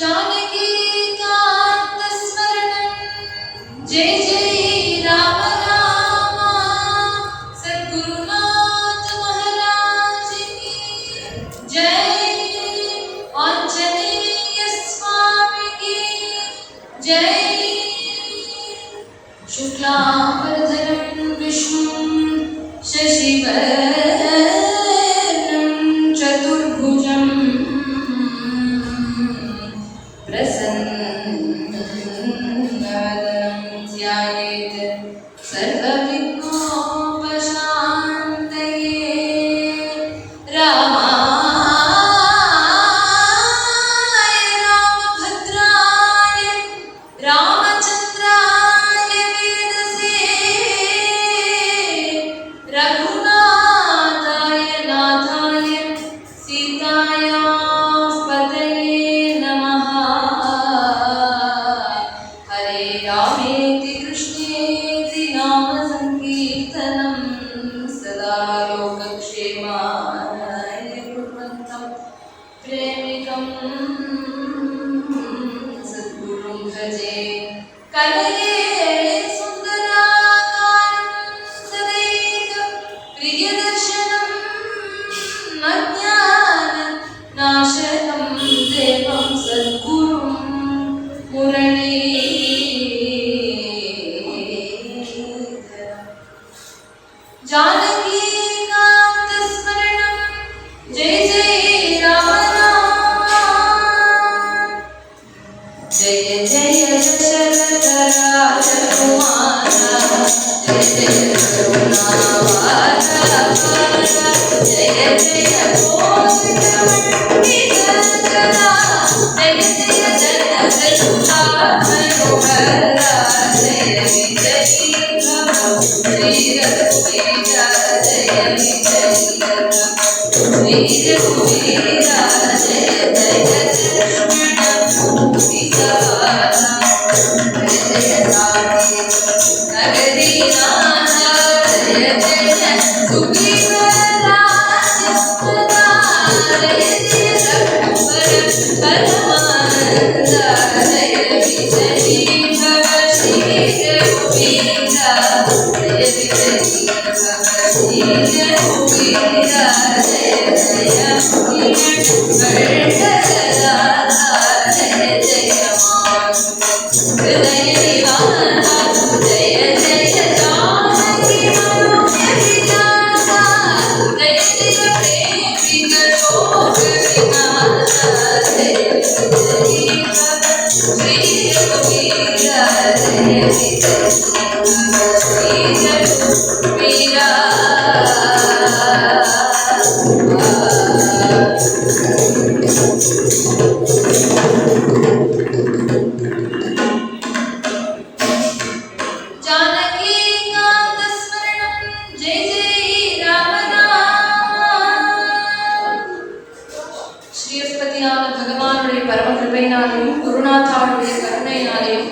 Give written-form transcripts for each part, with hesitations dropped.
जानकी कांत स्मरणं जय जय राम राम सद्गुरुनाथ महाराज की जय आंजनेय स्वामी की जय शुक्लांबरधरं विष्णुं शशिवर्णं चतुर्भुजं प्रसन्नवदनं ध्यायेत् सर्वविघ्नोपशान्तये रामाय रामभद्राय रामचन्द्राय वेदसे रघुनाथाय नाथाय सीतायाः पतये नमः हरे रामेति कृष्णेति नाम संकीर्तनं सदा लोकक्षेमाय कुर्वन्तं प्रेमिकं सद्गुरुं भजे कलये सुन्दराकारं सदैकं प्रियदर्शनं अज्ञाननाशनं देवं सद्गुरुं मुरलीधरम् जानकी कांत स्मरणं जय जय राम राम जय जय दशरथ राजकुमार जय जय करुणावतार जय जय कोटिमण्डित जटा जय जय जनकसुता मनोहर जय विजयी भव श्री रघुवीरा जय विजयी भव श्री रघुवीरा जय जय लक्ष्मणमूर्ति सहारा जय जय नगरीनाथ जय जय सुग्रीवराज सदा जय जय रघुवर परमानंद जय विजयी भव श्री रघुवीरा जय विजयी भव श्री रघुवीरा जय जय वर्धनदाता जय जय हृदय निवासा जय जय जानकी मनोहर विलासा जय जय प्रेमी लोक विनाशा जय विजयी भव श्री रघुवीरा जय विजयी भव श्री रघुवीरा जानकी कांत स्मरणं जय जय राम राम ஸ்ரீஸ்பதியான பகவானுடைய பரம கிருபையினாலையும் குருநாதாவுடைய கருணையினாலையும்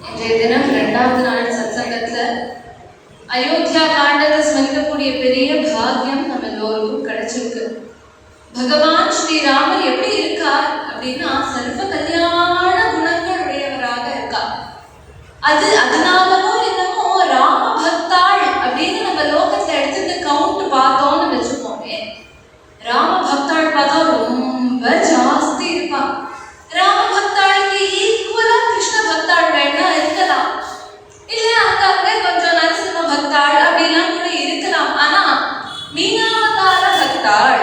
இன்றைய தினம் 2வது நாள் சத்சங்கத்துல அயோத்தியா காண்டத்தை ஸ்மரிக்கக்கூடிய பெரிய பாக்கியம் நம்ம எல்லோருக்கும் கிடைச்சிருக்கு. பகவான் ஸ்ரீராமர் எப்படி இருக்கார் அப்படின்னா சர்வ கல்யாண குணங்கள் உடையவராக இருக்கார். அதனாலவோ என்னமோ ராம பக்தாள் அப்படின்னு நம்ம லோகத்துல எடுத்துட்டு கவுண்ட் பார்த்தோம்னு வச்சுக்கோமே, ராம பக்தாள் பார்த்தா ரொம்ப ஜாஸ்தி இருப்பா. ராம பக்தாளுக்கு ஈக்குவலா கிருஷ்ண பக்தாள் வேணா இருக்கலாம், இல்ல அங்க கொஞ்சம் நரசிம்ம பக்தாள் அப்படிலாம் கூட இருக்கலாம். ஆனா மீனாவதார பக்தாள்,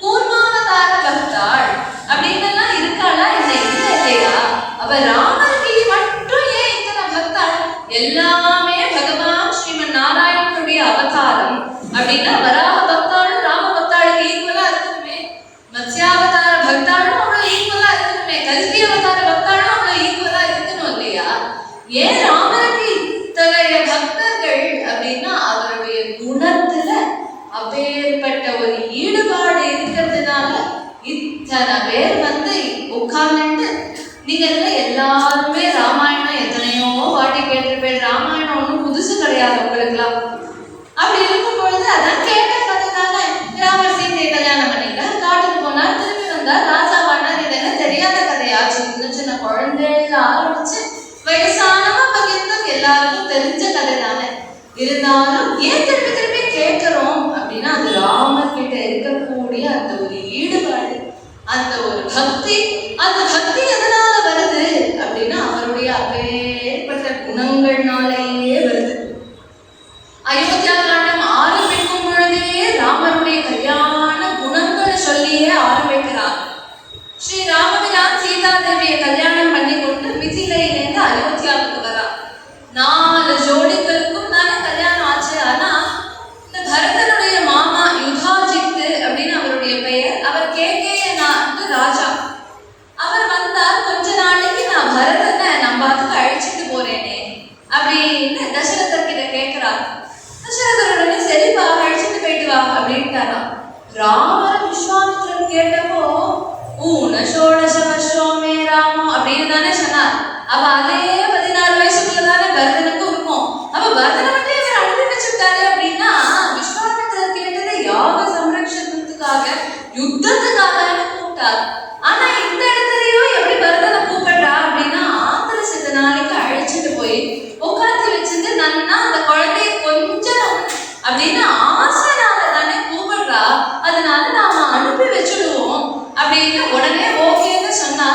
கூர்மாவதார பக்தாள் அப்படின்னு இருக்காளா? இல்லை இல்லையா? அவ ராமருக்கு மட்டும் ஏன் இத்தனை பக்தாள்? எல்லாமே பகவான் ஸ்ரீமன் நாராயணனுடைய அவதாரம் அப்படின்னா வராக பக்தாளும் ராம பக்தாளுக்கு ஈக்குவலா இருக்கணுமே, மத்ஸ்யாவதார பக்தாளும் அவ்வளவு ஈக்குவலா இருக்கணுமே, கல்கி அவதார பக்தாளும் அவ்வளவு ஈக்குவலா இருக்கணும் இல்லையா? ஏன் ராமருக்கு இத்தகைய பக்தர்கள் அப்படின்னா அவருடைய குணத்துல அப்பேற்பட்ட ஒரு ஈடுபாடு இருக்கிறதுனால இத்தனை பேர் உட்கார்ந்து நீங்க எல்லாருமே ராமாயணம் எத்தனையோ வாட்டி கேட்டிருப்பேன். ராமாயணம் ஒன்றும் புதுசு கிடையாது உங்களுக்குலாம். அப்படி இருக்கும் பொழுது அதான் கேட்ட கதை தானே. ராமர் சீதையை கல்யாணம் பண்ணிட்டார், காட்டுக்கு போனார், திரும்பி வந்தார், ராஜாவானார். இது என்ன தெரியாத கதையாச்சு இருந்தாலும் ஏன் திருப்பி திருப்பி கேட்கிறோம் அப்படின்னா அது ராமர் கிட்ட இருக்கக்கூடிய அந்த ஒரு ஈடுபாடு, அந்த ஒரு பக்தி. அந்த பக்தி எதனால வருது அப்படின்னா அவருடைய அப்பேற்பட்ட குணங்கள்னாலேயே வருது. அயோத்தியா காண்டம் ஆரம்பிக்கும் பொழுதே ராமருடைய கல்யாண குணங்களை சொல்லியே ஆரம்பிக்கிறார். ஸ்ரீ ராமபிரான் சீதா தேவியை கல்யாணம் பண்ணி கொண்டு மிதிலையிலேருந்து அயோத்தியாவுக்கு வரா. 4 ஜோடிகளுக்கும் தானே கல்யாணம் ஆச்சு. ஆனா இந்த பரதனுடைய மாமா யுதாஜித்து அப்படின்னு அவருடைய பெயர். அவர் கேகேய நாட்டு ராஜா. அவர் வந்தார், கொஞ்ச நாளைக்கு நான் பரதனை நம்ம அதுக்கு அழைச்சிட்டு போறேனே அப்படின்னு தசரதர் கிட்ட கேட்கிறார். தசரதருடனே சரிப்பா அழைச்சிட்டு போயிட்டு வா அப்படின்ட்டாராம். ராமர் விஸ்வாமித்திரன் கேட்டப்போ ஊனஷோடச வருஷோமே ராமோ அப்படின்னு தானே சொன்னார். அப்ப அதே 16 வயசுக்குள்ளதானே பரதனுக்கும் இருக்கும். அப்ப பரதனை மட்டும் இவர் அனுப்பி வச்சுட்டாரு அப்படின்னா விஸ்வாமித்திரர் கேட்டதை யாக சம்ரட்சணத்துக்காக யுத்தத்துக்காக கூப்பிட்டார். ஆனா இந்த இடத்துலயும் எப்படி பரதனை கூப்பிடுறா அப்படின்னா ஆத்திர சித்த நாளைக்கு அழைச்சிட்டு போய் உட்காந்து வச்சுட்டு நன்னா அந்த குழந்தைய கொஞ்சம் அப்படின்னு ஆசைனால தானே கூப்பிடுறா. அதனால நாம அனுப்பி வச்சுடுவோம் அப்படின்னு உடனே ஓகேன்னு சொன்னா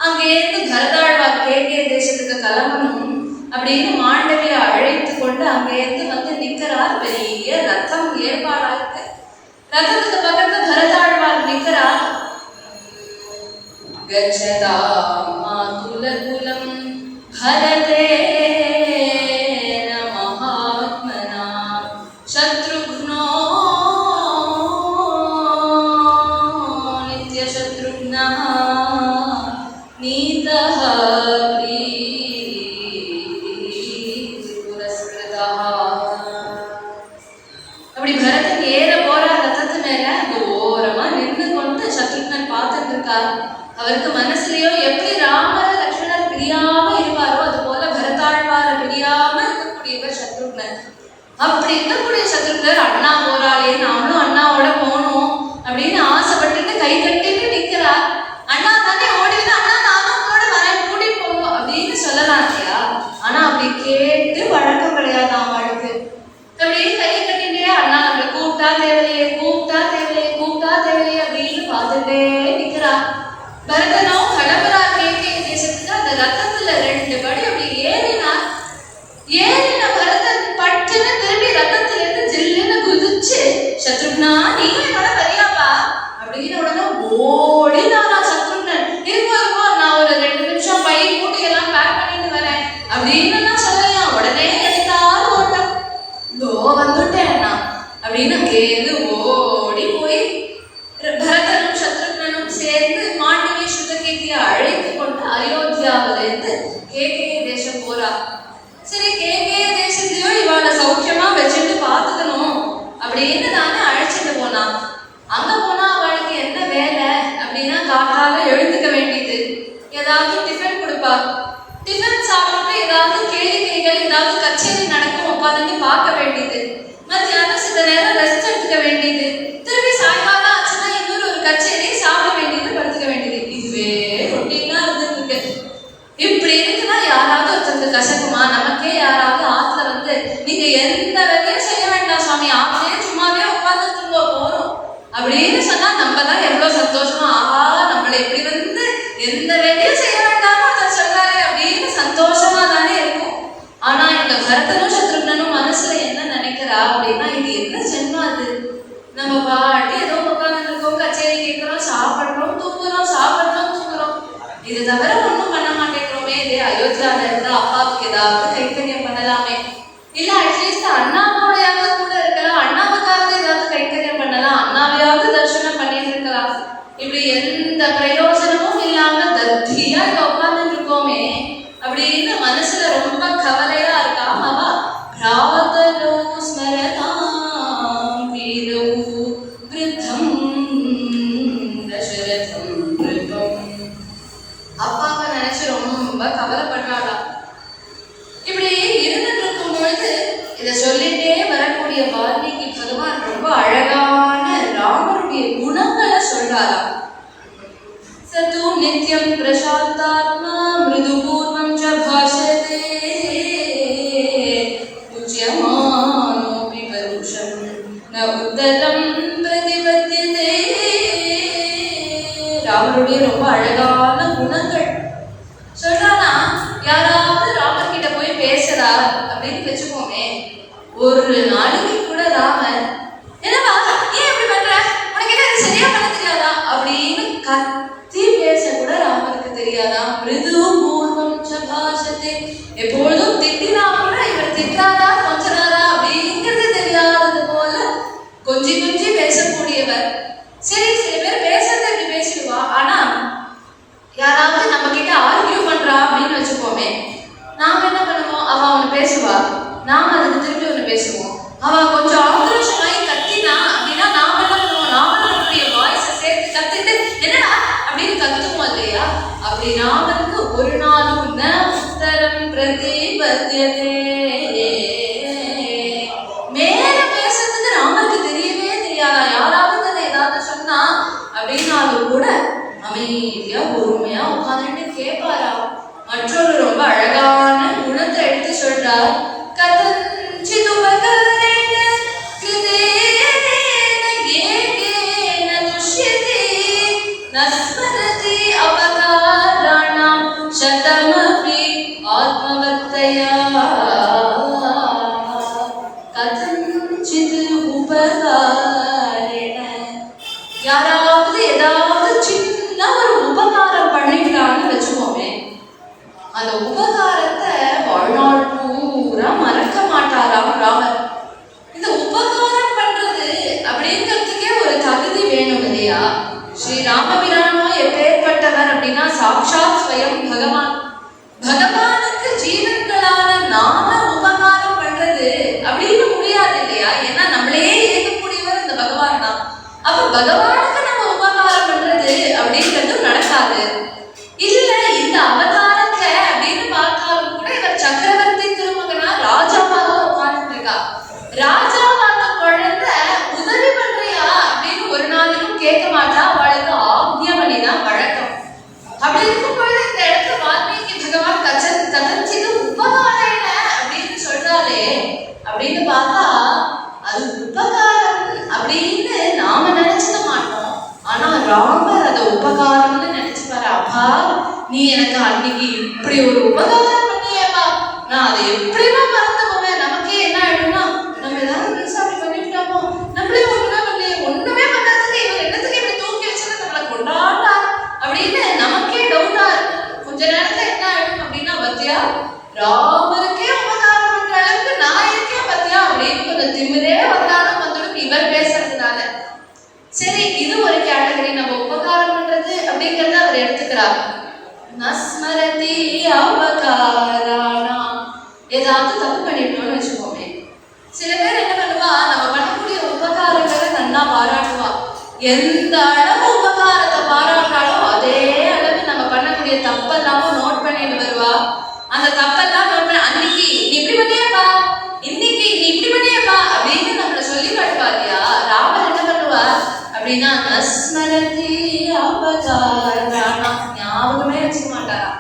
அங்கேருந்து பரதாழ்வார் கேகே தேசத்துக்கு கிளம்பணும் அப்படின்னு மாண்டவியை அழைத்து கொண்டு அங்கேருந்து வந்து நிற்கிறார். பெரிய ரத்தம் ஏற்பாடா இருக்கு. ரத்தத்துக்கு பக்கத்துல பரதாழ்வார் நிற்கிறார். கச்சதா மாதுல குலம் பரதே மகாத்மனா சத்ருக்னோ நித்ய சத்ருக்னா நீதஹ புரஸ்கிருதா. அப்படி பரதன் ஏற போற ரத்தத்து மேல அந்த ஓரமா நின்று கொண்டு சத்ருக்னன் பார்த்துட்டு இருக்கார். அவருக்கு மனசுலயோ எப்படி ராமர் லக்ஷ்மணர் பிரியாம இருப்பாரோ அது போல பரதாழ்வார பிரியாம இருக்கக்கூடியவர் சத்ருக்னன். அப்படி இருக்கக்கூடிய சத்ருக்னர் அண்ணா போறாளே நாமளும் அண்ணாவோட போகணும் அப்படின்னு ஆசைப்பட்டுட்டு கை கட்டிட்டு நிற்கிறார். அண்ணா தானே ஓடிவிட்டு அண்ணா நானும் கூட வரேன் கூட்டிட்டு போவோம் அப்படின்னு சொல்லலாம் இல்லையா? ஆனா அப்படி கேட்டு வழக்கம் கிடையாது அவளுக்கு. அப்படியே கை கட்டிட்டே அண்ணா நம்மளை கூப்பிட்டா தேவையே கூப்பிட்டா தேவையே கூப்பிட்டா தேவையே அப்படின்னு பார்த்துட்டே நிற்கிறா. பரதனோ கிளம்புறார் கேகே தேசத்துக்கு. அந்த ரத்தத்துல 2 படி அப்படி ஏறினார். ஏறின பரதன் பட்டுன்னு திரும்பி ரத்தத்துல இருந்து ஜில்லுன்னு குதிச்சு சத்ருக்னா நீங்க கூட வரியாப்பா அப்படின்னு உடனே ஓடினாரா சத்ருக்னன். இருக்கும் நான் ஒரு 2 நிமிஷம் பை மூட்டை எல்லாம் பேக் பண்ணிட்டு வரேன் அப்படின்னு சொல்லலையா. உடனே எடுத்தாரு ஓட்டம். இதோ வந்துட்டேன்னா அப்படின்னு அங்கேருந்து ஓடி போய் பரதனும் சத்ருக்னனும் சேர்ந்து மாண்டவி சுதகீர்த்தியை அழைத்து கொண்டு அயோத்தியாவிலிருந்து கேகே தேசம் போறா. சரி கேகே தேசத்தையும் இவாளை சௌக்கியமா வச்சுட்டு பார்த்துக்கணும் அப்படின்னு நானே அழைச்சிட்டு போனா. அங்க போனா அவளுக்கு என்ன வேலை அப்படின்னா காத்தால எழுந்துக்க வேண்டியது, ஏதாவது டிஃபன் கொடுப்பா. டிஃபன் சாப்பிட்டு ஏதாவது கேளிக்கைகள் ஏதாவது கச்சேரி நடக்கும் உட்காந்து பார்க்க வேண்டியது. மத்தியானம் சில நேரம் ரெஸ்ட் எடுத்துக்க வேண்டியது. திரும்பி சாயங்காலம் ஆச்சுன்னா இன்னொரு ஒரு கச்சேரி சாப்பிட வேண்டியது, படுத்துக்க வேண்டியது. இதுவே ரொட்டீனா இருந்துருக்கு. இப்படி இருக்குன்னா யாராவது ஒருத்தருக்கு கசக்குமா? நமக்கே யாராவது ஆத்துல வந்து நீங்க எந்த வேலையும் செய்ய வேண்டாம் சுவாமி, ஆத்திலே சும்மாவே உட்கார்ந்து போறோம் அப்படின்னு சொன்னா நம்ம தான் எவ்வளவு சந்தோஷமா ஆஹா நம்மளை எப்படி வந்து எந்த வேலையும் செய்ய வேண்டாமோ அதை சொல்றாரு அப்படின்னு சந்தோஷமா தானே இருக்கும். ஆனா எங்க பரதனும் சத்ருக்னனும் மனசுல என்ன நினைக்கிறா அப்படின்னா இது என்ன ஜென்மம் அது? நம்ம பாட்டி ஏதோ உட்கார்ந்து இருக்கோம், கச்சேரி கேட்கிறோம், சாப்பிடுறோம், தூங்குறோம், சாப்பிடுறோம், தூங்குறோம். இது தவிர ஒன்றும் பண்ண மாட்டேங்கிறோமே. இதே அயோத்தியால இருந்தா அப்பாவுக்கு ஏதாவது கைத்தறியம் பண்ணலாமே, இல்ல அட்லீஸ்ட் அண்ணாவோடையாவது கூட இருக்கலாம், அண்ணாவுக்காவது ஏதாவது கைத்தறியம் பண்ணலாம், அண்ணாவையாவது தரிசனம் பண்ணிட்டு இருக்கலாம். இப்படி எந்த பிரயோஜனமும் இல்லாம தத்தியா இங்க உட்கார்ந்து இருக்கோமே அப்படின்னு மனசுல ரொம்ப கவலையா இருக்கா. அவ பிராதலோ ஸ்மரதாம் வீரோ விருத்தம் தசரதம் விருப்பம். அப்பாவை நினைச்சு ரொம்ப கவலைப்படுறாளா. இப்படி இருந்துட்டு இருக்கும் பொழுது இதை சொல்லிட்டே வரக்கூடிய வால்மீகி பகவான் ரொம்ப அழகான ராமருடைய குணங்களை சொல்றாரா. சது நித்யம் பிரசாந்தாத்மா மிருது பூர்வம் ச பாஷதே உச்யமான ந உத்தரம் பிரதிபத்தியதே. ராமருடைய ரொம்ப அழகான குணங்கள் சொல்றானா. யாராவது ராமர் கிட்ட போய் பேசுறார் அப்படின்னு வச்சுக்கோமே, ஒரு நாளைக்கு கூட ராமர் என்னவா ஏன் இப்படி பண்ற, உனக்கு என்ன சரியா பண்ண தெரியாதா அப்படின்னு கத்தி பேச கூட ராமருக்கு தெரியாதா. மிருது பூர்வம் சபாஷத்தை, எப்பொழுதும் திட்டினா கூட இவர் திட்டாரா கொஞ்சனாரா அப்படிங்கிறது தெரியாதது போல கொஞ்சி கொஞ்சி பேசக்கூடியவர். சரி, சில பேர் பேசுறத இப்படி பேசிடுவா. ஆனா யாராவது நம்ம கிட்ட ஆர்கியூ பண்றா அப்படின்னு வச்சுக்கோமே, நாம என்ன பண்ணுவோம், அவ அவனை பேசுவா, நாம அதுக்கு திருப்பி ஒண்ணு பேசுவோம். அவ கொஞ்சம் ஆக்ரோஷமாயி கத்தினா அப்படின்னா நாம என்ன பண்ணுவோம், நாம நம்மளுடைய வாய்ஸை சேர்த்து கத்திட்டு என்னடா அப்படின்னு கத்துவோம் இல்லையா. அப்படி ராமனுக்கு ஒரு நாளும் உத்தரம் பிரதிபத்தியதே. மேல பேசுறதுக்கு ராமனுக்கு தெரியவே தெரியாதா. யாராவது அதை ஏதாவது சொன்னா அப்படின்னாலும் கூட அமைதியா பொறுமையா உட்காந்துட்டு கேட்பாரா. மற்றொரு ரொம்ப அழகான குணத்தை எடுத்து சொல்றார். கதஞ்சித் உபகாரேன கிருதேன ஏகேன துஷ்யதே நஸ்மரதி அபகாராணாம் சதமபி ஆத்மவத்தயா. கதஞ்சித் உபகாரேன, யாராவது ஏதாவது சின்ன ஒரு உபகாரம் பண்ணிட்டான்னு வச்சுக்கோமே, அந்த உபகாரத்தை வாழ்நாள் பூரா மறக்க மாட்டாராம் ராமர். இந்த உபகாரம் பண்றது அப்படிங்கிறதுக்கே ஒரு தகுதி வேணும் இல்லையா. ஸ்ரீ ராமபிரானோ எப்பேற்பட்டவர் அப்படின்னா சாட்சாத் ஸ்வயம் பகவான். பகவானுக்கு ஜீவன்களான நாம உபகாரம் பண்றது அப்படின்னு முடியாது இல்லையா. ஏன்னா நம்மளே இயக்கக்கூடியவர் இந்த பகவான் தான். அப்ப பகவானுக்கு நம்ம உபகாரம் பண்றது அப்படிங்கிறது நடக்காது. இல்ல இந்த அவதாரத்துல அப்படின்னு பார்த்தாலும் கூட இவர் சக்கரவர்த்தி திருமகனா ராஜாவாக உட்கார்ந்து இருக்கா. ராஜாவான குழந்தை உதவி பண்றியா அப்படின்னு ஒரு நாளிலும் கேட்க மாட்டா. அவளுக்கு ஆக்ஞாவளி தான் வழக்கம். அப்படி இருக்கும் பொழுது இந்த இடத்துல வால்மீகி பகவான் கதஞ்சிது உபகாரம் அப்படின்னு சொல்றாலே அப்படின்னு பார்த்தா அது உபகாரம் அப்படின்னு நாம நினைச்சுக்க மாட்டோம். ஆனா ராமர் அதை உபகாரம்னு நினைச்சுப்பாரு. அப்பா நீ எனக்கு அன்னைக்கு இப்படி ஒரு உபகாரம் பண்ணியப்பா, நான் அதை எப்படிமா மறந்து போவேன். நமக்கே என்ன ஆயிடும்னா, நம்ம ஏதாவது பெருசா அப்படி பண்ணிவிட்டோமோ, நம்மளே ஒண்ணுமே பண்ணலையே, ஒண்ணுமே பண்ணாதது இவர் என்னத்துக்கு இப்படி தூக்கி வச்சது நம்மளை கொண்டாடா அப்படின்னு நமக்கே டவுட்டா இருக்கும். கொஞ்ச நேரத்துல என்ன ஆயிடும் அப்படின்னா, பத்தியா ராமருக்கே உபகாரம் பண்ற அளவுக்கு நான் இருக்கேன் பத்தியா அப்படின்னு கொஞ்சம் திமிரே வந்தாலும் வந்துடும் இவர் பேசுறதுனால. சரி, இது ஒரு கேட்டகரி. நம்ம உபகாரம் பண்றது அப்படிங்கறத அவர் எடுத்துக்கிறார். நஸ்மரதி அபகாரானா, ஏதாவது தப்பு பண்ணிட்டோம்னு வச்சுக்கோமே, சில பேர் என்ன பண்ணுவா, நம்ம பண்ணக்கூடிய உபகாரங்களை நல்லா பாராட்டுவா. எந்த அளவு உபகாரத்தை பாராட்டாலோ அதே அளவு நம்ம பண்ணக்கூடிய தப்பெல்லாமும் நோட் பண்ணிட்டு வருவா. அந்த தப்பெல்லாம் நோட் பண்ண, அன்னைக்கு நீ இப்படி பண்ணியப்பா, இன்னைக்கு நீ இப்படி பண்ணியப்பா அப்படின்னு நம்மள சொல்லி காட்டுவா இல்லையா. ராமர் என்ன பண்ணுவா அப்படின்னா, நஸ்மரதி அபகாரானா, ஞாபகமே வச்சுக்க மாட்டாரா.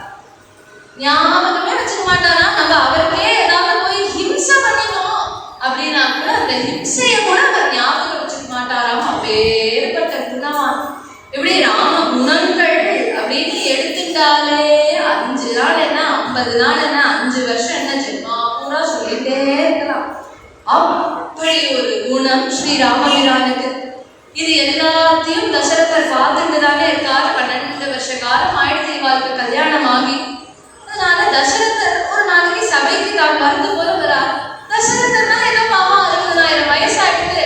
நம்ம அவருக்கே ஏதாவது போய் ஹிம்சை பண்ணினோம் அப்படின்னா கூட அந்த ஹிம்சையை கூட அவர் ஞாபகம் வச்சுக்க மாட்டாராம். அப்பேற்பட்ட குணவான். இப்படி ராம குணங்கள் அப்படின்னு எடுத்துட்டாலே 5 நாள் என்ன 50 நாள் என்ன 5 வருஷம் என்ன ஜென்மா பூரா சொல்லிட்டே இருக்கலாம். அப்படி ஒரு குணம் ஸ்ரீ ராமபிரானுக்கு. இது எல்லாத்தையும் தசரதர் பார்த்துட்டு தானே இருக்கார். 12 வருஷ காலம் ஆயிடுச்சு இவாளுக்கு கல்யாணம் ஆகி. அதனால தசரதர் ஒரு நாளைக்கு சபைக்கு தான் மருந்து போல வரார். தசரதர்னா ஏதோ மாமா 60,000 வயசாயிட்டு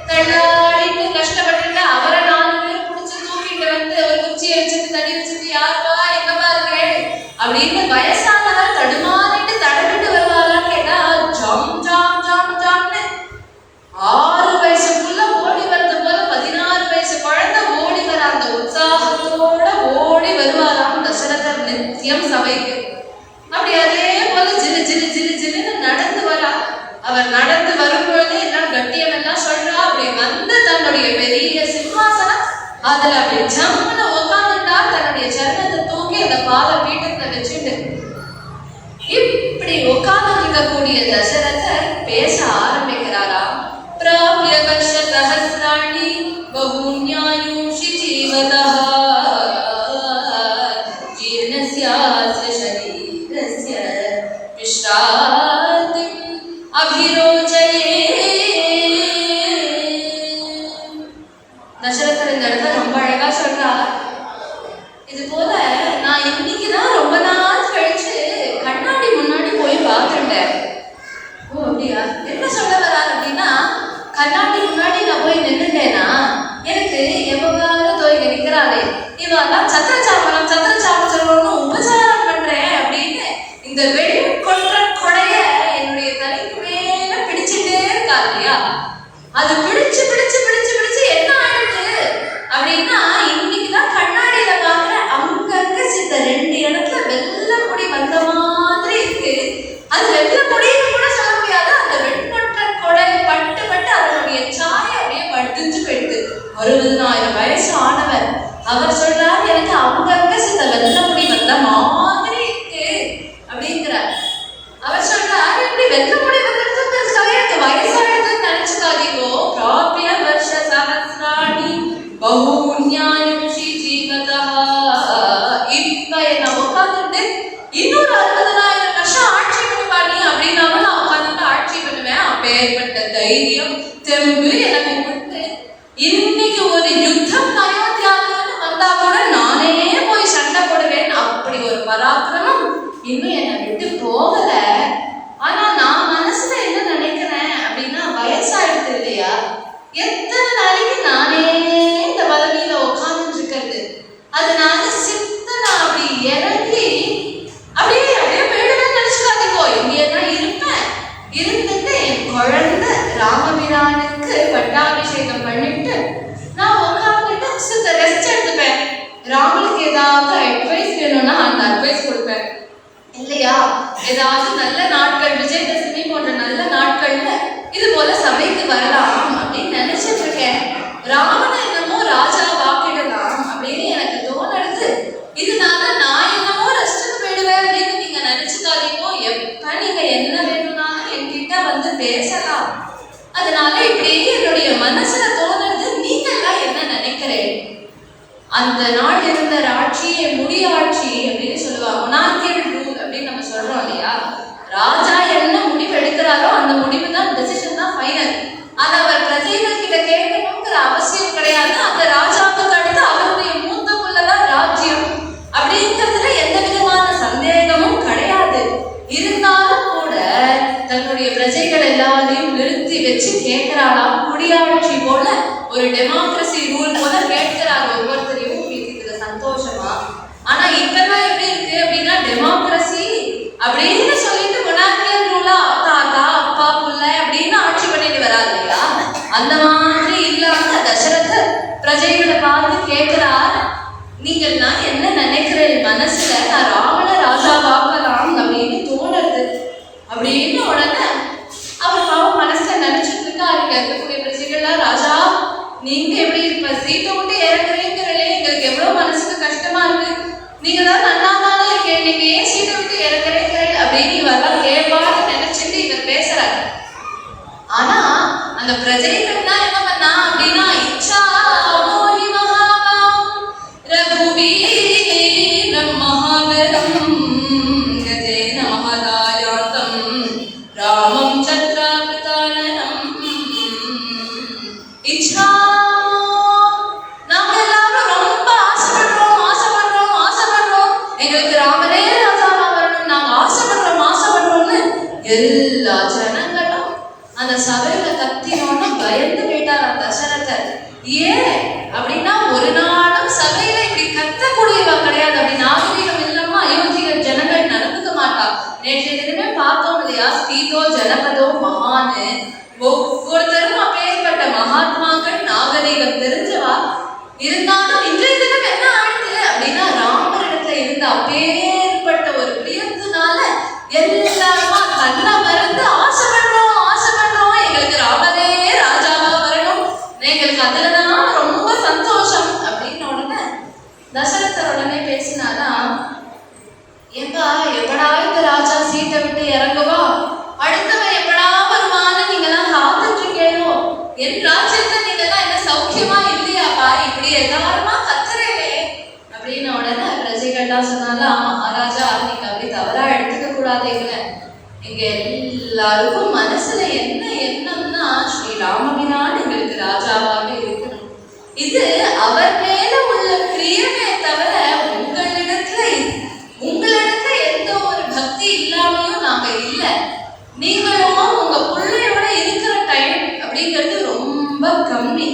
தள்ளாடிட்டு கஷ்டப்பட்டு அவரை 4 பேர் பிடிச்சி தூக்கிட்டு வந்து ஒரு குச்சியை வச்சுட்டு தடி வச்சுட்டு யாருப்பா எங்கப்பா இருக்கேன் அப்படின்னு வயசானவர் தடுமாறிட்டு தடவிட்டு வருவாரான்னு கேட்டா ஜாம் ஜாம் ஜாம் ஜாம்னு 6 வயசுக்குள்ள ஓடி வரது போல 16 வயசு குழந்தை ஓடி வர அந்த உற்சாகத்தோட ஓடி வருவாராம் தசரதர் நித்தியம் சபைக்கு. அப்படி அதே போல ஜிலு ஜிலு ஜிலு ஜிலுன்னு நடந்து வரா. அவர் நடந்து வரும்பொழுது எல்லாம் கட்டியம் எல்லாம் சொல்றா. அப்படி வந்து தன்னுடைய பெரிய சிம்மாசனம் அதுல அப்படி ஜம்முன்னு உட்காந்துட்டா. தன்னுடைய சரணத்தை தூக்கி அந்த பால பீட்டத்துல வச்சுட்டு இப்படி உட்கார்ந்து இருக்கக்கூடிய தசரதர் பேச ஆரம்பிக்கிறாரா. பிராப்ய बहून्यायुषि जीवतः जीर्णस्यास्य शरीरस्य विश्रान्तिम् अभिरोचये. தசரதர் இந்த இடத்துல ரொம்ப அழகா சொல்றார். இது போல நான் இன்னைக்குதான் ரொம்ப நாள் கழிச்சு கண்ணாடி முன்னாடி போய் பார்த்துட்டேன். ஓ அப்படியா? என்ன சொல்ல வரார் அப்படின்னா, கண்ணாடி முன்னாடி நான் போய் நின்றுட்டேன்னா எனக்கு எவ்வளவு தோய்க நிற்கிறாளே இவெல்லாம் சத்திரச்சாமலம் சொல்லணும்னு உபசாரம் பண்றேன் அப்படின்னு இந்த வெளிக்கொன்ற கொடைய என்னுடைய தலைக்கு மேல பிடிச்சிட்டே இருக்கா இல்லையா? அது பிடிச்சு பிடிச்சு பிடிச்சு பிடிச்சு என்ன ஆயிடுது அப்படின்னா, இன்னைக்குதான் கண்ணாடியில பாக்குற அங்கங்க சித்த 2 இடத்துல வெள்ள முடி வந்த மாதிரி இருக்கு. அது வெள்ள முடின்னு கூட சொல்ல முடியாது. அந்த வெண்கொற்ற கொடை பட்டு பட்டு அதனுடைய சாயை அப்படியே படிஞ்சு போயிடுது. 60,000 வயசு ஆனவர் அவர் சொல்றாரு, எனக்கு அங்கங்க சித்த வெள்ள முடி வந்த மாதிரி இருக்கு அப்படிங்கிறார். அவர் சொல்றாரு, இப்படி வெள்ள முடி வந்திருக்கிறதுக்காக எனக்கு வயசாயிடுதுன்னு நினைச்சுக்காதீங்கோ. பிராபிய வருஷ சஹஸ்ராணி பஹூன்யாயுஷி ஜீவதः. இப்ப என்ன உட்காந்துட்டு இன்னொரு 60,000 வருஷம் ஆட்சி பண்ணுவானி அப்படின்னாலும் நான் உட்காந்துட்டு ஆட்சி பண்ணுவேன். அப்பேற்பட்ட தைரியம் தெம்பு எனக்கு கொடுத்து இன்னைக்கு ஒரு யுத்தம் அயோத்தியாவுன்னு வந்தா கூட நானே போய் சண்டை போடுவேன். அப்படி ஒரு பராக்கிரமம் இன்னும் என்னை விட்டு போகல. ஆனா நான் மனசுல என்ன நினைக்கிறேன் அப்படின்னா, வயசாயிடுது இல்லையா, எத்தனை நாளைக்கு நானே இந்த பதவியில உட்கார்ந்துட்டு இருக்கிறது. அதனால சித்தனை அப்படி இறங்கி அப்படியே அப்படியே போயிடுவேன்னு நினைச்சுக்காதீங்கோ. இங்கேதான் இருப்பேன். இருந்துட்டு என் குழந்தை ராமபிரானுக்கு பட்டாபிஷேகம் பண்ணிட்டு நான் உட்காந்துட்டு சித்த ரெஸ்ட் எடுத்துப்பேன். ராமனுக்கு ஏதாவது அட்வைஸ் வேணும்னா அந்த அட்வைஸ் கொடுப்பேன் இல்லையா? ஏதாவது நல்ல நாட்கள், விஜயதசமி போன்ற நல்ல நாட்கள்ல இது போல சபைக்கு வரலாம் அப்படின்னு நினைச்சிட்டு இருக்கேன். ராமனை என்னமோ ராஜா வாக்கிடலாம் அப்படின்னு எனக்கு தோணுது. இதனால நான் என்னமோ ரெஸ்ட்டுக்கு போயிடுவேன் அப்படின்னு நீங்க நினைச்சுக்காதீங்கோ. எப்ப நீங்க என்ன வேணும்னாலும் என்கிட்ட வந்து பேசலாம். அதனால இப்படி என்னுடைய மனசுல தோணுது. நீங்க எல்லாம் என்ன நினைக்கிறேன்? அந்த நாள் இருந்த ஆட்சியே முடியாட்சி அப்படின்னு சொல்லுவாங்க. மொனார்க்கியல் ரூல் அப்படின்னு நம்ம சொல்றோம் இல்லையா? ராஜா என்ன முடிவு எடுக்கிறாரோ அந்த முடிவு தான், டெசிஷன் தான் ஃபைனல். அது அவர் பிரஜைகள் கிட்ட கேட்கணுங்கிற அவசியம் கிடையாது. அந்த ராஜாவுக்கு அடுத்து அவருடைய மூத்த புள்ளதான் ராஜ்யம் அப்படிங்கிறதுல எந்த விதமான சந்தேகமும் கிடையாது. இருந்தாலும் கூட தன்னுடைய பிரஜைகள் எல்லாரையும் நிறுத்தி வச்சு கேட்கிறாளாம். குடியாட்சி போல ஒரு டெமோக்ரஸி ரூல் போல கேட்கிறார் ஒவ்வொருத்தரையும். இதுல சந்தோஷமா? ஆனா இப்பெல்லாம் எப்படி இருக்கு அப்படின்னா, டெமோக்ரஸி அப்படின்னு சொல்லிட்டு மொனார்க்கியல் ரூலா தாத்தா அப்பா புள்ள அப்படின்னு ஆட்சி பண்ணிட்டு வராது இல்லையா? அந்த மாதிரி இல்லாம தசரதர் பிரஜைகளை பார்த்து கேட்கிறார், நீங்கள் நான் என்ன நினைக்கிறேன் மனசுல, நான் ராவண ராஜா பார்க்கலாம் அப்படின்னு தோணுது அப்படின்னு. உடனே அவர் பாவம் மனசுல நினைச்சிட்டு இருக்காரு, இருக்கக்கூடிய பிரஜைகள்லாம், ராஜா நீங்க எப்படி இப்ப சீட்டை விட்டு இறங்குறீங்கிறே எங்களுக்கு எவ்வளவு மனசுக்கு கஷ்டமா இருக்கு. நீங்க தான் நன்னாதானே இருக்கே, நீங்க ஏன் சீட்டை விட்டு இறங்குறீங்கிறே அப்படின்னு இவரெல்லாம் கேட்பான்னு நினைச்சிட்டு இவர் பேசுறாரு. ஆனா அந்த பிரஜைகள்னா என்ன பண்ணா அப்படின்னா, இச்சா ரகுவீரம் மகாவீரம் கஜேன மகதாயாந்தம் ராமம் சத்ராபிதானனம். இச்சா நாம எல்லாரும் ரொம்ப ஆசைப்படுறோம். எங்களுக்கு ராமரே ராஜாவா வரணும், நாங்க ஆசைப்படுறோம்னு எல்லா ஜனங்களும் அந்த சபையில கத்தினோன்னு பயந்து போயிட்டார் தசரதர். ஏன் அப்படின்னா, ஒரு நாளும் சபையில இப்படி கத்தக்கூடியவா கிடையாது. அப்படி நாகரீகம் இல்லாம அயோத்திய ஜனங்கள் நடந்துக்க மாட்டா. நேற்றைய தினமே பார்த்தோம் இல்லையா, ஸ்பீதோ ஜனபதோ மகான்னு. ஒவ்வொருத்தரும் அப்பேற்பட்ட மகாத்மாக்கள், நாகரீகம் தெரிஞ்சவா. இருந்தாலும் இன்றைய தினம் என்ன ஆயிடுது அப்படின்னா, ராமரிடத்துல இருந்த அப்பேற்பட்ட ஒரு பிரியத்தினால எல்லாருமா தன்னை மறந்து ஆசைப்படுறோம், எங்களுக்கு ராமரே ராஜாவா வரணும், எங்களுக்கு அதுலதான் ரொம்ப சந்தோஷம் அப்படின்னு. உடனே தசரதர் உடனே பேசினாரா, ஏப்பா எப்படா இந்த ராஜா சீட்டை விட்டு இறங்குவா, அடுத்தவன் எப்படா வருவான்னு நீங்க எல்லாம் காத்துட்டு இருக்கேனோ, என் ராஜ்யத்தை நீங்க எல்லாம் என்ன சௌக்கியமா இல்லை இப்படி எல்லாருமா கத்துறே அப்படின்னு உடனே பிரஜைகள்லாம் சொன்னாலும் மகாராஜா நீங்க அப்படி தவறா எடுத்துக்க கூடாதுங்க. இங்க எல்லாருக்கும் மனசுல என்ன எண்ணம்னா ஸ்ரீராமபிரான் எங்களுக்கு ராஜாவாக இருக்கணும். இது அவர் மேல உள்ள பிரியமே தவிர உங்களிடத்துல எந்த ஒரு பக்தி இல்லாமையும் நாங்க இல்ல. நீங்களும் உங்க பிள்ளையோட இருக்கிற டைம் அப்படிங்கிறது ரொம்ப கம்மி.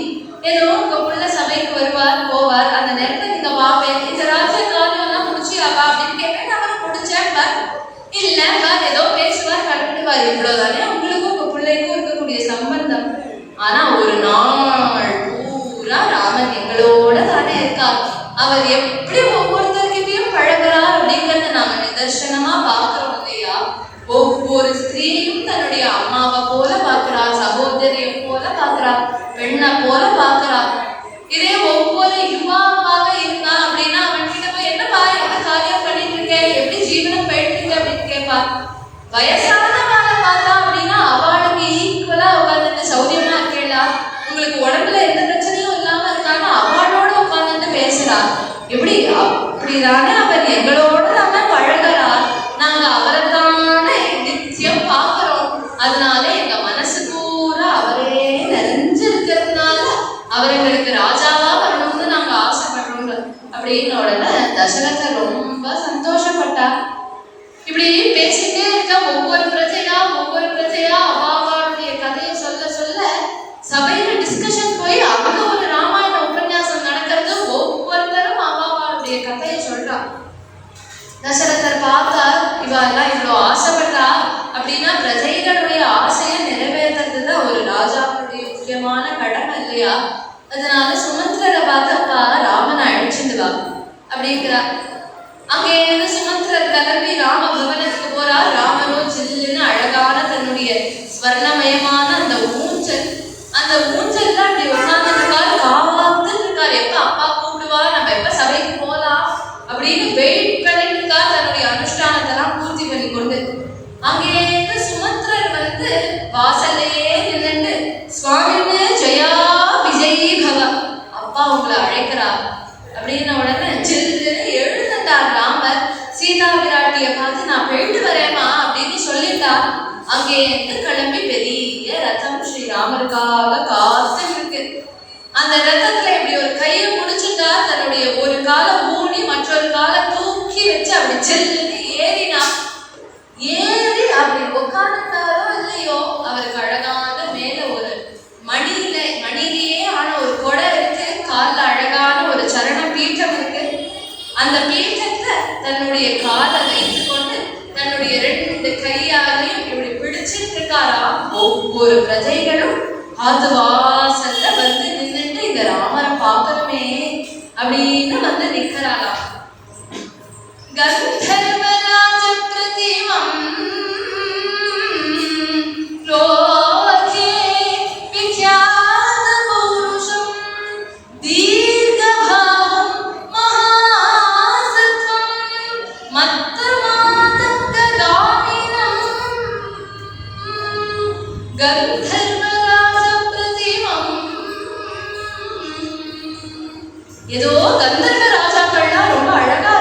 ஏதோ உங்க பிள்ளை சபைக்கு வருவார் போவார், அந்த நேரத்தை நீங்க பாப்பேன் இந்த ராஜ்ய காரியம் எல்லாம் முடிச்சியாவா அப்படின்னு கேட்பேன். அவரை முடிச்சேன் இல்ல ஏதோ பேசுவார் கலந்துடுவார், இவ்வளவுதானே உங்களுக்கும் உங்க பிள்ளைக்கும் இருக்கக்கூடிய சம்பந்தம். ஆனா ஒரு நாள் பூரா ராமன் எங்களோட தானே இருக்கார். அவர் எப்படி ஒவ்வொருத்தர்கிட்டையும் பழகிறார் அப்படிங்கறத நாங்க நிதர்சனமா பாக்குறோம் இல்லையா? ஒவ்வொரு ஸ்திரீயும் தன்னுடைய அம்மாவை போல பாக்குறா, சகோதரிய போல பாக்குறா, பெண்ணை போல பாக்குறா. இதே ஒவ்வொரு யுவாவாக இருந்தா அப்படின்னா அவன் கிட்ட போய் என்னப்பா என்ன காரியம் பண்ணிட்டு இருக்கேன், எப்படி ஜீவனம் போயிட்டு இருக்கு அப்படின்னு கேட்பா. வயசானவாளை பார்த்தா அப்படின்னா அவளுக்கு ஈக்குவலா உட்காந்துட்டு சௌரியமா இருக்கேளா, உங்களுக்கு உடம்புல எந்த பிரச்சனையும் இல்லாம இருக்காங்க அவளோட உட்காந்துட்டு பேசுறா. எப்படி அப்படிதானே அவர் எங்களோட நம்ம பழகிறார், நாங்க அவரை தானே நித்தியம் பார்க்கிறோம். அதனால எங்க மனசு பூரா அவரே நிறைஞ்சிருக்கிறதுனால அவர் எங்களுக்கு ராஜாவா வரணும்னு நாங்க ஆசைப்படுறோம் அப்படின்னு உடனே தசரதர் ரொம்ப சந்தோஷப்பட்டார். இப்படி பேசிட்டே இருக்க ஒவ்வொரு பிரஜையா அவாவாளுடைய கதையை சொல்ல சொல்ல சபையில டிஸ்கஷன் போய் அங்க ஒரு ராமாயண உபன்யாசம் நடக்கிறது. ஒவ்வொருத்தரும் அவாவாளுடைய கதையை சொல்றான். தசரதர் பார்த்தா இவெல்லாம் இவ்வளவு ஆசைப்படுறா அப்படின்னா பிரஜைகளுடைய ஆசையை நிறைவேற்றுறதுதான் ஒரு ராஜாவுடைய முக்கியமான கடமை இல்லையா? அதனால சுமந்திரரை பார்த்தப்பா ராமனை அழிச்சுட்டு வா அப்படிங்கிறார். அங்கே இருந்து சுமந்திரர் கிளம்பி ராம பவனத்துக்கு போறார். ராமனோ சில்லுன்னு அழகான தன்னுடைய ஸ்வர்ணமயமான அந்த ஊஞ்சல்ல அப்படி உட்கார்ந்து இருக்காரு, காத்து இருக்காரு. எப்ப அப்பா கூப்பிடுவா, நம்ம எப்ப சபைக்கு போலாம் அப்படின்னு வெயிட் பண்ணிட்டு இருக்கா, தன்னுடைய அனுஷ்டானத்தெல்லாம் பூர்த்தி பண்ணி கொண்டு. அங்கே இருந்து சுமந்திரர் வந்து வாசல்லையே நின்று சுவாமின்னு ஜெயா விஜயி பவ அப்பா உங்களை அழைக்கிறா அப்படின்ன உடனே சில்லுன்னு எழுந்தார் ராமர். சீதா விராட்டிய பார்த்து நான் போயிட்டு வரேமா அப்படின்னு சொல்லிட்டா. அங்கே இருந்து கிளம்பி பெரிய ரதம் ஸ்ரீராமருக்காக காத்து இருக்கு. அந்த ரதத்துல இப்படி ஒரு கையை முடிச்சுட்டா, தன்னுடைய ஒரு காலை ஊனி மற்றொரு காலை தூக்கி வச்சு அப்படி சில்லுன்னு ஏறி அப்படி உட்கார்ந்துட்டாரோ இல்லையோ அவருக்கு அழகான மேல ஒரு மணிலேயே ஆன ஒரு கொடை இருக்கு, கால்ல அழகான ஒரு சரண பீட்டம் இருக்கு. அந்த பீட்டத்தை தன்னுடைய காலை வைத்து கொண்டு தன்னுடைய 2 கையாலையும் இப்படி பிடிச்சிட்டு இருக்காரா. ஒவ்வொரு பிரஜைகளும் அது வாசல்ல வந்து நின்றுட்டு இந்த ராமரை பார்க்கணுமே அப்படின்னு வந்து நிக்கிறாராம். கந்தர்வராஜ பிரதிமம் லோகே விக்யாத பௌருஷம் தீர்க்கபாஹம் மகாசத்வம் மத்தமாதங்கதாமினம் கந்தர்வராஜ பிரதிமம். ஏதோ கந்தர்வ ராஜாக்கள்லாம் ரொம்ப அழகா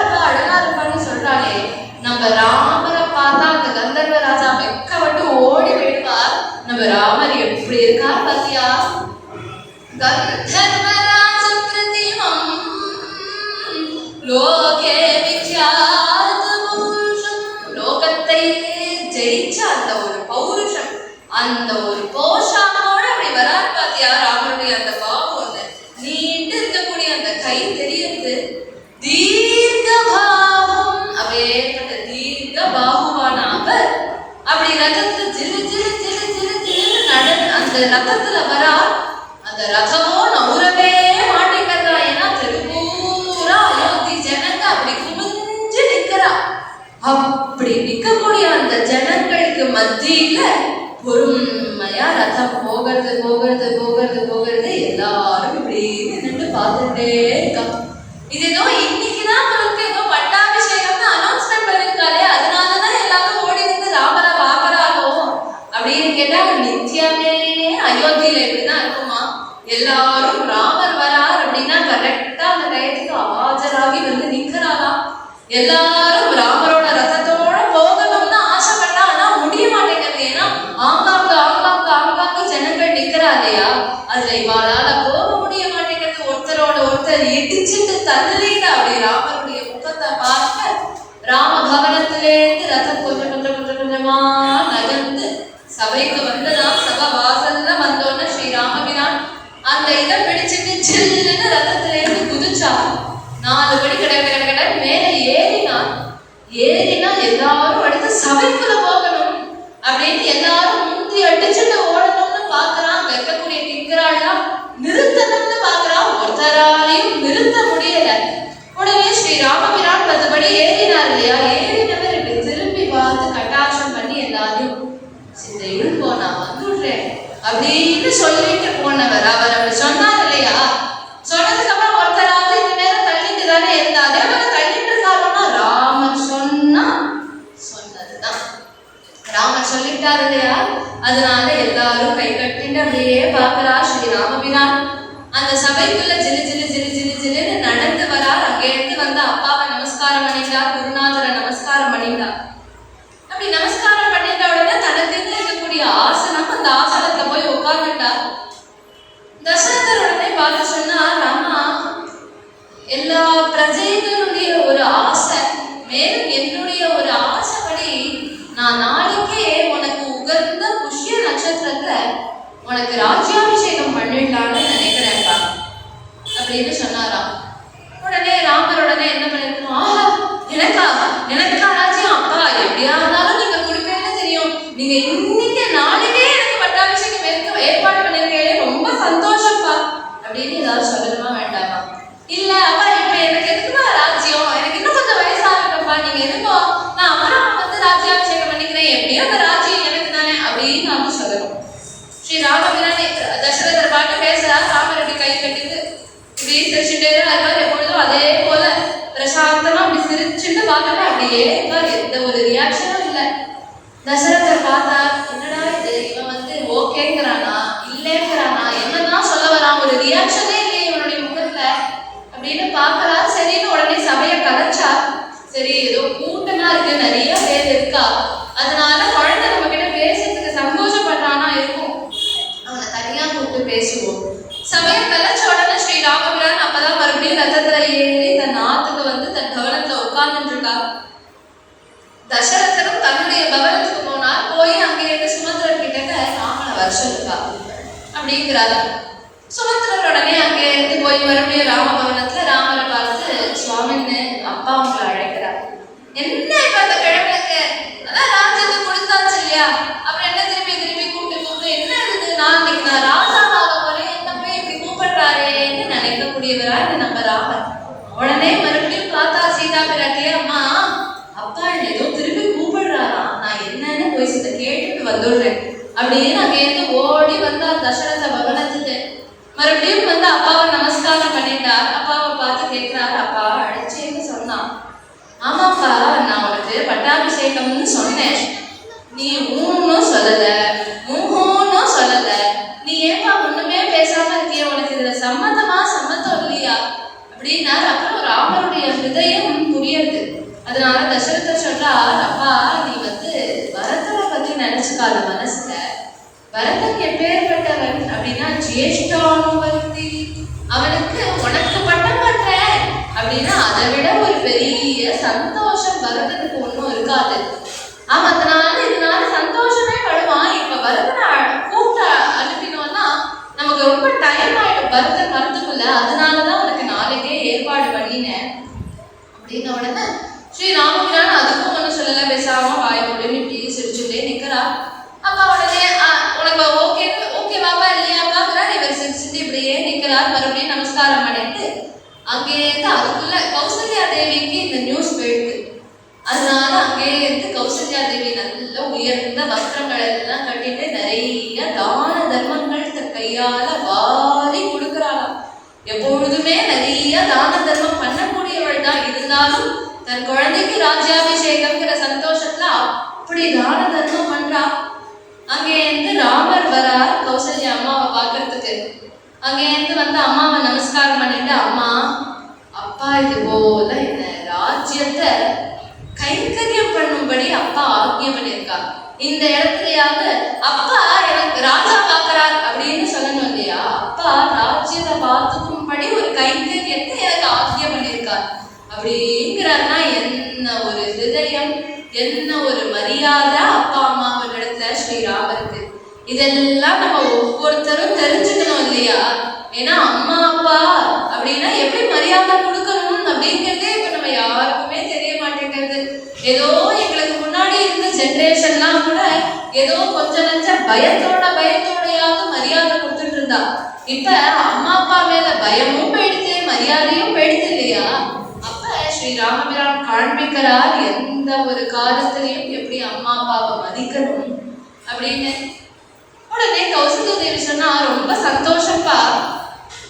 இருப்பான்னு சொல்றாளே, நம்ம ராமரை பார்த்தா அந்த கந்தர்வ ராஜா வெக்கப்பட்டு ஓடி போயிடுவார். நம்ம ராமர் எப்படி இருக்கார் பாத்தியா? கந்தர்வராஜ பிரதிமம் லோகே விக்யாத பௌருஷம். லோகத்தை ஜெயிச்ச அந்த ஒரு பௌருஷம், அந்த ஒரு போஷாக்கோட அப்படி வரார் பாத்தியா ராமருடைய அந்த பாவம். நீண்டு இருக்கக்கூடிய அந்த கை தெரியுது. தீர்க்கபாவம் அவேற்பட்ட தீர்க்க பாகுவான அவர் அப்படி ரதத்துல ஜிலு ஜிலு ஜிலு ஜிலு ஜிலு நடந்து அந்த ரதத்துல வரா. அந்த ரதமோ நவுரவே மாட்டேங்கிறா. ஏன்னா திருப்பூரா அயோத்தி ஜனங்க அப்படி குமிஞ்சு நிக்கிறா. அப்படி நிக்கக்கூடிய அந்த ஜனங்களுக்கு மத்தியில பொறுமையா ரதம் போகிறது எல்லாரும் இப்படி நின்று பார்த்துட்டே இருக்கா. இது ஏதோ இன்னைக்குதான் உங்களுக்கு ஏதோ பட்டாபிஷேகம்னு அனௌன்ஸ்மெண்ட் பண்ணிருக்காரு, அதனாலதான் எல்லாரும் ஓடி நின்று ராமரை பாக்குறாரோ அப்படின்னு கேட்டா நித்தியமே அயோத்தியில இப்படிதான் இருக்குமா? எல்லாரும் ராமர் வரார் அப்படின்னா கரெக்டா அந்த டயத்துக்கு ஆஜராகி வந்து நிக்கிறாராம். எல்லாரும் ராமரோட ரதத்தோட போகணும்னு ஆசைப்பட்டா, ஆனா முடிய மாட்டேங்கிறது. ஏன்னா ஆங்காங்க ஜனங்கள் நிக்கிறா இல்லையா, அதுல இவாளால போக முடிய மாட்டேங்கிறது. ஒருத்தரோட ஒருத்தர் இடிச்சுட்டு தள்ளிட்டு அப்படி ராமருடைய முகத்தை பார்க்க ராமபவனத்திலேருந்து ரதம் கொஞ்சமா நகர்ந்து சபைக்கு வந்துதான். சபை வாசல்ல வந்தோன்னு ஸ்ரீராமபிரான் அந்த இதை பிடிச்சிட்டு சில்லுன்னு ரதத்திலேருந்து குதிச்சா. 4 படி கிட மேல ஏறினா எல்லாரும் அடுத்து சபைக்குள்ள போகணும் அப்படின்னு எல்லாரும் முந்தி அடிச்சுட்டு ஓடணும்னு பாக்குறான். வைக்கக்கூடிய கிங்கராள்லாம் நிறுத்தணும்னு பாக்குறான். ஒருத்தராலையும் நிறுத்த முடியல. உடனே ஸ்ரீராமபிரான் 10 படி ஏறினார் இல்லையா, ஏறினவர் இப்படி திரும்பி பார்த்து கட்டாட்சம் பண்ணி எல்லாரையும் சிந்தையில் போனா வந்துடுறேன் அப்படின்னு சொல்லிட்டு போனவர். அவர் அப்படி சொன்னார் இல்லையா, சொன்னதுக்கு அப்புறம் ஒருத்தராவது இந்த நேரம் தள்ளிட்டு தானே இருந்தா, அதே மாதிரி தள்ளிட்டு இருக்காருன்னா ராமர் சொன்னதுதான். ராமர் சொல்லிட்டாரு இல்லையா, அதனால எல்லாரும் கை கட்டிட்டு அப்படியே பாக்குறா ஸ்ரீராமபிரான். அந்த சபைக்குள்ள ஜிலு ஜிலுன்னு நடந்து வரார். அங்கே இருந்து வந்து அப்பாவை நமஸ்காரம் பண்ணிட்டார், குருநாதரை நமஸ்காரம் பண்ணிட்டார். அப்படி நமஸ்காரம் பண்ணிட்ட உடனே தனக்கு இருக்கக்கூடிய ஆசனம், அந்த ஆசனத்துல போய் உட்கார்ந்துட்டார். தசரதர் உடனே பார்த்து சொன்னா, ராமா, எல்லா பிரஜைகளுடைய ஒரு ஆசை, மேலும் என்னுடைய ஒரு ஆசைப்படி நான் நாளைக்கே உனக்கு உகந்த புஷ்ய நட்சத்திரத்துல உனக்கு ராஜ்யாபிஷேகம் பண்ணிடலான்னு நினைக்கிறேன்ப்பா அப்படின்னு சொன்னாராம். உடனே ராமர் உடனே என்ன பண்ணிருக்கணும், ஆஹா எனக்கா ராஜ்யம், அப்பா எப்படியா இருந்தாலும் நீங்க கொடுப்பேன்னு தெரியும், நீங்க இன்னைக்கு நாளைக்கே எனக்கு பட்டாபிஷேகம் ஏற்பாடு பண்ணிருக்கீங்களே, ரொம்ப சந்தோஷம்ப்பா அப்படின்னு ஏதாவது சொல்லணுமா வேண்டாமா? இல்ல அப்பா, இப்ப எனக்கு எதுக்குமா ராஜ்யம், எனக்கு இன்னும் கொஞ்சம் வயசாகட்டப்பா, நீங்க எதுக்கோ நான் அம்மா வந்து ராஜ்யாபிஷேகம் பண்ணிக்கிறேன், எப்படியோ அந்த ராஜ்யம் எனக்கு தானே அப்படின்னு நான் சொல்லணும். ஸ்ரீ ராமபிரானே தசரதர் பாட்டு பேசுறார். ராமர் இப்படி கை கட்டிட்டு இப்படி சிரிச்சுட்டே தான் இருக்கார். எப்பொழுதும் அதே போல பிரசாந்தமா அப்படி சிரிச்சுட்டு பார்த்துட்டு அப்படியே இருக்கார். எந்த ஒரு ரியாக்ஷனும் இல்லை. தசரதர் பார்த்தார், என்னடா இது, இவன் வந்து ஓகேங்கிறானா இல்லைங்கிறானா, என்னதான் சொல்ல வரான், ஒரு ரியாக்ஷனே இல்லையே இவனுடைய முகத்துல அப்படின்னு பார்க்கறார். சரின்னு உடனே சபையை கலைச்சார். சரி, ஏதோ கூட்டமா இருக்கு, நிறைய பேர் இருக்கா, அதனால குழந்தை நம்ம கிட்ட பேசுறதுக்கு சந்தோஷப்படுறானா இருக்கும், அவனை தனியா கூப்பிட்டு பேசுவோம். சபையை கலைச்ச உடனே ஸ்ரீ ராமபிரான் அப்பதான் மறுபடியும் ரத்தத்துல ஏறி தன் நாத்துக்கு வந்து தன் பவனத்துல உட்கார்ந்துட்டு இருக்கா. தசரதரும் தன்னுடைய பவனத்துக்கு போனார். போய் அங்கே இருக்க சுமந்திரர் கிட்ட ராமனை வர சொல்லுக்கா அப்படிங்கிறாரு. சுமந்திரர் உடனே அங்கே இருந்து போய் மறுபடியும் ராமபவனத்துல ராமரை பார்த்து, சுவாமின்னு அப்பா உங்களை அழைக்கிறார். என்ன இப்ப அந்த கிழமைக்கு அதான் ராஜ்யத்தை கொடுத்தாச்சு இல்லையா, அப்புறம் என்ன திருப்பி கூப்பிட்டு என்ன இருக்கு, நான் ராஜாவாக போறேன், என்ன போய் இப்படி கூப்பிடுறாரேன்னு நினைக்கக்கூடியவரா நம்ம ராமர். உடனே மறுபடியும் பார்த்தா சீதா பிராட்டியே, அம்மா அப்பா ஏதோ திருப்பி கூப்பிடுறாரா, நான் என்னன்னு போய் சீதை கேட்டுட்டு வந்துடுறேன் அப்படின்னு அங்கே இருந்து ஓடி வந்தார் தசரத பவனத்துக்கு. மறுபடியும் வந்து அப்பாவை நமஸ்காரம் பண்ணிட்டார். அப்பாவை பார்த்து கேட்கிறாரு, அப்பா அழைச்சேன்னு சொன்னான். ஆமாப்பா, நான் உனக்கு பட்டாபிஷேகம்னு சொன்னேன், நீ ஊன்னும் சொல்லல மூஹோன்னும் சொல்லல, நீ ஏப்பா ஒண்ணுமே பேசாம இருக்கிய, உனக்கு இதுல சம்மதம் இல்லையா அப்படின்னாரு. அப்புறம் ராமருடைய ஹிருதயம் புரியுது. அதனால தசரதர் சொல்றார், அப்பா நீ வந்து பரதனை பத்தி நினைச்சுக்காத மனசுல, பரதன் எப்பேற்பட்டவன் அப்படின்னா ஜேஷ்டானுவர்த்தி, அவனுக்கு உனக்கு பட்டம் பண்றேன் அப்படின்னா அதை விட ஒரு பெரிய சந்தோஷம் பரதனுக்கு ஒன்றும் இருக்காது. ஆமா, இதனால சந்தோஷமே படுவான். இப்ப பரதனை கூப்பிட்டு அனுப்பினோம்னா நமக்கு ரொம்ப டைம் ஆயிடும், பரதன் வரத்துக்குள்ள, அதனாலதான் உனக்கு நாளைக்கே ஏற்பாடு பண்ணினேன் அப்படின்ன உடனே ஸ்ரீ ராமபிரான் அதுக்கும் ஒன்றும் சொல்லல, பேசாம வாய் மூடின்னு இப்படி சிரிச்சுட்டே நிக்கிறா. அப்பா உடனே உனக்கு ஓகேவாப்பா இல்லையாப்பாங்கிறார். இவர் சிரிச்சுட்டு இப்படியே நிக்கிறார். மறுபடியும் நமஸ்காரம் பண்ணிட்டு அங்கே இருந்து அதுக்குள்ள கௌசல்யா தேவிக்கு இந்த நியூஸ் போயிடுது. அதனால அங்கே இருந்து கௌசல்யா தேவி நல்ல உயர்ந்த வஸ்திரங்கள் எல்லாம் கட்டிட்டு நிறைய தான தர்மங்கள் தன் கையால வாரி கொடுக்கிறாளாம். எப்பொழுதுமே நிறைய தான தர்மம் பண்ணக்கூடியவள் தான். இருந்தாலும் தன் குழந்தைக்கு ராஜ்யாபிஷேகம்ங்கிற சந்தோஷத்துல அப்படி தான தர்மம் பண்றா. அங்கே இருந்து ராமர் வரார் கௌசல்யா அம்மாவை பார்க்கறதுக்கு. அங்கேருந்து வந்து அம்மாவை நமஸ்காரம் பண்ணிட்டு, அம்மா அப்பா இது போல இந்த ராஜ்யத்தை கைங்கரியம் பண்ணும்படி அப்பா ஆக்ஞை பண்ணியிருக்கா. இந்த இடத்துலயாவது அப்பா எனக்கு ராஜா பார்க்கிறார் அப்படின்னு சொல்லணும் இல்லையா? அப்பா ராஜ்யத்தை பார்த்துக்கும்படி ஒரு கைங்கரியத்தை எனக்கு ஆக்ஞை பண்ணியிருக்கார் அப்படிங்கிறாருன்னா என்ன ஒரு ஹிருதயம், என்ன ஒரு மரியாதை அப்பா அம்மாவினிடத்துல ஸ்ரீராமருக்கு. இதெல்லாம் நம்ம ஒவ்வொருத்தரும் தெரிஞ்சுக்கணும் இல்லையா? ஏன்னா அம்மா அப்பா அப்படின்னா எப்படி மரியாதை கொடுக்கணும் அப்படிங்கிறதே இப்ப நம்ம யாருக்குமே தெரிய மாட்டேங்கிறது. ஏதோ எங்களுக்கு முன்னாடி இருந்த ஜென்ரேஷன்லாம் கூட ஏதோ கொஞ்சம் நஞ்ச பயத்தோடையாவது மரியாதை கொடுத்துட்டு இருந்தா. இப்ப அம்மா அப்பா மேல பயமும் போயிடுச்சு, மரியாதையும் போயிடுச்சு இல்லையா? அப்ப ஸ்ரீ ராமபிரான் காண்பிக்கிறார் எந்த ஒரு காலத்திலையும் எப்படி அம்மா அப்பாவை மதிக்கணும் அப்படின்னு. உடனே கௌசல்யா தேவி சொன்னா, ரொம்ப சந்தோஷப்பா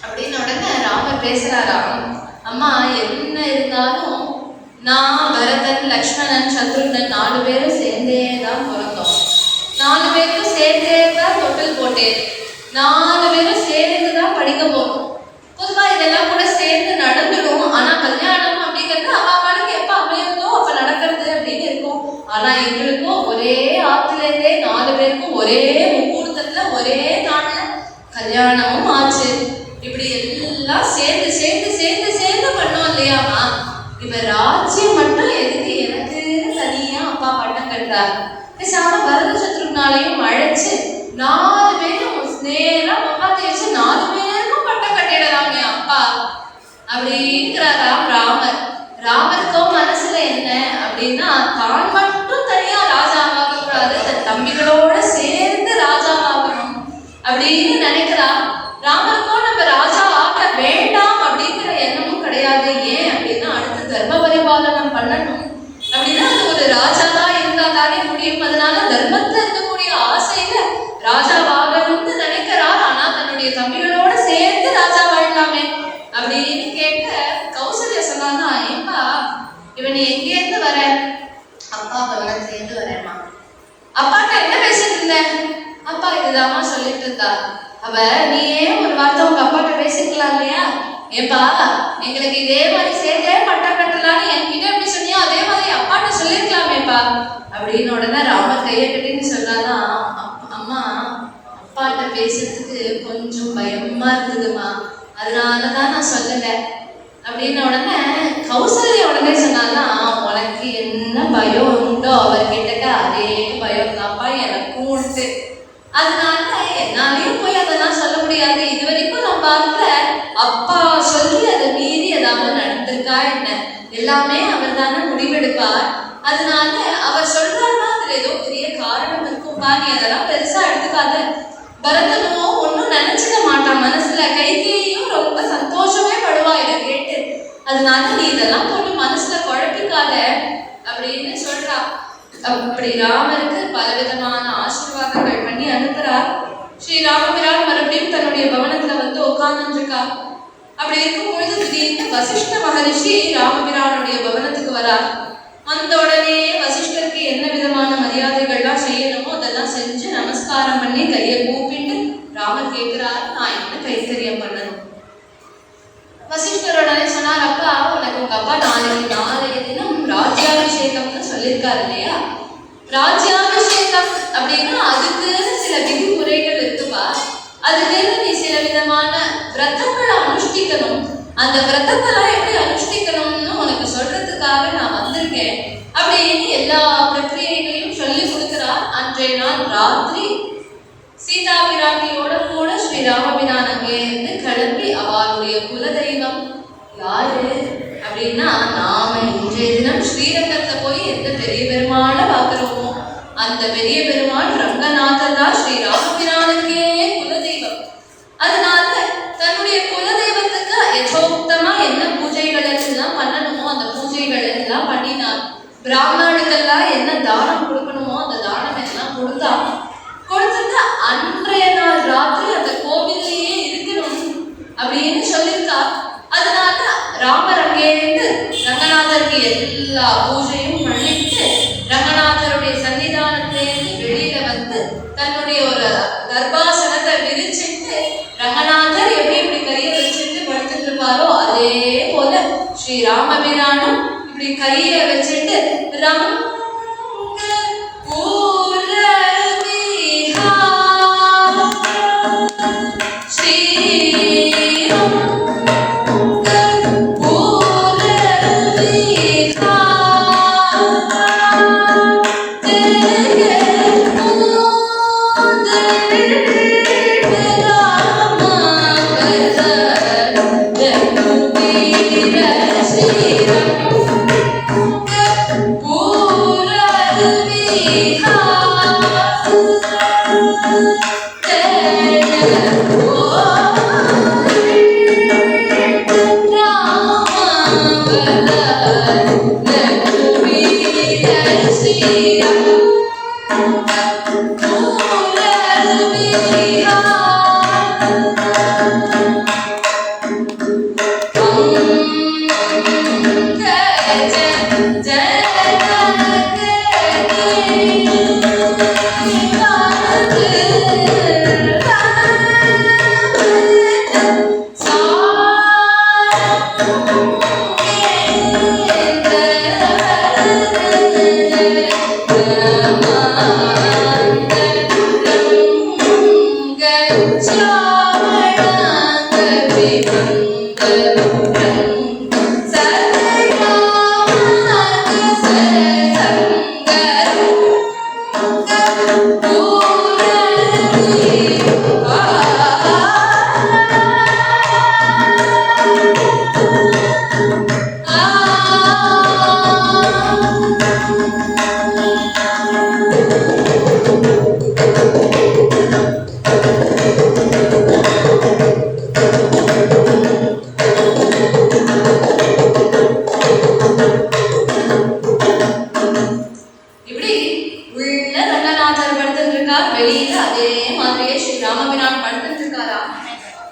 அப்படின்னு. உடனே ராமர் பேசுறாராம், அம்மா என்ன இருந்தாலும் நான் பரதன் லக்ஷ்மணன் சத்ருகன் 4 பேரும் சேர்ந்தே தான் பிறந்தோம். 4 பேருக்கும் சேர்ந்தே தான் தொட்டில் போட்டேன். 4 பேரும் சேர்ந்து தான் படிக்க போறோம். பொதுவா இதெல்லாம் கூட சேர்ந்து நடந்துடும். ஆனா கல்யாணம் அப்படிங்கிறது அவளுக்கு எப்ப அமையுதோ அப்ப நடக்கிறது அப்படின்னு இருக்கும். ஆனா எங்களுக்கும் ஒரே ஆத்துல இருந்தே 4 பேருக்கும் ஒரே முகூர்த்தத்துல ஒரே நாள்ல கல்யாணமும் ஆச்சு. இப்படி எல்லாம் சேர்ந்து சேர்ந்து சேர்ந்து சேர்ந்து பண்ணோம் இல்லையாமா? இப்ப ராஜ்யம் மட்டும் எதுக்கு எனக்கு தனியா அப்பா பட்டம் கட்டார்? பேசாம பரத சத்ருகனாலையும் அழைச்சு 4 பேரும் நேரா உட்காந்து வச்சு 4 பேருக்கும் பட்டம் கட்டிடலாமே அப்பா அப்படிங்கிறாராம் ராமர். ராமருக்கும் மனசுல என்ன அப்படின்னா, தான் மட்டும் தனியா ராஜாவாக கூடாது, தன் தம்பிகளோட சேர்ந்து ராஜாவாகணும் அப்படின்னு நினைக்கிறா. ராமருக்கும் நம்ம ராஜா ஆக வேண்டாம் அப்படிங்கிற எண்ணமும் கிடையாது. ஏன் அப்படின்னா, அடுத்து தர்ம பரிபாலனம் பண்ணணும் அப்படின்னா அது ஒரு ராஜாதான் இருந்தா தானே முடியும். அதனால தர்மத்துல இருக்கக்கூடிய ஆசையில ராஜாவாகணும்னு நினைக்கிறார். ஆனா தன்னுடைய தம்பிகளோட சேர்ந்து ராஜா வாழலாமே அப்படின்னு கேட்க கௌசல்யா சொன்னாங்க, ஏப்பா இவன் எங்கேருந்து வர? அப்பா கவனத்திலேருந்து வரேம்மா. அப்பாட்ட என்ன பேசிட்டு இருந்த? அப்பா இதுதாம்மா சொல்லிட்டு இருந்தா. அவ நீ ஏன் ஒரு வார்த்தை உங்க அப்பாட்ட பேசிக்கலாம் இல்லையா? ஏப்பா எங்களுக்கு இதே மாதிரி சேர்த்தே பட்டம் கட்டலான்னு என்கிட்ட எப்படி சொன்னியோ அதே மாதிரி அப்பாட்ட சொல்லிருக்கலாமேப்பா அப்படின்னு. உடனே ராமர் கையை கட்டின்னு சொன்னாதான், அம்மா அப்பாட்ட பேசுறதுக்கு கொஞ்சம் பயமா இருந்ததுமா, அதனாலதான் நான் சொல்லல அப்படின்னு. உடனே கௌசல்யா உடனே சொன்னாதான், உனக்கு என்ன பயம் உண்டோ அவர்கிட்ட அதே பயம் தான்ப்பா எனக்கும் உண்டு. அதனால என்னாலையும் போய் அதெல்லாம் சொல்ல முடியாது. இது வரைக்கும் நான் பார்க்கல அப்பா சொல்லி அதை மீறி ஏதாவது நடந்திருக்கா என்ன? எல்லாமே அவர் தானே முடிவெடுப்பார். அதனால அவர் சொல்றாருன்னா அதுல ஏதோ பெரிய காரணம் இருக்கும்பா, நீ அதெல்லாம் பெருசா எடுத்துக்காத. பரதனோ ஒன்னும் நினைச்சுக்க மாட்டான் மனசுல. கைகேயும் ரொம்ப சந்தோஷமே படுவா இதை கேட்டு. அதனால நீ இதெல்லாம் போட்டு மனசுல குழப்பிக்காத அப்படின்னு சொல்றா. அப்படி ராமருக்கு பலவிதமான ஆசீர்வாதங்கள் பண்ணி அனுப்புறார். ஸ்ரீ ராமபிரான் மறுபடியும் தன்னுடைய பவனத்துல வந்து உட்கார்ந்துருக்கா. அப்படி இருக்கும் பொழுது திடீர்னு வசிஷ்ட மகரிஷி ராமபிரானுடைய பவனத்துக்கு வரார். வந்த உடனே வசிஷ்டருக்கு என்ன விதமான மரியாதைகள்லாம் செய்யணுமோ அதெல்லாம் செஞ்சு நமஸ்காரம் பண்ணி கையை கூப்பிட்டு ராமர் கேட்கிறார், நான் என்ன கைத்தரியம் பண்ணணும்? வசிஷ்டர் உடனே சொன்னார், அப்பா உனக்கு உங்க அப்பா நாளைய தினம் ராஜ்யாபிஷேகம்னு சொல்லியிருக்காரு இல்லையா? ராஜ்யாபிஷேகம் அப்படின்னா அதுக்குன்னு சில விதிமுறைகள் இருக்குப்பா. அதுக்குன்னு நீ சில விதமான விரதங்களை அனுஷ்டிக்கணும். அந்த விரதத்தெல்லாம் எப்படி அனுஷ்டிக்கணும்னு உனக்கு சொல்றதுக்காக நான் வந்திருக்கேன் அப்படின்னு எல்லா பிரக்கிரியைகளையும் சொல்லி கொடுக்கிறார். அன்றைய நாள் ராத்திரி சீதா பிராட்டியோட கூட ஸ்ரீ ராமபிரான் அங்கேருந்து கிளம்பி அவளுடைய குலதெய்வம் யாரு அப்படின்னா, நாம இன்றைய தினம் ஸ்ரீரங்கத்தை போய் எந்த பெரிய பெருமாளை பார்க்கிறோமோ அந்த பெரிய பெருமாள் ரங்கநாதர் தான் ஸ்ரீ ராமபிரானுக்கே குலதெய்வம். அதனால தன்னுடைய குலதெய்வத்துக்கு யதோக்தமா என்ன பூஜைகள் எல்லாம் பண்ணணுமோ அந்த பூஜைகள் எல்லாம் பண்ணினார். பிராமணர்களுக்கெல்லாம் என்ன தானம் கொடுக்கணுமோ அந்த தானம் எல்லாம் கொடுத்துட்டு அன்றைய நாள் ராத்திரி அந்த கோவிலையே இருக்கணும் அப்படின்னு சொல்லியிருக்கா. அதனால ராமர் அங்கேருந்து ரங்கநாதருக்கு எல்லா பூஜையும் பண்ணிட்டு ரங்கநாதருடைய சன்னிதானத்திலேருந்து வெளியில வந்து தன்னுடைய ஒரு தர்பாசனத்தை விரிச்சிட்டு ரங்கநாதர் எப்படி ஸ்ரீ ராமபிரானும் இப்படி கைய வச்சுட்டு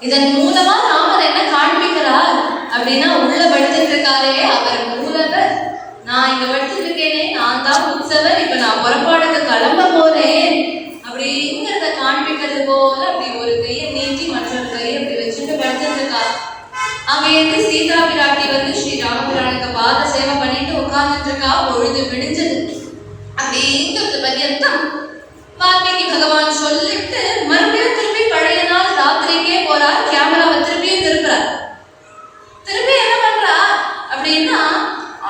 இதன் மூலமா ராமர் என்ன காண்பிக்கிறார் அப்படின்னா, உள்ள படுத்துட்டு இருக்காரே அவர் மூலவர், நான் இங்க படுத்துட்டு இருக்கேனே, நான் தான் உற்சவர், இப்ப நான் புறப்பாடுக்கு கிளம்ப போறேன் அப்படிங்கிறத காண்பிக்கிறது போல அப்படி ஒரு கையை நீட்டி மற்றொரு கையை அப்படி வச்சுட்டு படுத்துட்டு இருக்கார். அங்க இருந்து சீதா பிராட்டி வந்து ஸ்ரீ ராமபிரானுக்கு பாத சேவை பண்ணிட்டு உட்கார்ந்துட்டு இருக்கா. பொழுது விடிஞ்சது. அப்படிங்கிறது பர்யந்தம் வால்மீகி பகவான் சொல்லிட்டு மறுபடியும் திருப்பி பழைய நாள் ராத்திரிக்கே போறார். கேமராவை திருப்பியும் திருப்புறார். திருப்பி என்ன பண்றா அப்படின்னா,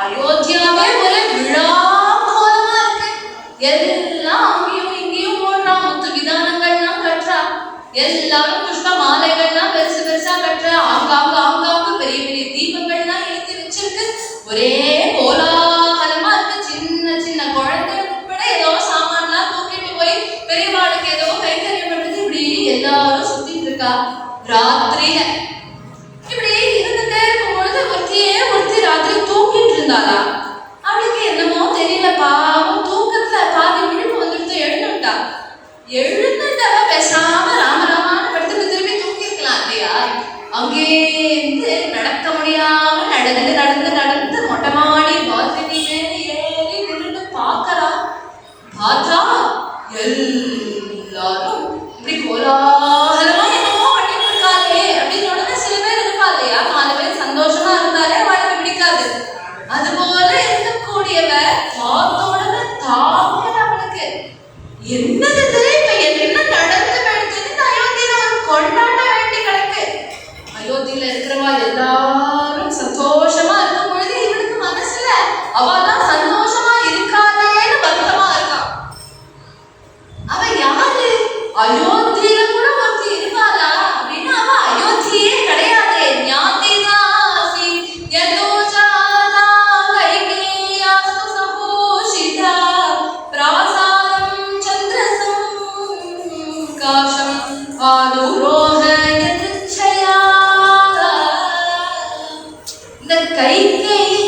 அயோத்தியாவே ஒரு விழா கோலமா இருக்கு. எல்லாம் அங்கேயும் இங்கேயும் ஓடுறா. முத்து விதானங்கள்லாம் கட்டுறா. எல்லாரும் புஷ்ப மாலைகள்லாம் பெருசு பெருசா கட்டுறா. ஆங்காங்கு பெரிய பெரிய தீபங்கள்லாம் ஏற்றி வச்சிருக்கு. ஒரே கோலாகலமா இருக்கு. சின்ன சின்ன குழந்தை உட்பட ஏதோ சாமான்லாம் தூக்கிட்டு போய் பெரியவாளுக்கு ஏதோ கைத்தறியம் பண்றது. இப்படி எல்லாரும் சுத்திட்டு இருக்கா. ராத்திரியில இப்படி இருந்துட்டே இருக்கும் பொழுது ஒருத்தி ராத்திரி தூக்கிட்டு இருந்தாளா. அவளுக்கு என்னமோ தெரியல, பாவம் தூக்கத்துல பாதி விழிப்பு வந்துடுத்து. எழுந்துட்டவ பேசாம ராமராமான்னு படுத்துட்டு திரும்பி தூக்கி இருக்கலாம் இல்லையா. அங்கே இருந்து நடக்க முடியாம நடந்து மொட்டை மாடி பால்கனி மேல ஏறி நின்றுட்டு பாக்கறா. பார்த்தா எல்லாரும் இப்படி கோலாகலமா என்னமோ பண்ணிட்டு இருக்காளே அப்படின்னு உடனே சில பேர் இருக்கா இல்லையா, 4 பேர் சந்தோஷமா இருந்தாலே அவளுக்கு பிடிக்காது. அது போல இருக்கக்கூடியவ பார்த்த உடனே தாங்கல அவளுக்கு. என்னது இப்ப என்ன நடந்து வேண்டியது? அயோத்தியில ஒரு கொண்டாட வேண்டி கிடக்கு. அயோத்தியில இருக்கிறவா எல்லாரும் சந்தோஷமா இருக்கும் பொழுது இவனுக்கு மனசுல அவதான் சந்தோஷமா இருக்காதேன்னு வருத்தமா இருக்கான். அவ யாரு? அயோத்தியில கூட ஒருத்தி இருக்காளா அப்படின்னா அவ அயோத்தியே கிடையாது. ஞாதிதாசி யதோஜாதா கைகேயாஸ்து சபூஷிதா பிராசாதம் சந்திரசம் காஷம் ஆலோரோஹ யதிச்சயா. இந்த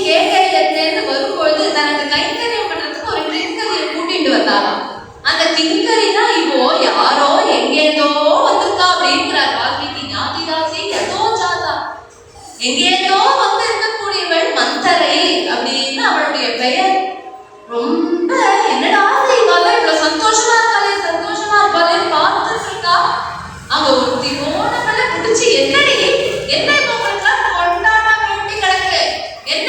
கேக்கையிலேருந்து வரும்பொழுது தனக்கு கைங்கரியம் பண்றதுக்கு ஒரு கிங்கரியை கூட்டிட்டு வந்தாராம். அந்த கிங்கரி தான் இப்போ யாரோ எங்கேதோ வந்திருக்கா அப்படின்றார் வால்மீகி. ஞாதிதாசி யதோ ஜாதா, எங்கேதோ வந்து இருக்கக்கூடியவள் மந்தரை அப்படின்னு அவளுடைய பெயர். ரொம்ப என்னடா இவாள இவ்வளவு சந்தோஷமா இருக்காளே பார்த்துட்டு இருக்கா. அங்க ஒருத்தி போனவளை பிடிச்சி, என்னடி என்ன இப்போ உங்களுக்கு கொண்டாட வேண்டி கிடக்கு, என்ன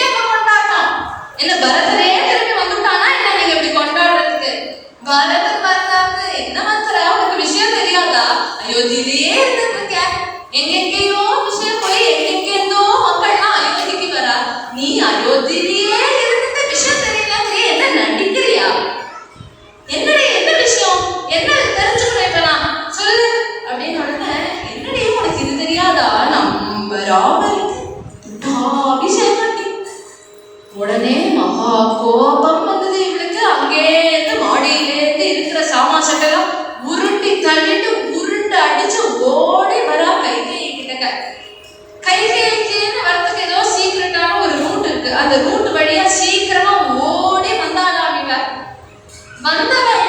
ராமருக்கு அபிஷேகம். உடனே மகா கோபம் வந்தது இவளுக்கு. அங்கேருந்து மாடியிலேருந்து இருக்கிற சாமா சட்டெல்லாம் உருட்டி தள்ளிட்டு உருண்டு அடிச்சு ஓடி வரா கைகேயி கிட்டக்க. கைகேயின்னு வரதுக்கு ஏதோ சீக்கிரட்டான ஒரு ரூட் இருக்கு. அந்த ரூட் வழியா சீக்கிரமா ஓடி வந்தாளாம் இவ. வந்தவள்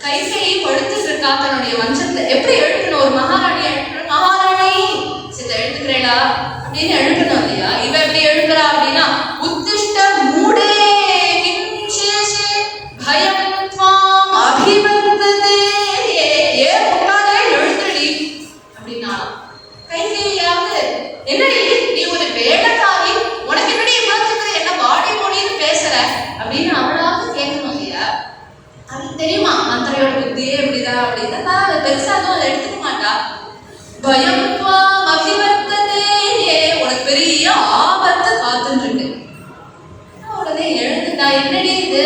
கைகேயி படுத்துட்டு இருக்கா தன்னுடைய மஞ்சத்தை. எப்படி எழுப்பணும்? ஒரு மகாராணி எழுப்பணும். மகாராணி சித்த எழுத்துக்கிறேடா அப்படின்னு எழுப்பணும் இல்லையா? இவ எப்படி எழுப்புறா அப்படின்னா, உத்திஷ்ட மூடே கிஞ்சேஷே பயம் த்வாம் அபிவர்ததே. ஏ முட்டாளே எழுந்துடி அப்படின்னா. கைகேயியாவது என்னடி நீ ஒரு வேடக்காரி, உனக்கு என்னடி இவ்வளவு என்ன வாடி மொழின்னு பேசுற அப்படின்னு அவளாவது கேட்கணும் இல்லையா? அது தெரியுமா மந்திரையோட புத்தியே எப்படிதான் அப்படின்னா பெருசா அதுவும் அதை எடுத்துக்க மாட்டா. பயம் த்வாம் அபிவர்ததே, உனக்கு பெரிய ஆபத்து காத்துன்னு இருக்கு. உடனே எழுந்துட்டா. என்னடி இது,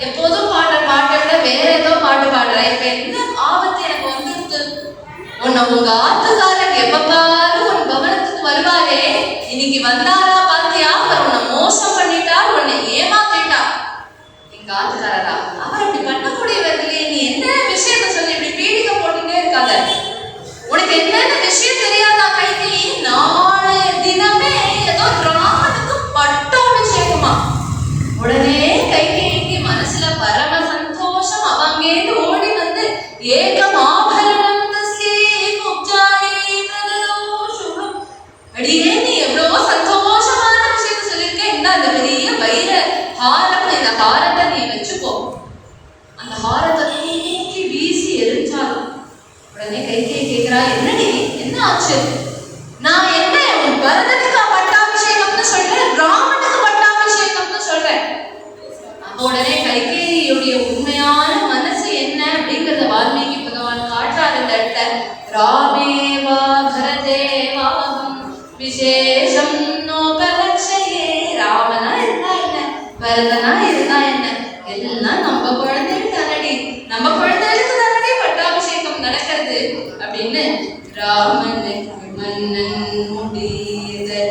எப்போதும் பாடுற பாட்டை விட வேற ஏதோ பாட்டு பாடுற, இப்ப என்ன ஆபத்து எனக்கு வந்துருக்கு? உன்னை உங்க ஆத்துக்காரன் எப்பப்பாரு உன் கவனத்துக்கு வருவாரே, இன்னைக்கு வந்தாரா பாத்தியா? அவர் உன்னை மோசம் பண்ணிட்டார், உன்னை ஏமாத்திட்டா. எங்க ஆத்துக்காரரா? அவர் அப்படி பண்ணக்கூடியவர் இல்லையே. நீ என்ன விஷயத்த சொல்லி இப்படி பீடிக்க போட்டுட்டே இருக்காத. உனக்கு என்னென்ன விஷயம் தெரியாதா கைகேயி? நாளைய தினமே ஏதோ ராமனுக்கு பட்டாபிஷேகமா. உடனே கைகேயிக்கு மனசுல பரம சந்தோஷம். அவங்கேந்து ஓடி வந்து ஏகம் ஆபரணம் தஸ்யே குப்ஜாயே ததோ சுபம். அடியே நீ எவ்வளவோ சந்தோஷமான விஷயத்த சொல்லியிருக்க. இந்த அந்த பெரிய வைர ஹாரம், இந்த ஹாரத்தை நீ வச்சுக்கோ. அந்த ஹாரத்தை தூக்கி வீசி எரிஞ்சாலும். உடனே கைகேயி கேட்கிறா, என்னடி என்ன ஆச்சு? நான் என்ன உன் பரதனுக்கு பட்டாபிஷேகம்னு சொல்றேன், ராமனுக்கு பட்டாபிஷேகம்னு சொல்றேன். அப்போ உடனே கைகேயியுடைய உண்மையான மனசு என்ன அப்படிங்கறத வால்மீகி பகவான் காட்டுறாரு இந்த இடத்த. ராமேவா பரதேவாஹம் விசேஷம் நோபலக்ஷயே. ராமனா இருந்தா என்ன, பரதனா இருந்தா என்ன, எல்லாம் நம்ம குழந்தைகளுக்கு தானடி, நம்ம குழந்தைகளுக்கு தானடி பட்டாபிஷேகம் நடக்கிறது அப்படின்னு ராமனுக்கு மன்னன் முடிதலித்தாலே.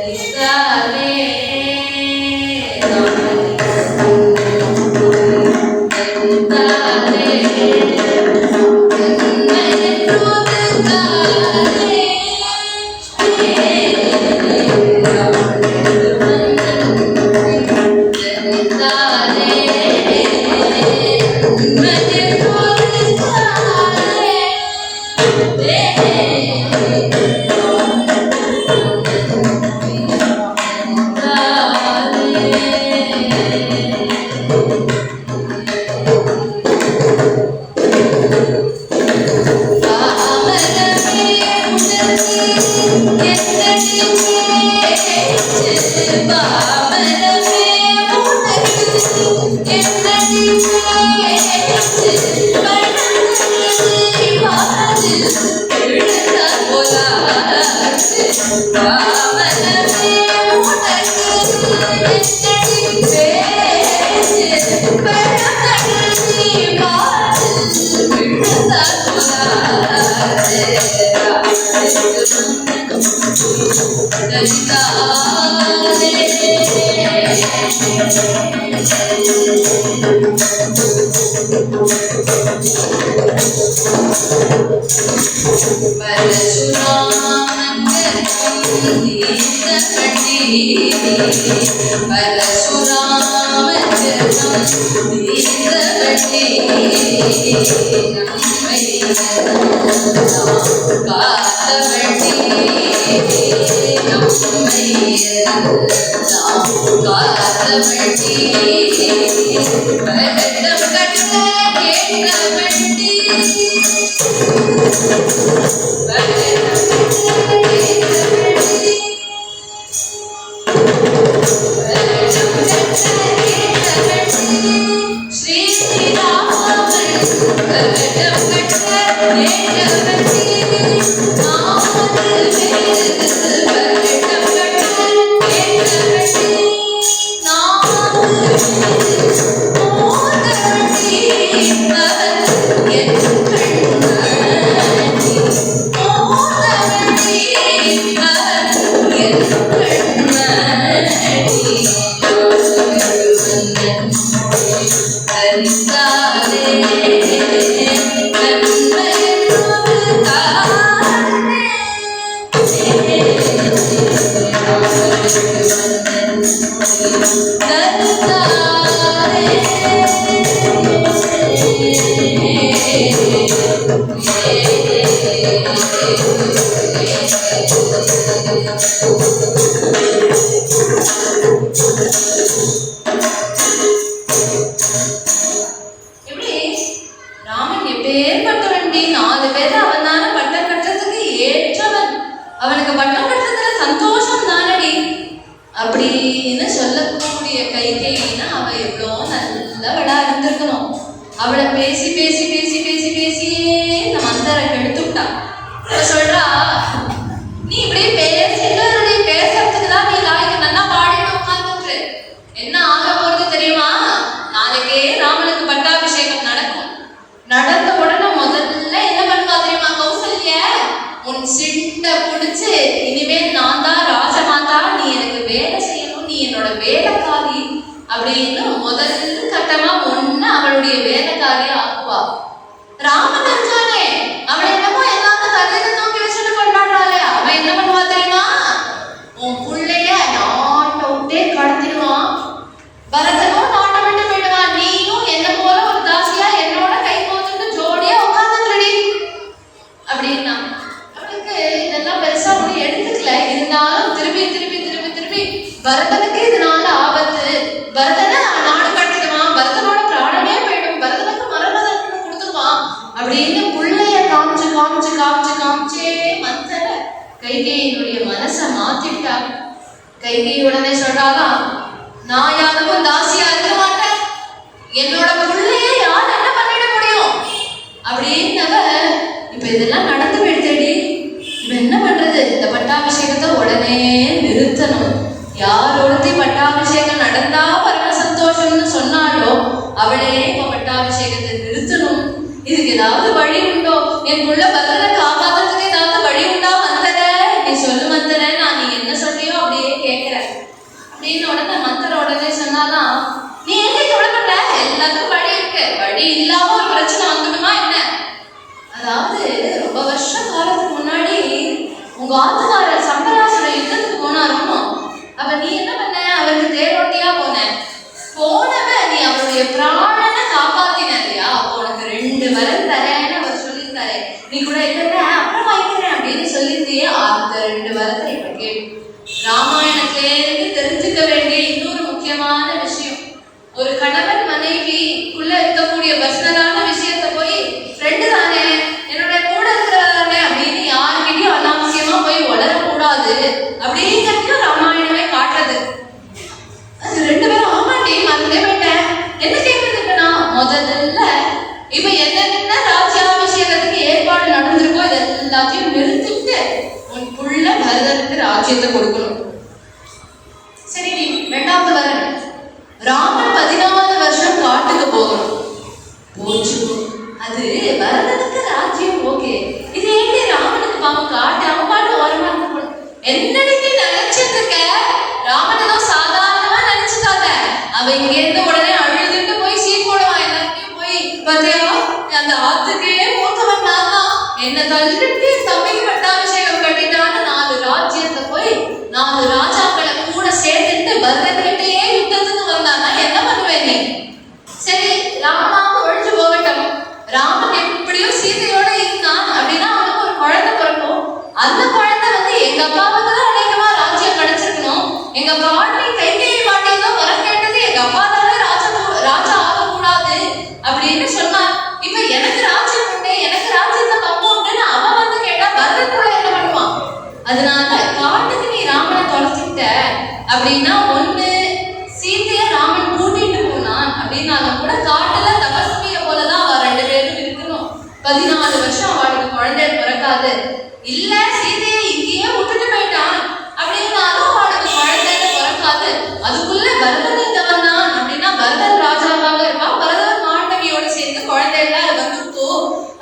Oh, இப்படி ராமன் எப்பேற்பட்டவன், 4 பேர் அவன் தானே பட்டம் கட்டுறதுக்கு ஏற்றவன், அவனுக்கு பட்டம் கட்டுறதுல சந்தோஷம் தானடி அப்படின்னு சொல்லக்கூடிய கைகேயினா அவ எவ்வளோ நல்லவளா இருந்திருக்கணும். அவளை பேசி பேசி பேசி பேசி பேசியே இந்த மந்தரை கெடுத்துட்டா. சொல்றா, நீ இப்படி பேசுறதுக்கு தான் நீ லாய்க்கு நல்லா பாடிட்டு உட்கார்ந்துட்டு என்ன ஆக போறது தெரியுமா? நாளைக்கே ராமனுக்கு பட்டாபிஷேகம் நடக்கும். நடந்த உடனே முதல்ல என்ன பண்ணுவா தெரியுமா கௌசல்ய? உன் சிட்ட புடிச்சு, இனிமேல் நான் தான் ராஜமாதா, நீ எனக்கு வேலை செய்யணும், நீ என்னோட வேலைக்காரி அப்படின்னு முதல் கட்டமா ஒண்ணு அவளுடைய வேலைக்காரியா ஆக்குவா. ராமன் இருக்கானே, அவளை என்னமோ எல்லாரும் தகுதி தூக்கி வச்சுட்டு கொண்டாடுறாளே, அவன் என்ன பண்ணுவா தெரியுமா? உன் பிள்ளைய நாட்டை விட்டே கடத்திடுவான். பரதனும் நாட்டை விட்டு போயிடுவான். நீயும் என்ன போல ஒரு தாசியா என்னோட கை கோத்துட்டு ஜோடியா உட்காந்துடி அப்படின்னா. அவளுக்கு இதெல்லாம் பெருசா ஒண்ணு எடுத்துக்கல. இருந்தாலும் திருப்பி திருப்பி திருப்பி திருப்பி பரதனுக்கு இதனால ஆபத்து, பரதனை நாடு கடத்திடுவான், பரதனோட பிராணனே போயிடும், பரதனுக்கு மரண தண்டனை கொடுத்துருவான் அப்படின்னு புள்ளைய காமிச்சு காமிச்சு காமிச்சு காமிச்சே மந்தர கைகேயினுடைய மனசை மாத்திட்டா. கைகேயி உடனே சொல்றாதான், நான் யாருக்கும் தாசியா இருக்க மாட்டேன், என்னோட புள்ளைய யார் என்ன பண்ணிட முடியும் அப்படின்னவ. இப்ப இதெல்லாம் நடந்து போயிடுதேடி, இப்ப என்ன பண்றது? இந்த பட்டாபிஷேகத்தை உடனே நிறுத்தணும். யார் ஒருத்தி பட்டாபிஷேகம் நடந்தா பரம சந்தோஷம்னு சொன்னாலோ அவளே இப்ப பட்டாபிஷேகத்தை நிறுத்தணும். இதுக்கு ஏதாவது வழி உண்டோ? என் புள்ள பரதனை காப்பாத்துறதுக்கு ஏதாவது வழி உண்டா மந்தர? நீ சொல்லு மந்தர, நான் நீ என்ன சொல்றியோ அப்படியே கேட்கிறேன் அப்படின்னு உடனே மந்தர உடனே சொன்னாலாம், நீ என்ன கவலைப்பட்ட? எல்லாத்துக்கும் வழி இருக்கு, வழி இல்லாம ஒரு பிரச்சனை வந்துடுமா என்ன? அதாவது ரொம்ப வருஷ காலத்துக்கு முன்னாடி உங்க ஆத்துக்காரர் சம்பராசுர யுத்தத்துக்கு போனாருமோ, அப்ப நீ என்ன பண்ண? அவருக்கு தேரோட்டியா போனவ நீ அவருடைய பிராணனை காப்பாத்தின இல்லையா? அப்போ உனக்கு 2 வரம் தரேன்னு அவர் சொல்லியிருந்தாரு. நீ கூட இல்ல அப்புறம் வாங்கிக்கிறேன் அப்படின்னு சொல்லியிருந்தியே, அந்த 2 வரத்தை இப்ப கேட்டு. ராமாயணத்திலேருந்து தெரிஞ்சுக்க வேண்டிய இன்னொரு முக்கியமான விஷயம், ஒரு கணவன் மனைவிக்குள்ள இருக்கக்கூடிய பர்சனலான விஷயத்த போய் ஃப்ரெண்டு தானே, என்னோட கூட இருக்கிறதானே அப்படின்னு யாருக்கிட்டையும் அனாவசியமா போய் வளரக்கூடாது அப்படிங்கிறதையும் ராமாயணமே காட்டுறது. அது 2 பேரும் ஆமாண்டி மறந்தே போயிட்டேன், என்ன கேட்கறது? இப்ப நான் முதல்ல இப்ப என்னென்ன ராஜ்யாபிஷேகத்துக்கு ஏற்பாடு நடந்திருக்கோ இது எல்லாத்தையும் நிறுத்திட்டு உன் புள்ள பரதனுக்கு ராஜ்யத்தை கொடுக்கணும். சரி, நீ 2வது வரன் ராமன் 14 வருஷம் காட்டுக்கு போகணும். போச்சு, அது பரதனுக்கு ராஜ்யம் ஓகே, இது ஏன் ராமனுக்கு பாவம் காட்டு? அவன் பாட்டு ஓரமா என்னடி நீ நினைச்சிட்டு இருக்க? ராமன் ஏதோ சாதாரணமா நினைச்சுக்காத. அவன் இங்க இருந்து உடனே அழுதுட்டு போய் சீட் போடுவான், எல்லாத்தையும் போய் பார்த்தியா அந்த ஆத்துக்கே மூத்தவன் நான் தான், என்ன தள்ளிட்டு தம்பிக்கு பட்டாபிஷேகம் கட்டிட்டான்னு 4 ராஜ்யத்தை போய் 4 ராஜாக்களை கூட சேர்த்துட்டு பரதன்கிட்டயே யுத்தத்துக்கு வந்தானா என்ன பண்ணுவேன் நீ? சரி, ராமாவும் ஒழிஞ்சு போகட்டும். ராமன் எப்படியும் சீதையோட இருந்தான் அப்படின்னா அவனுக்கு ஒரு குழந்தை பிறக்கும். அந்த குழந்தை வந்து எங்க அப்பாவுக்கு தான் அநேகமா ராஜ்யம் கிடைச்சிருக்கணும். எங்க பாட்டி கைகேயி பாட்டி தான் வர கேட்டது, எங்க அப்பா தானே ராஜா ஆகக்கூடாது அப்படின்னு சொன்னான். இப்ப எனக்கு ராஜ்யம் உண்டு, எனக்கு ராஜ்யத்தை பங்கு உண்டுன்னு அவன் வந்து கேட்டா பரதனோட என்ன பண்ணுவான்? அதனால காட்டுக்கு நீ ராமனை தொலைச்சிட்ட அப்படின்னா, ஒண்ணு சீதைய ராமன் கூட்டிட்டு போனான் அப்படின்னாலும் கூட காட்டுல தபஸ்விய போலதான் அவ 2 பேரும் இருக்கணும். 14 வருஷம் அவளுக்கு குழந்தை பிறக்காது. இல்ல சீதையை இங்கேயே விட்டுட்டு போயிட்டான் அப்படின்னாலும் அவளுக்கு குழந்தை பிறக்காது. அதுக்குள்ள பரதன் இங்க வந்தான் அப்படின்னா பரதன் ராஜாவாக இருப்பான். பரதன் மாண்டவியோட சேர்ந்து குழந்தை எல்லாம் வந்துருத்தோ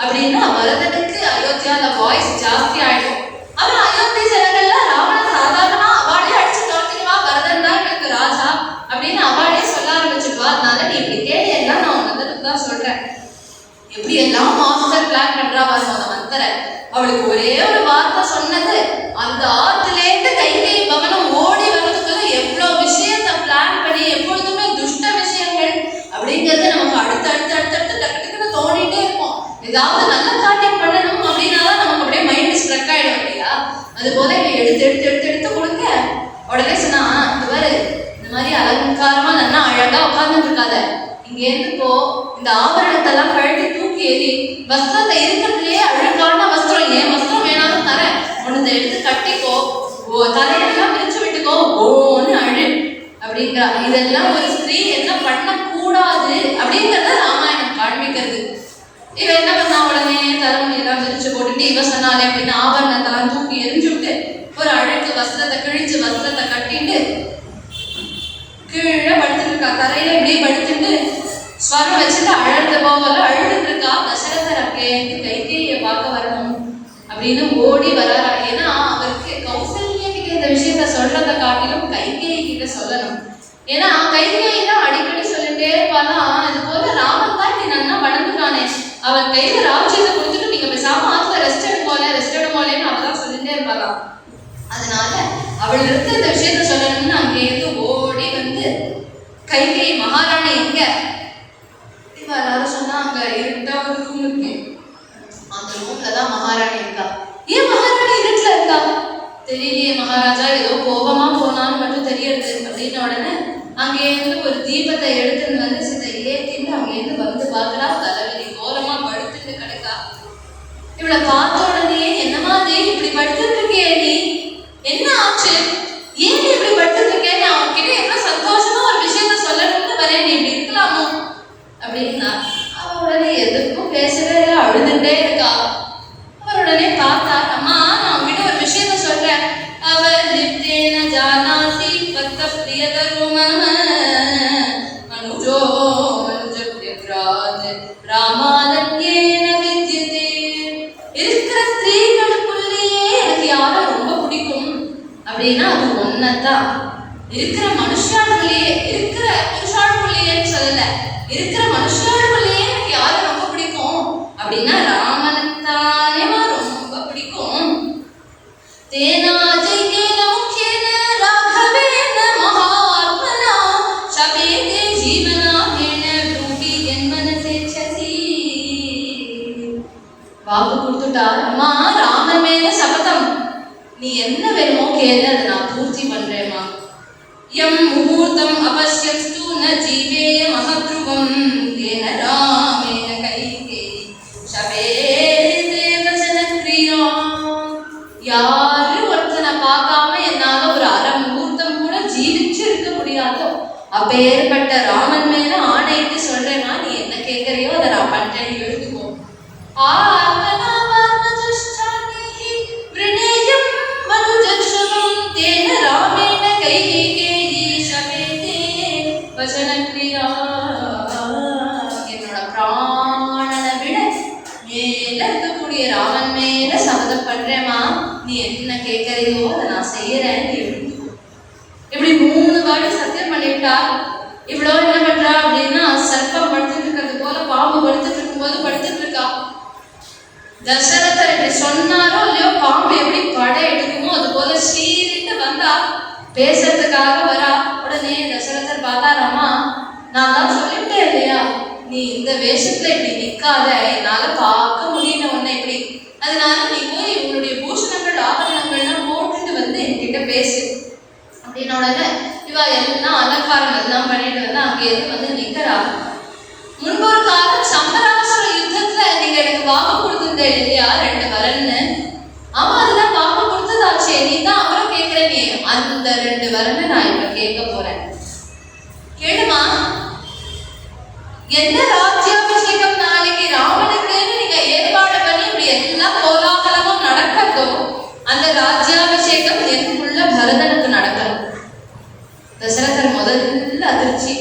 அப்படின்னா பரதனுக்கு அயோத்தியால வாய்ஸ் ஜாஸ்தி ஆயிடும். அவன் அயோத்தி ஜனங்கள்ல ராவண சாதாரணமா அவளே அடிச்சு தோர்த்திடுவா, பரதன் தான் எனக்கு ராஜா அப்படின்னு அவளே சொல்ல ஆரம்பிச்சிடுவா. அதனால நீ இப்படி கேள்வி எல்லாம் நான் உனக்கு தான் சொல்றேன். எப்படி எல்லாம் மாஸ்டர் பிளான் பண்றா பாருங்க அந்த மந்தர. அவளுக்கு ஒரே ஒரு வார்த்தை சொன்னது, அந்த ஆத்துலேருந்து கைகேயி பவனம் ஓடி வர்றதுக்குள்ள எவ்வளவு விஷயத்தை பிளான் பண்ணி, எப்பொழுதுமே துஷ்ட விஷயங்கள் அப்படிங்கிறது நமக்கு அடுத்தடுத்து டக்குன்னு தோண்டிட்டே இருக்கும். ஏதாவது நல்ல காரியம் பண்ணணும் அப்படின்னாதான் நமக்கு அப்படியே மைண்ட் ஸ்ட்ரக் ஆயிடும் இல்லையா? அது போல எடுத்து உடனே சொன்னா, இந்த பாரு, இந்த மாதிரி அலங்காரமா நல்லா அழகா உட்கார்ந்துட்டு இருக்காத, இங்க இருந்து போ, இந்த ஆபரணத்தை எல்லாம் கழட்டி தூக்கி ஏறி வஸ்திரத்தை இருக்கிறதுலயே அழகான வஸ்திரம், ஏன் வஸ்திரம் வேணாலும் தரேன், உனதை எடுத்து கட்டிக்கோ, தலையெல்லாம் விரிச்சு விட்டுக்கோ, ஓன்னு அழு அப்படிங்கிறா. இதெல்லாம் ஒரு ஸ்திரீ என்ன பண்ணக்கூடாது அப்படிங்கிறத ராமாயணம் காண்பிக்கிறது. இவ என்ன பண்ணா, உடனே தலைமுடியெல்லாம் விரிச்சு போட்டுட்டு இவ சொன்னாலே அப்படின்னு ஆபரணத்தெல்லாம் தூக்கி எரிஞ்சு விட்டு ஒரு அழுக்கு வஸ்திரத்தை கிழிச்சு வஸ்திரத்தை கட்டிட்டு கீழே படுத்துட்டு இருக்கா. தரையில இப்படியே படுத்துட்டு ஸ்வரம் வச்சுட்டு அழகு போகல அழுதுட்டு இருக்கா. தசரதர் அங்கே கைகேயியை பார்க்க வரணும் அப்படின்னு ஓடி வராரா. ஏன்னா அவருக்கு கௌசல்யா கிட்ட இந்த விஷயத்த சொல்றதை காட்டிலும் கைகேயி கிட்ட சொல்லணும். ஏன்னா கைகேயி தான் அடிக்கடி சொல்லிட்டே இருப்பாலாம், இது போல ராமன் தான் இப்படி நல்லா வளர்ந்துட்டானே, அவன் கையில ராஜ்யத்தை கொடுத்துட்டு நீங்க பேசாம ஆத்துல ரெஸ்ட் எடுமோலேன்னு அவதான் சொல்லிட்டே இருப்பாளாம். அதனால அவள் இருந்து இந்த விஷயத்த சொல்லணும்னு அங்கே இருந்து ஓடி வந்து கைகேயி மகாராணி எங்க எல்லாரும் சொன்னா, அங்க இருட்டா ஒரு ரூம் இருக்கு, அந்த ரூம்ல தான் மகாராணி இருக்கா. ஏன் மகாராணி இருட்டுல இருக்கா தெரியலையே, மகாராஜா ஏதோ கோபமா போனான்னு மட்டும் தெரியறது அப்படின்னு உடனே அங்கே இருந்து ஒரு தீபத்தை எடுத்துன்னு வந்து சிதை ஏற்றிட்டு அங்கே இருந்து வந்து பார்க்கறா. தலைவலி கோரமா படுத்துட்டு கிடக்கா. இவளை பார்த்த உடனே, என்னமா இப்படி படுத்துட்டு இருக்கே, நீ என்ன ஆச்சு, ஏன் நீ இப்படி படுத்துட்டு இருக்கே, நான் அவன்கிட்ட என்ன சந்தோஷமா ஒரு விஷயத்த சொல்லணும்னு வரேன், நீ இப்படி இருக்கலாமோ அப்படின்னா அவ உடனே எதுக்கும் பேசவே இல்லை, அழுதுட்டே இருக்கா. அவர் உடனே பார்த்தா, அம்மா நான் உங்ககிட்ட ஒரு விஷயத்த சொல்றேன். அவர் லிப்தேன ஜானாசி பத்த பிரியதரும மனுஜோ மனுஜப்யக்ராத் ராமானன்யேன வித்யதே. இருக்கிற ஸ்திரீகளுக்குள்ளேயே எனக்கு யாரை ரொம்ப பிடிக்கும் அப்படின்னா அது ஒன்னதான். இருக்கிற மனுஷாளுக்குள்ளேயே, இருக்கிற புருஷாளுக்குள்ளேயேன்னு சொல்லல, இருக்கிற மனுஷாளுக்குள்ளேயே எனக்கு யாரை ரொம்ப பிடிக்கும் அப்படின்னா ராமனைத்தானேமா ரொம்ப பிடிக்கும். தேனாஜைகேன முக்கியன ராகவேன மகாத்மனா சபேதே ஜீவனாகேன ப்ரூஹி என்மனசேச்சசி. வாக்கு கொடுத்துட்டா, அம்மா ராமன் மேல சபதம், நீ என்ன வேணுமோ கேளு, அதை நான் பூர்த்தி பண்றேம்மா. யம் முகூர்த்தம் அபஷ்யஸ்து ந ஜீவேய மஹத்ருவம் தேன ராமேன கைகேயி சபேதே வசனக்ரியா. யாரு ஒருத்தனை பார்க்காம என்னால ஒரு அரை முகூர்த்தம் கூட ஜீவிச்சு இருக்க முடியாதோ அப்பேற்பட்ட ராமன் மேல ஆணையிட்டு சொல்றேன்னா, நீ என்ன கேட்கறியோ அதை நான் பண்றேன், எழுதுக்கோ. என்னோட பிராணனை விட மேல இருக்கக்கூடிய ராமன் மேல சபதம் பண்றேமா, நீ என்ன கேட்கறியோ அதை நான் செய்யறேன்னு எழுதுக்கோ. இப்படி 3 வாட்டி சத்தியம் பண்ணிவிட்டா. இவ்வளோ என்ன பண்றா அப்படின்னா, சர்ப்பம் படுத்துட்டு இருக்கிறது போல பாம்பு படுத்துட்டு இருக்கும்போது படுத்துட்டு இருக்கா. தசரதர் இப்படி சொன்னாரோ இல்லையோ, பாம்பு எப்படி படை எடுக்குமோ அது போல சீரிட்டு வந்தா, பேசுறதுக்காக வரா. உடனே தசரதர் பார்த்தாராமா, நான் தான் சொல்லிவிட்டேன் இல்லையா, நீ இந்த வேஷத்துல இப்படி நிக்காத, என்னால பார்க்க முடியல உன்னை இப்படி, அதனால நீ போய் உன்னுடைய பூஷணங்கள் ஆபரணங்கள்லாம் போட்டுட்டு வந்து என்கிட்ட பேசு அப்படின்னு. உடனே இவா எல்லாம் அலங்காரம் எல்லாம் பண்ணிட்டு வந்து அங்கே வந்து நிக்கிறா. முன்பொரு காலம் சம்பராசுர யுத்தத்துல நீங்க எனக்கு வாக்கு கொடுத்திருந்த இல்லையா 2 வரன்னு, ஆமா அதுதான் வாக்கு கொடுத்ததாச்சே, நீ தான் அவரை கேட்கிற, நீ அந்த 2 வரன்னு நான் இப்ப கேட்க போறேன், கேளுமா. எந்த ராஜ்யாபிஷேகம் நாளைக்கு ராமனுக்குன்னு நீங்க ஏற்பாடு பண்ணி இப்படி எல்லா கோலாகலமும் நடக்கதோ அந்த ராஜ்யாபிஷேகம் எனக்குள்ள பரதனுக்கு நடக்கணும். தசரதர் முதல்ல அதிர்ச்சி,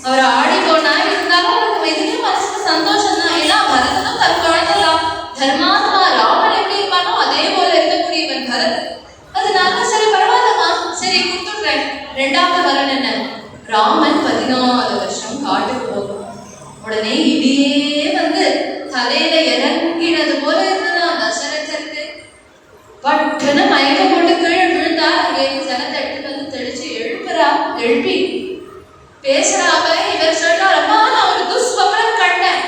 அவர் ஆடி போனா இருந்தாலும் அவருக்கு எதுவும் மனசுக்கு சந்தோஷம் தான். ஏன்னா பரதனும் தன் குழந்தைதான், தர்மாத்மா ராமன் எப்படி இருப்பானோ அதே போல இருக்கக்கூடியவன் பரதன். அதனால சரி பரவாயில்லமா, சரி கொடுத்துடுறேன். 2வது வரன் என்ன, ராமன் 14 வருஷம் காட்டுக்கு போகும். உடனே இடியே வந்து தலையில இறங்கினது போல இருந்ததான் தசரதருக்கு. பட்டுன்னு மயக்கம் போட்டு கீழே விழுந்தா. அங்கே ஜனத்தை எடுத்துட்டு வந்து தெளிச்சு எழுப்பி பேசுறாங்க. இவர் சொல்றாரு, அம்மா நான் ஒரு துஸ்வப்னம் கண்டேன்.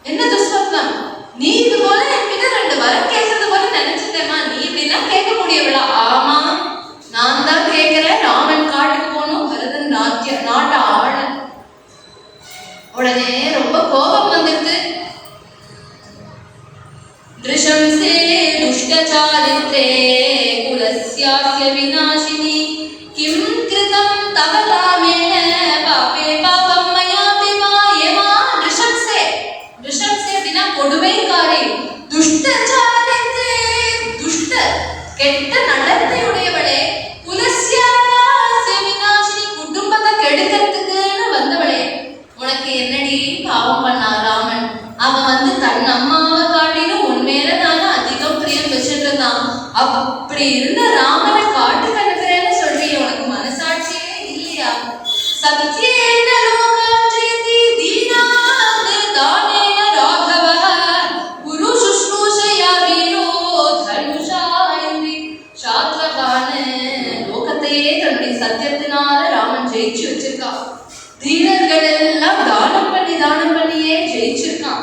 என்ன துஸ்வப்னம், நீ இது போல என்கிட்ட 2 வரம் கேட்கறது போல நினைச்சிட்டேமா, நீ இப்படிலாம் கேட்க முடியவில்லை. ஆமா நான் தான் கேட்கிறேன் सत्येन लोकं जयति दीनान् दानेन राघवः गुरु शुश्रूषया वीरो धनुषायन्ति शात्रகான லோகத்தையே தன்னுடைய சத்தியத்தினால ராமன் ஜெயிச்சு வச்சிருக்கான். தீனர்கள் எல்லாம் தானம் பண்ணியே ஜெயிச்சிருக்கான்.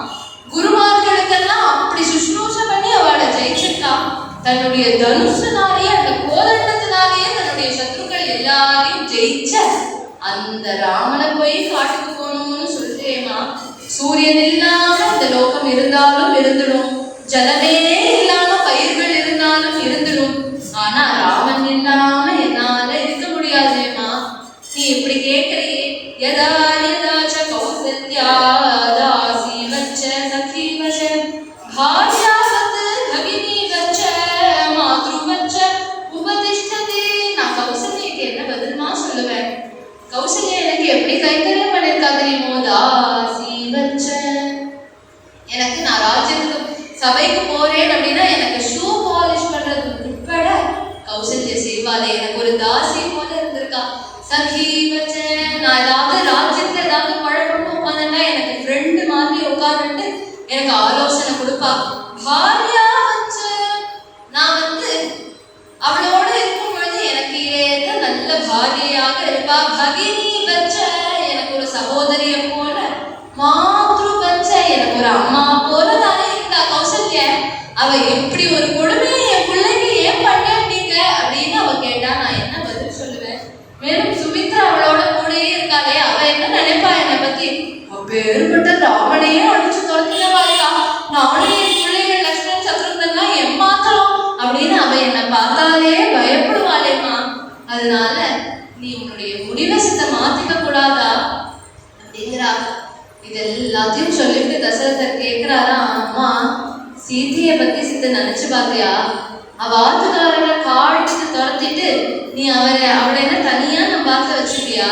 குருமார்களுக்கெல்லாம் அப்படி சுஷ்ரூஷ பண்ணி அவளை ஜெயிச்சிருக்கான். தன்னுடைய தனுஷனாலேயே அந்த கோதண்டத்தினாலேயே தன்னுடைய சத்ருக்கள் எல்லாரையும் ஜெயிச்ச அந்த ராமனை போய் காட்டுக்கு போகணும்னு சொல்றேமா. சூரியன் இல்லாம இந்த லோகம் இருந்தாலும் இருந்துடும், ஜலமே இல்லாம பயிர்கள் இருந்தாலும் இருந்துடும். ஆனா ராமன் இல்லாம என்னால இருக்க முடியாதேமா. நீ இப்படி கேட்கறியே. யதா யதா ச கௌசல்யா தாசி வச்ச சഖி வச்ச பார்யாவத் பகினி வச்ச மாத்ரு வச்ச உபதிஷ்டதே. நான் கௌசல்யக்கு என்ன பதில்மா சொல்லுவேன்? கௌசல்யா எனக்கு எப்படி கைங்கரியம் பண்ணிருக்கா தெரியுமோ? தாசி வச்ச, எனக்கு நான் ராஜ்யத்துக்கு சபைக்கு போறேன் அப்படின்னா எனக்கு ஷூ பாலிஷ் பண்றது உட்பட கௌசல்ய செய்வாளே. எனக்கு ஒரு தாசி போல இருந்திருக்கா. சഖி வச்ச, நான் ஏதாவது ராஜ்யத்துல ஏதாவது குழப்பம் உட்காந்துட்டா எனக்கு ஃப்ரெண்டு மாதிரி உட்காந்துட்டு எனக்கு ஆலோசனை கொடுப்பா. பாரியா வச்ச, நான் அவளோட இருக்கும் பொழுது எனக்கு ஏத நல்ல பாரியாக இருப்பா. பகினி வச்ச, எனக்கு ஒரு சகோதரிய போல. மாத்ரு வச்ச, எனக்கு ஒரு அம்மா போல தானே இருக்கா கௌசல்ய. அவ எப்படி ஒரு கொடுமையை என் பிள்ளைக்கு ஏன் பண்ணீங்க அப்படின்னு அவ கேட்டா நான் என்ன பதில் சொல்லுவேன்? மேலும் சுமித்ரா அவளோட கூடயே இருக்காளே, அவ என்ன நினைப்பா என்னை பத்தி? அப்பேற்பட்ட ராமனையே அடிச்சு துரத்தினவாக்கா, நானும் என் பிள்ளைகள் லட்சுமணன் சத்ருகன்லாம் ஏமாத்தலாம் அப்படின்னு அவ என்னை பார்த்தாலே பயப்படுவாளேம்மா. அதனால நீ உன்னுடைய முடிவசத்தை மாத்திக்க கூடாதா அப்படிங்கிறா. இது எல்லாத்தையும் சொல்லிட்டு தசரதர் கேட்கிறாரா, அம்மா சீதையை பத்தி சித்த நினைச்சு பார்த்தியா? அவ ஆத்துக்காரரை காடிச்சு துரத்திட்டு நீ அவளை என்ன தனியா நம்ம பார்த்து வச்சுப்பியா?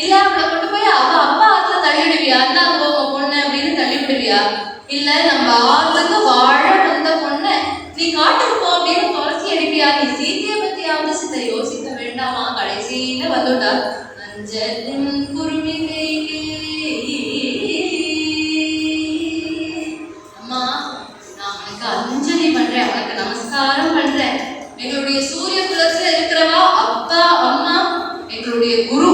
இல்ல அவளை கொண்டு போய் அவ அப்பா ஆத்துல தள்ளிடுவியா? அண்ணா போங்க பொண்ணு அப்படின்னு தள்ளி விடுவியா? இல்ல நம்ம ஆத்துக்கு வாழ வந்த பொண்ணு நீ காட்டுக்கு போ அப்படின்னு துரத்தி அடிப்பியா? நீ சீதையை பத்தியாவது சித்த யோசிக்க வேண்டாமா? கடைசியில வந்துட்டா அஞ்சலின் குருமிகை. அம்மா நான் உனக்கு அஞ்சலி பண்றேன், உனக்கு நமஸ்காரம் பண்றேன். எங்களுடைய சூரிய குலத்துல இருக்கிறவா அப்பா அம்மா எங்களுடைய குரு,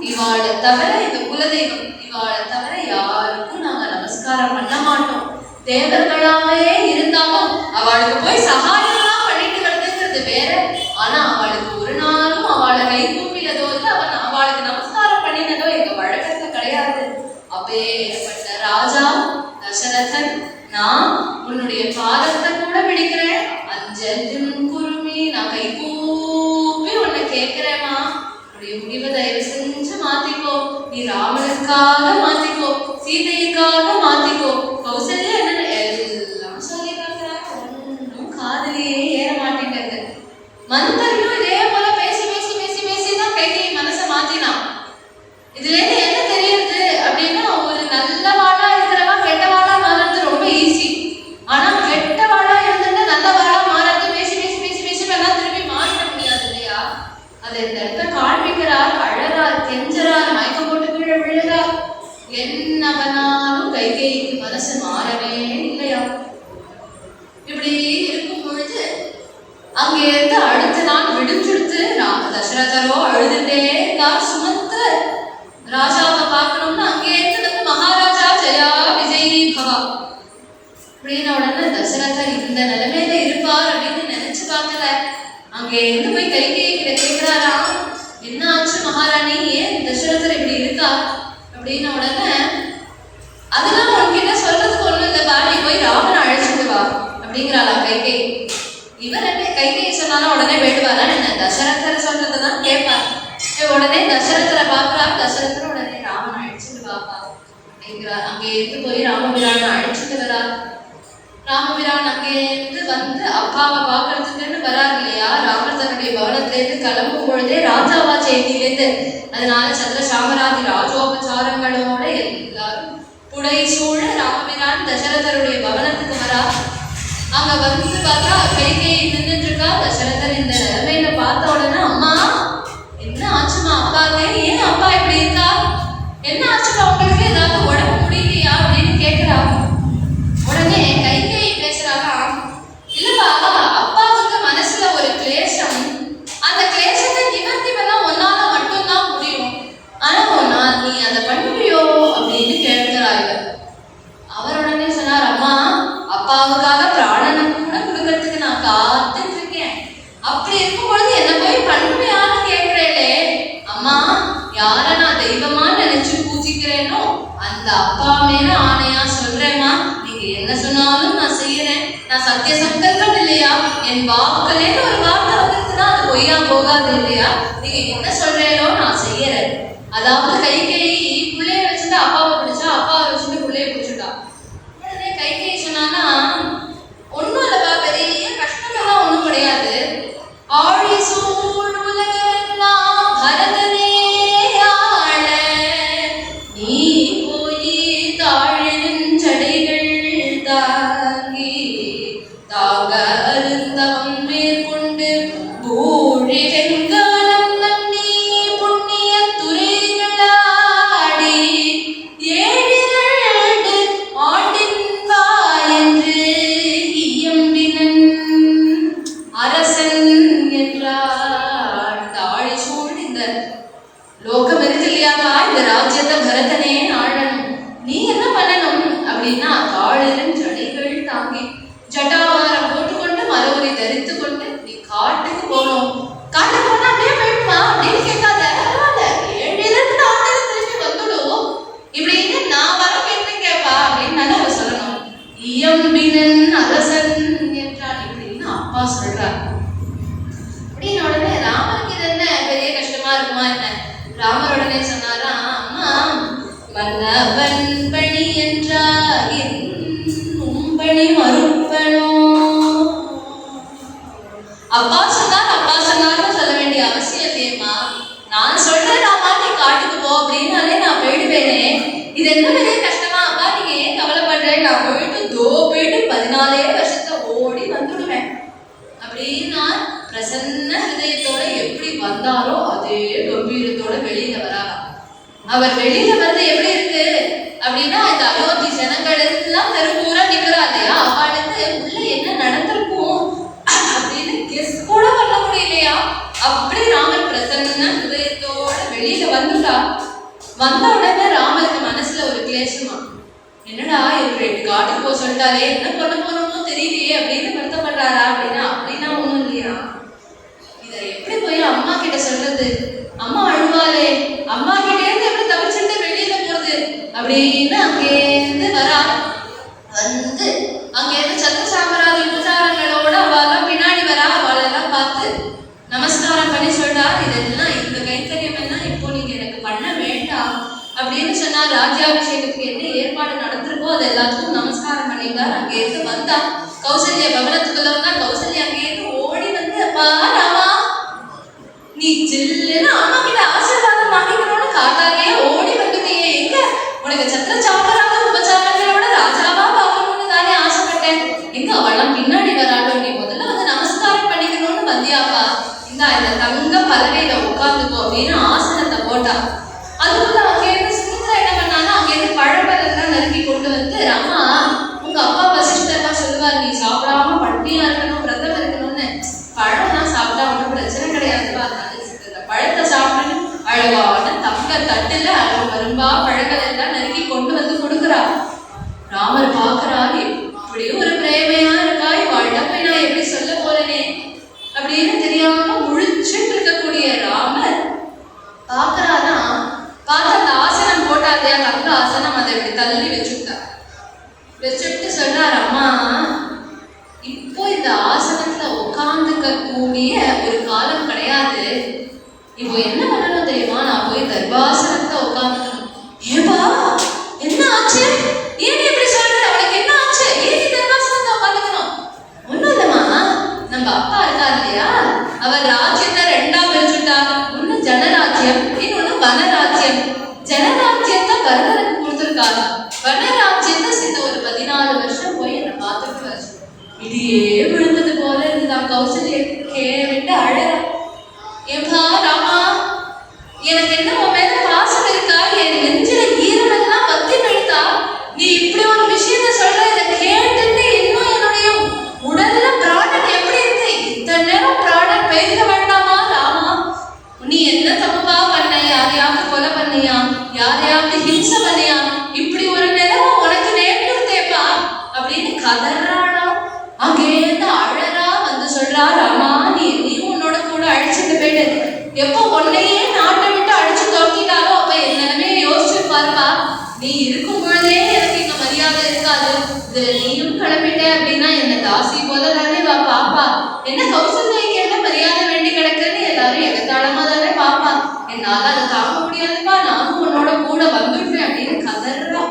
இவாளை தவிர எங்க குலதெய்வம், இவாளை தவிர யாருக்கும் நாங்க நமஸ்காரம் பண்ண மாட்டோம். தேவர்களாவே இருந்தாலும் அவளுக்கு போய் சகாயம்லாம் பண்ணிட்டு வருதுங்கிறது வேற. ஆனா அவளுக்கு ஒரு நாளும் அவளை கை கூப்பினதோ இல்லை அவளுக்கு நமஸ்காரம் பண்ணினதோ எங்க வழக்கத்துல கிடையாது. அப்பேற்பட்ட ராஜா தசரதன், நான் உன்னுடைய பாதத்தை கூட பிடிக்கிறேன். அஞ்சலின் குருமி, நான் கை கூப்பி உன்னை கேட்கிறேம்மா. உன்னுடைய முடிவை தயவு செஞ்சு மாத்திக்கோ. நீ ராமனுக்காக மாத்திக்கோ, சீதைக்காக மாத்திக்கோ. கௌசல்யா என்ன எல்லாம் சொல்லி பார்க்கிறாங்க, ஒன்னும் காதலியே ஏற மாட்டேங்கிறது. மந்தரையும் இதே போல பேசி பேசி பேசி பேசி தான் கைகை மனசை மாத்தினான். இதுல இருந்து என்ன தெரியுது அப்படின்னா, ஒரு நல்லவாளா இருக்கிறவா கெட்டவாளா மாறது ரொம்ப ஈஸி. ஆனா கெட்டவாளா இருந்துட்டு நல்லவாளா மாறது பேசி பேசி பேசி பேசி எல்லாம் திருப்பி மாற்ற முடியாது இல்லையா? அதை இந்த இடத்துல காண்பிக்கிறார். அழறார், கெஞ்சறார், மயக்க போட்டு கீழே விழுறார். என்னவனாலும் கைகைக்கு மனசு மாறவே இல்லையா? இப்படி இருக்கும் பொழுது அங்கே இருந்து அடுத்த நாள் விடுஞ்சுடுத்து தசரதரோ அழுதுட்டே இருக்கார். சுமந்திரர் ராஜாவை பார்க்கணும்னு அங்கே இருந்து மகாராஜா ஜெயா விஜயி பவா அப்படின்னு உடனே தசரதர் இந்த நிலைமையில இருப்பார் அப்படின்னு நினைச்சு பார்க்கல. அங்கே இருந்து போய் கைகையை கிட்ட கேட்கிறாராம், என்ன ஆச்சு மகாராணி, ஏன் தசரதர் இப்படி இருக்கா அப்படின்னு. உடனே அதெல்லாம் உனக்கு என்ன சொல்றதுக்கு ஒண்ணு இல்லப்பா, நீ போய் ராமனை அழைச்சிட்டு வா அப்படிங்கிறாளா கைகை. இவர் என்ன கைகையை சொன்னாலும் உடனே வேண்டுவாரா என்ன? தசரதர் சொல்றதுதான் கேட்பார். உடனே தசரதரை பார்க்கிறார். தசரதர் உடனே ராமனை அழைச்சிட்டு வாப்பா அப்படிங்கிறார். அங்கே இருந்து போய் ராமபிரானை அழைச்சிட்டு வரார். ராமபிரான் அங்கே இருந்து அப்பாவை பார்க்கறதுக்குன்னு வராரு இல்லையா? ராமர் தன்னுடைய பவனத்திலேருந்து கிளம்பும் பொழுதே ராஜாவா செய்தியிலேருந்து. அதனால சந்திர சாமராதி ராஜோபச்சாரங்களோட எல்லாரும் புடை சூழ ராமபிரான் தசரதருடைய பவனத்துக்கு வரா. அங்க பார்த்தா கைகை நின்றுட்டு இருக்கா. தசரதர் இந்த நிலைமையில பார்த்த உடனே, அம்மா என்ன ஆச்சுமா அப்பாவே, ஏன் அப்பா இப்படி இருக்கா என்ன ஆச்சுப்பா உங்களுக்கு, ஏதாவது உடம்பு முடியலையா அப்படின்னு கேட்கிறா. உடனே கைகேயி பேசுறாங்க, இல்லப்பா அப்பாவுக்கு மனசுல ஒரு கிளேசம், அந்த கிளேசத்தை நிவர்த்தி பண்ண ஒன்னால மட்டும்தான் முடியும். ஆனா நீ அதை பண்ணுவியோ அப்படின்னு கேட்கிறாங்க. அவர் உடனே சொன்னார், அம்மா அப்பாவுக்காக பிராணனை கூட கொடுக்கறதுக்கு நான் காத்துட்டு இருக்கேன். அப்படி இருக்கும் பொழுது என்ன போய் பண்ணுவியான்னு கேட்கிறேளே. அம்மா, யார நான் தெய்வமா நினைச்சு பூஜிக்கிறேனோ அந்த அப்பா மேல ஆணையா சொல்றேம்மா, நீங்க என்ன சொன்னாலும் நான் செய்யறேன். நான் சத்திய சங்கல்பம் இல்லையா, என் வாக்குலேன்னு ஒரு வார்த்தை வந்துருச்சுன்னா அது பொய்யா போகாது இல்லையா, நீங்க என்ன சொல்றேனோ நான் செய்யறேன். அதாவது கைகேயி பிள்ளைய வச்சுட்டு அப்பாவை பிடிச்சா, அப்பாவை வச்சுட்டு பிள்ளைய பிடிச்சிட்டா. உடனே கைகேயி சொன்னான்னா, ஒன்னும் இல்லப்பா, பெரிய கஷ்டமெல்லாம் ஒண்ணும் கிடையாது. ஆழி சூழ் உலகெல்லாம் பரதனே ஆள, நீ போய் தாழெழுஞ்சடைகள் தாங்கி தாக அருந்தவம் மேற்கொண்டு பூழி வெண்காலம் நன்னி புண்ணிய துறைகளாடி ஏழிரண்டு ஆண்டின் வாயென்று இயம்பினன் அரசன் என்றார். தாழி சூழ் இந்த லோகம் இருக்கு இல்லையாப்பா, இந்த ராஜ்யத்தை பரதனே ஆளணும். நீ என்ன பண்ணணும் அப்படின்னா, தாழிலும் ஜடைகள் தாங்கி ஜட்டாவாரம் போட்டுக்கொண்டு மரவுரை தரித்து கொண்டு நீ காட்டுக்கு போகணும். காட்டுக்கு போனா அப்படியே போயிடுமா அப்படின்னு கேட்காத, பரவாயில்ல 7 ஆண்டுகள் திரும்பி வந்துடும் இப்படின்னு நான் வர கேட்பேன் கேப்பா அப்படின்னு அவர் சொல்லணும். இயம்பினன் அரசன் என்றான் இப்படின்னு அப்பா சொல்றார். அப்படின்னு உடனே ராமருக்கு இது என்ன பெரிய கஷ்டமா இருக்குமா என்ன? ராமர் உடனே சொன்னாரா, அம்மா மன்னவன் பணி என்றார் உம்பணி மறுப்பனோ. அப்பா சொன்னார்னு சொல்ல வேண்டிய அவசியம் இல்லையம்மா. நான் சொல்றேன் ராமா, நீ காட்டுக்கு போ அப்படின்னாலே நான் போயிடுவேனே. இது என்ன பெரிய கஷ்டமா அப்பா, நீங்க ஏன் கவலைப்படுறேன், நான் போயிட்டு 14 வருஷத்துல ஓடி வந்துடுவேன் அப்படின்னா பிரசன்ன ஹிருதயத்தோட எப்படி வந்தாரோ அதே கம்பீரத்தோட வெளியில வராங்க. அவர் வெளியில வந்து எப்படி இருக்கு அப்படின்னா, இந்த அயோத்தி ஜனங்கள் எல்லாம் தெருக்கூறா நிக்கிறா இல்லையா, அவளுக்கு உள்ள என்ன நடந்திருக்கும் அப்படின்னு கெஸ் கூட பண்ண முடியலையா. அப்படி ராமர் பிரசன்ன ஹிருதயத்தோட வெளியில வந்துட்டா. வந்த உடனே ராமருக்கு மனசுல ஒரு கிளேசமா, என்னடா இவரு காட்டுக்கு போக சொல்லிட்டாரே, என்ன பண்ண போறோமோ தெரியலையே அப்படின்னு வருத்தப்படுறாரா அப்படின்னா, அப்படின்னா ஒண்ணும் இல்லையா. இதை எப்படி போய் அம்மா கிட்ட சொல்றது, அம்மா அழுவாளே, அம்மா கிட்டே இருந்து எப்படி தப்பிச்சுட்டு வெளியில போறது அப்படின்னு அங்கேருந்து வரா. வந்து அங்கேருந்து சத்திர சாமராதி பூஜாரங்களோட அவெல்லாம் பின்னாடி வரா. அவளெல்லாம் பார்த்து நமஸ்காரம் பண்ணி சொல்றா, இதெல்லாம் இந்த கைத்தரியம் எல்லாம் இப்போ நீங்க எனக்கு பண்ண வேண்டாம் அப்படின்னு சொன்னா, ராஜ்யாபிஷேகத்துக்கு என்ன ஏற்பாடு நடந்திருக்கோ அது எல்லாத்துக்கும் நமஸ்காரம் பண்ணிட்டார். அங்கேருந்து வந்தா கௌசல்யா பவனத்துக்குள்ள வந்தா. கௌசல்யா அங்கேருந்து ஓடி வந்து, அப்பா ராமா, நீ ஜில்லுன்னு அம்மா கிட்ட ஆசீர்வாதம் வாங்கிக்கணும்னு காட்டாலே ஓடி வந்துட்டியே, எங்க உனக்கு சத்திர சாமராக உபச்சாரங்களோட ராஜாவா பார்க்கணும்னு தானே ஆசைப்பட்டேன், எங்க அவெல்லாம் பின்னாடி வராளோ, நீ முதல்ல வந்து நமஸ்காரம் பண்ணிக்கணும்னு வந்தியாப்பா, இந்த தங்க பலகையில உட்காந்துக்கோ அப்படின்னு ஆசனத்தை போட்டா. அதுக்குள்ள அங்கேருந்து சுமித்ரா என்ன பண்ணான்னா, அங்கேருந்து பழப்பழம் நறுக்கி கொண்டு வந்து, அம்மா உங்க அப்பா வசிஷ்டர்லாம் சொல்லுவார், நீ சாப்பிடாம பட்டினியா இருக்கணும், விரதம் இருக்கணும்னு. பழம்லாம் சாப்பிட்டா ஒன்றும் பிரச்சனை கிடையாதுப்பா, பழத்தை சாப்பிட்டு அழகான தங்க தட்டுல வரும்பா பழங்கள் எல்லாம் நறுக்கி கொண்டு வந்து கொடுக்குறா. ராமர் பாக்குறாரு, இப்படியும் ஒரு பிரேமையா இருக்கா, இவாழ்கிட்ட போய் நான் எப்படி சொல்ல போறேனே அப்படின்னு தெரியாம முழிச்சுட்டு இருக்கக்கூடிய ராமர் பாக்குறாரா. பார்த்து அந்த ஆசனம் போட்டாதே, தங்க ஆசனம், அதை இப்படி தள்ளி வச்சுட்டு சொல்றாரு, அம்மா இப்போ இந்த ஆசனத்துல உட்கார்ந்துக்க கூடிய ஒரு காலம் கிடையாது, இப்போ என்ன பண்ணணும் தெரியுமா, நான் போய் தர்பாசனத்தை உட்காந்துக்கணும். ஏப்பா என்ன ஆச்சு, ஏன் இப்படி சொல்ற, அவளுக்கு என்ன ஆச்சு, ஏன் நீ தர்பாசனத்தை உட்காந்துக்கணும்? ஒண்ணும் இல்லம்மா, நம்ம அப்பா இருக்கா இல்லையா, அவர் ராஜ்யத்தை 2ஆ பிரிச்சுட்டாங்க. ஒண்ணு ஜனராஜ்யம், இன்னொன்னு வனராஜ்யம். ஜனராஜ்யத்தை பரதனுக்கு கொடுத்துருக்காங்க, வனராஜ்யத்தை சேர்ந்த ஒரு 14 வருஷம் போய் என்னை பார்த்துட்டு வச்சு இடியே விழுந்தது போல இருந்துதான். கௌசல்யா கேட்டு அழகா, ஏப்பா ராமா, எனக்கு என்ன உன் மேல பாசம் இருக்கா, என் நெஞ்சில நீ என்ன தப்பா பண்ண, யாரையாவது கொலை பண்ணியா, யாரையாவது ஹிம்சை பண்ணியா, இப்படி ஒரு நிலைமை உனக்கு நேர்ந்தேப்பா அப்படின்னு கதறாளா. அங்கேருந்து அழறா வந்து சொல்றா, ராமா நீ உன்னோட கூட அழைச்சிட்டு போயிடு. எப்போ உன்னையே நாட்டை விட்டு அடிச்சு துரத்திட்டாலோ அப்ப என் நிலைமையை யோசிச்சு பாருப்பா. நீ இருக்கும் பொழுதே எனக்கு இங்க மரியாதை இருக்காது, இதுல நீயும் கிளம்பிட்ட அப்படின்னா என்ன தாசி போல தானே வா பாப்பா. என்ன கௌசல்யாக்கு என்ன மரியாதை வேண்டி கிடக்குன்னு எல்லாரும் எகத்தாளமா தானே பாப்பா. என்னால அதை தாங்க முடியாதுப்பா, நானும் உன்னோட கூட வந்துடுறேன் அப்படின்னு கதறா.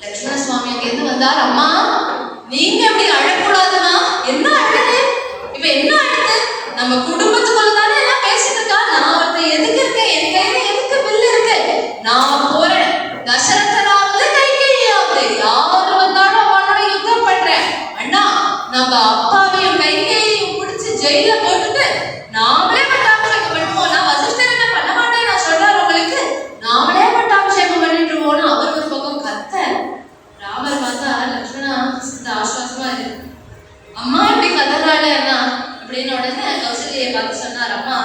லட்சுமண சுவாமி அங்கேருந்து வந்தார். அம்மா நீங்க அப்படி அழக்கூடாதுமா. என்ன அழுது? இப்ப என்ன அழுது? நம்ம குடும்பத்துக்குள்ள தானே எல்லாம் பேசிட்டு இருக்கா. நான் அவர்கிட்ட எதுக்கு இருக்கேன், என் கையில எதுக்கு பில்லு இருக்கு, நான் போறேன். தசரதனாவது கைகேயியாவது யாரு வந்தாலும் அவனோட யுத்தம் பண்றேன். அண்ணா நம்ம அப்பாவையும் கைகேயையும் பிடிச்சு ஜெயில போட்டுட்டு நாமளே பட்டாபிஷேகம் பண்ணுவோம். நான் வசிஷ்டர் என்ன பண்ண மாட்டேன் நான் சொல்றாரு உங்களுக்கு, நாமளே பட்டாபிஷேகம் பண்ணிட்டுருவோம்னு அவர் ஒரு பக்கம் கத்த. ராமர் பார்த்தா லட்சுமணா இந்த ஆசுவாசமா இருக்கு. அம்மா இப்படி கதறாளேன்னா அப்படின்னு உடனே கௌசல்யை பார்த்து சொன்னார், அம்மா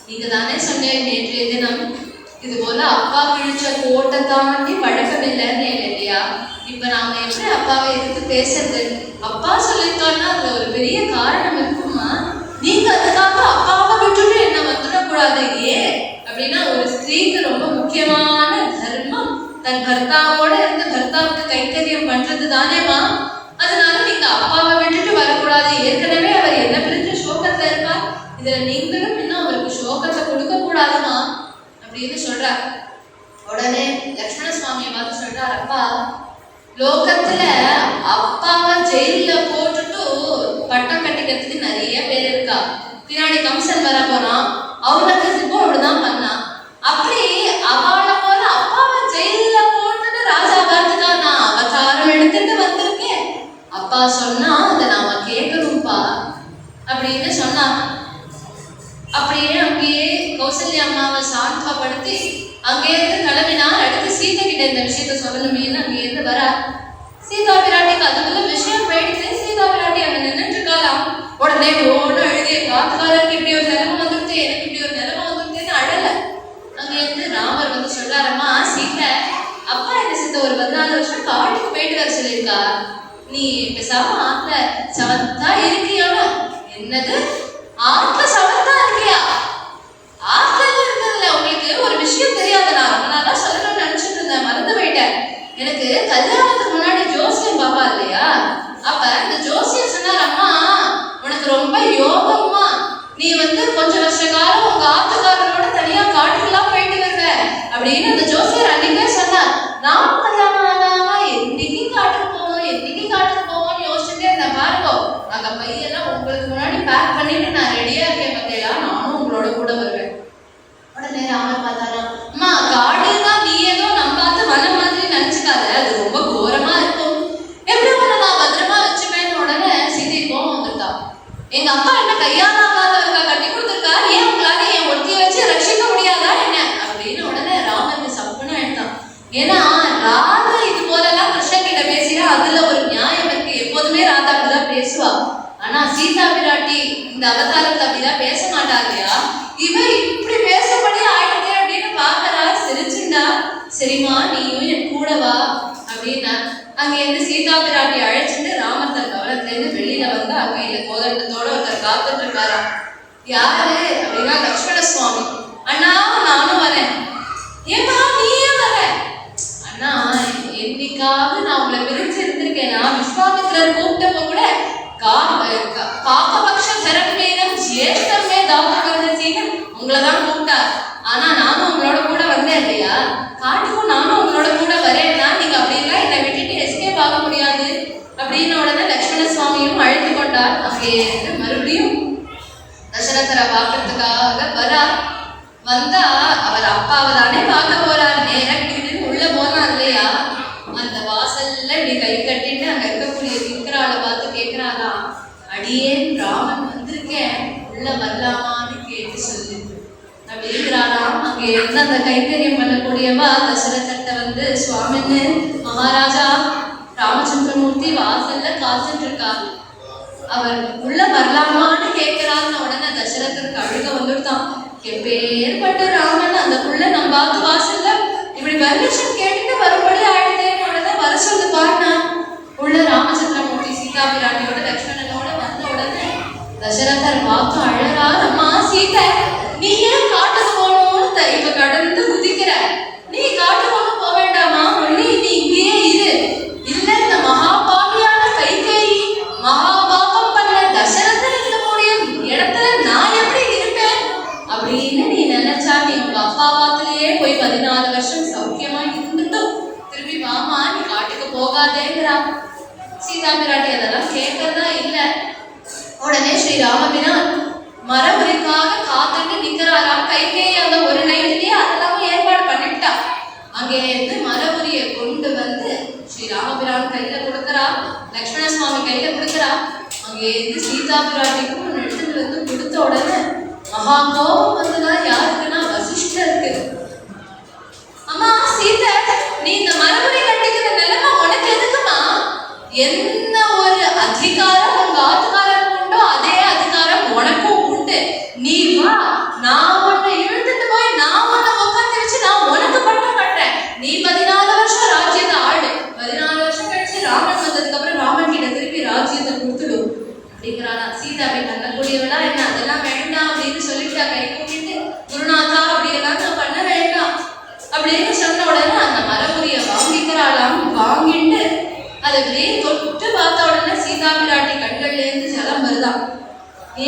நீங்க தானே சொன்னேன் நேற்றைய தினம் இது போல அப்பா கிழிச்ச கோட்டை தாண்டி பழக்கம் இல்லைன்னு இல்லையா. இப்ப நாம எப்படி அப்பாவை எதிர்த்து பேசுறது? அப்பா சொல்லிட்டோம்னா அதுல ஒரு பெரிய காரணம் இருக்குமா. நீங்க அதுக்காக அப்பாவை விட்டுட்டு என்ன வந்துடக்கூடாது. ஏன் அப்படின்னா ஒரு ஸ்திரீக்கு ரொம்ப முக்கியமான தர்மம் தன் பர்த்தாவோட இருந்து பர்த்தாவுக்கு கைங்கரியம் பண்றது தானேமா. அதனால நீங்க அப்பாவை விட்டுட்டு வரக்கூடாது. ஏற்கனவே அவர் என்ன பிரிஞ்ச சோகத்துல இருக்கார், இதுல நீங்களும் இன்னும் அவருக்கு சோகத்தை கொடுக்க கூடாதுமா அப்படின்னு சொல்றார். உடனே லட்சுமண சுவாமியை பார்த்து சொல்றார், அப்பா லோகத்துல அப்பாவை ஜெயில போட்டுட்டு பட்டம் கட்டிக்கிறதுக்கு நிறைய பேர் இருக்கா. பின்னாடி கம்சன் வர போறான், அவுரங்கசீப்பும் அப்படிதான் பண்ணான். அப்படி அவளை போல அப்பாவை ஜெயில போட்டுட்டு ராஜாவாத்துக்கா நான் அவதாரம் எடுத்துட்டு வந்திருக்கேன். அப்பா சொன்னா அதை நாம கேட்கணும்பா அப்படின்னு சொன்னான். அப்படியே அங்கேயே கௌசல்யா அம்மாவை சாந்தப்படுத்தி அங்கேருந்து கிளம்பினார். அடுத்து சீதை கிட்ட இந்த விஷயத்த சொல்லணுமேன்னு அங்கேருந்து வரா. சீதா பிராட்டிக்கு அதுக்குள்ள விஷயம் போயிடுச்சு. சீதா பிராட்டி அங்க நின்றுட்டு இருக்காளாம். உடனே ஓடு அழுதி, காத்துக்காரருக்கு இப்படி ஒரு நிலைமை வந்துருச்சு, எனக்கு இப்படி ஒரு நிலைமை வந்துருச்சுன்னு அழல. அங்கேருந்து ராமர் வந்து சொல்றாரம்மா, சீதை அப்பா என்ன சீதை ஒரு 14 வருஷம் காட்டுக்கு போயிட்டு வர சொல்லியிருக்கா. நீ பேசாம ஆத்துல சவத்தா இருக்கியாவா? என்னது ஆத்துல சவத்தா இருக்கியா? ஆத்துல இருக்கிறதுல உங்களுக்கு ஒரு விஷயம் தெரியாது. நான் ரொம்ப நாளா சொல்லணும்னு நினைச்சிட்டு இருந்தேன், மறந்து போயிட்டேன். எனக்கு கல்யாணத்துக்கு முன்னாடி ஜோசியம் பாப்பா இல்லையா, அப்ப இந்த ஜோசியம் சொன்னார், அம்மா உனக்கு ரொம்ப யோகம்மா, நீ வந்து கொஞ்சம் வருஷ காலம் உங்க ஆத்துக்காரனோட தனியா காட்டுக்கெல்லாம் போயிட்டு வருவ அப்படின்னு அந்த ஜோசியர் அன்னைக்கே சொன்னார். நான் கல்யாணம் ஆனாமா என்னைக்கு காட்டுக்கு போவோம், என்னைக்கு காட்டுக்கு போவோம்னு யோசிச்சுட்டே இருந்தேன். பாருங்க அங்க பையெல்லாம் உங்களுக்கு முன்னாடி பேக் பண்ணிட்டு நான் ரெடியா இருக்கேன் பத்தியா, நானும் உங்களோட கூட வருவேன். உடனே ராமர் பார்த்தாரா, அம்மா காடுன்னா நீ ஏதோ நம்பாத வன மாதிரி நினைச்சுக்காத, அது ரொம்ப கோரமா இருக்கும், எப்படி உன்னை நான் பத்திரமா வச்சுப்பேன்னு உடனே சீதை கோவம் வந்துட்டா. எங்க அப்பா என்ன கையாளாதவங்க கட்டி கொடுத்துருக்கா, ஏன் உங்களால என் ஒருத்திய வச்சு ரட்சிக்க முடியாதா என்ன அப்படின்னு உடனே ராமருக்கு சப்புன்னு ஆயிட்டான். ஏன்னா ராதா இது போலலாம் கிருஷ்ணன் கிட்ட பேசினா அதுல ஒரு நியாயம் இருக்கு. எப்போதுமே ராதா அப்படிதான் பேசுவா. ஆனா சீதா பிராட்டி இந்த அவதாரத்துல அப்படிதான் பேச மாட்டா இல்லையா. இவ இப்படி பேசப்படி ஆயிட்டே அப்படின்னு பாக்குறா. சிரிச்சுண்டா, சரிம்மா நீயும் என் கூட வா அப்படின்னா அங்க இருந்து சீதா பிராட்டி அழைச்சிட்டு ராமர் தன் கவலத்துல இருந்து வெளியில வந்து அங்க இந்த கோதண்டத்தோட ஒருத்தர் காத்துட்டு இருக்காரா. யாரு அப்படின்னா லட்சுமண சுவாமி. அண்ணா நானும் வரேன். ஏமா நீயே வர? அண்ணா என்னைக்காவது நான் உங்களை பிரிச்சு இருந்திருக்கேனா? விஸ்வாமித்திரர் கூப்பிட்டப்ப கூட காக்கபக்ஷ தரமேனம் ஜேஷ்டமே தாவகர்ணசீனம் உங்களைதான் கூப்பிட்டார். ஆனா நானும் உங்களோட கூட வந்தேன் இல்லையா, காட்டுக்கும் நானும் உங்களோட கூட வரேன்னா நீங்க அப்படின்லாம் என்னை விட்டுட்டு எஸ்கேப் ஆக முடியாது அப்படின்னு உடனே லட்சுமண சுவாமியும் அழைத்து கொண்டார். அங்கே மறுபடியும் தசரதரை பார்க்கறதுக்காக வரா. வந்தா அவர் அப்பாவை தானே பார்க்க போறார். நேரம் கிட்ட உள்ள போனார் இல்லையா, அந்த வாசல்ல இப்படி கை கட்டிட்டு அங்க இருக்கக்கூடிய இருக்கிறாளை பார்த்து கேட்கிறாரா, அடியேன் ராமன் வந்திருக்கேன், உள்ள வரலாமான்னு கேட்டு சொல்லு அப்படிங்கிறாராம். அங்கே இருந்து அந்த கைங்கரியம் பண்ணக்கூடியவா தசரதத்தை வந்து, சுவாமின்னு மகாராஜா ராமச்சந்திரமூர்த்தி வாசல்ல காத்துட்டு இருக்காரு, அவர் உள்ள வரலாமான்னு கேட்கிறாருன்னு உடனே தசரதருக்கு அழுக வந்துட்டான். எப்பேற்பட்ட ராமன் அந்த புள்ள நம்ம பார்த்து வாசல்ல இப்படி பர்மிஷன் கேட்டுட்டு வரும்படி ஆயிடுதேன்னு உடனே வர சொல்லு பாருனா உள்ள ராமச்சந்திரமூர்த்தி சீதா பிராட்டியோட லட்சுமணனோட வந்த உடனே தசரதர் பார்த்து அழறார். அம்மா சீதை, நீ ஏன் காட்டுக்கு போகணும்னு இப்ப கடந்து குதிக்கிற? நீ காட்டுக்கு ஒண்ணும் போக வேண்டாமா? நீ இங்கேயே இரு. இல்ல இந்த மகாபாவியான கைகேயி மகாபாபம் பண்ண தசரதன் இருக்கக்கூடிய இடத்துல நான் எப்படி இருப்பேன் அப்படின்னு நீ நினைச்சா நீ உங்க அப்பா பாத்திலேயே போய் 14 வருஷம் சௌக்கியமா இருந்துட்டும் திரும்பி வாமா, நீ காட்டுக்கு போகாதேங்கிறா. சீதா பிராட்டி அதெல்லாம் கேட்கறதா இல்ல. உடனே ஸ்ரீ ராமபிரான் மரபுரிக்காக காத்துட்டு நிக்கிறாராம். கைகேயி அந்த ஒரு நைட்லயே அதெல்லாம் ஏற்பாடு பண்ணிவிட்டா. அங்கே இருந்து மரபுரியை கொண்டு வந்து ஸ்ரீ ராமபிரான் கையில கொடுக்கறா, லக்ஷ்மண சுவாமி கையில கொடுக்கறா. அங்கே இருந்து சீதா பிராட்டிக்கும் எடுத்துட்டு வந்து கொடுத்த உடனே மகா கோபம் வந்துதான் யாருக்குன்னா வசிஷ்டருக்கு. அம்மா சீதை, நீ இந்த மரபுரி கட்டிக்கிற நிலைமை உனக்கு எதுக்குமா? என்ன ஒரு அதிகாரம் உங்க ஆத்துக்காரருக்கு உண்டோ அதே அதிகாரம் உனக்கும் உண்டு. நீ வா, நான் உன்னை இழுத்துட்டு போய் நான் உன்னை உட்காந்து வச்சு நான் உனக்கு பட்டம் கட்டுறேன். நீ 14 வருஷம் ராஜ்யத்தை ஆடு. 14 வருஷம் கழிச்சு ராமன் வந்ததுக்கு அப்புறம் ராமன் கிட்ட திருப்பி ராஜ்யத்தை கொடுத்துடும் அப்படிங்கிறானா. சீதாவை பண்ணக்கூடியவளா என்ன அதெல்லாம் வேண்டாம் அப்படின்னு சொல்லிட்டா. கை கூட்டிட்டு குருநாதா அப்படி எல்லாம் நான் பண்ண வேண்டாம் அப்படின்னு சொன்ன உடனே அந்த மரபுரிய வாங்கிக்கிறாளாம். வாங்கிட்டு அதை அப்படியே தொட்டு பார்த்த உடனே சீதா பிராட்டி கண்கள்ல இருந்து ஜலம் வருதான்.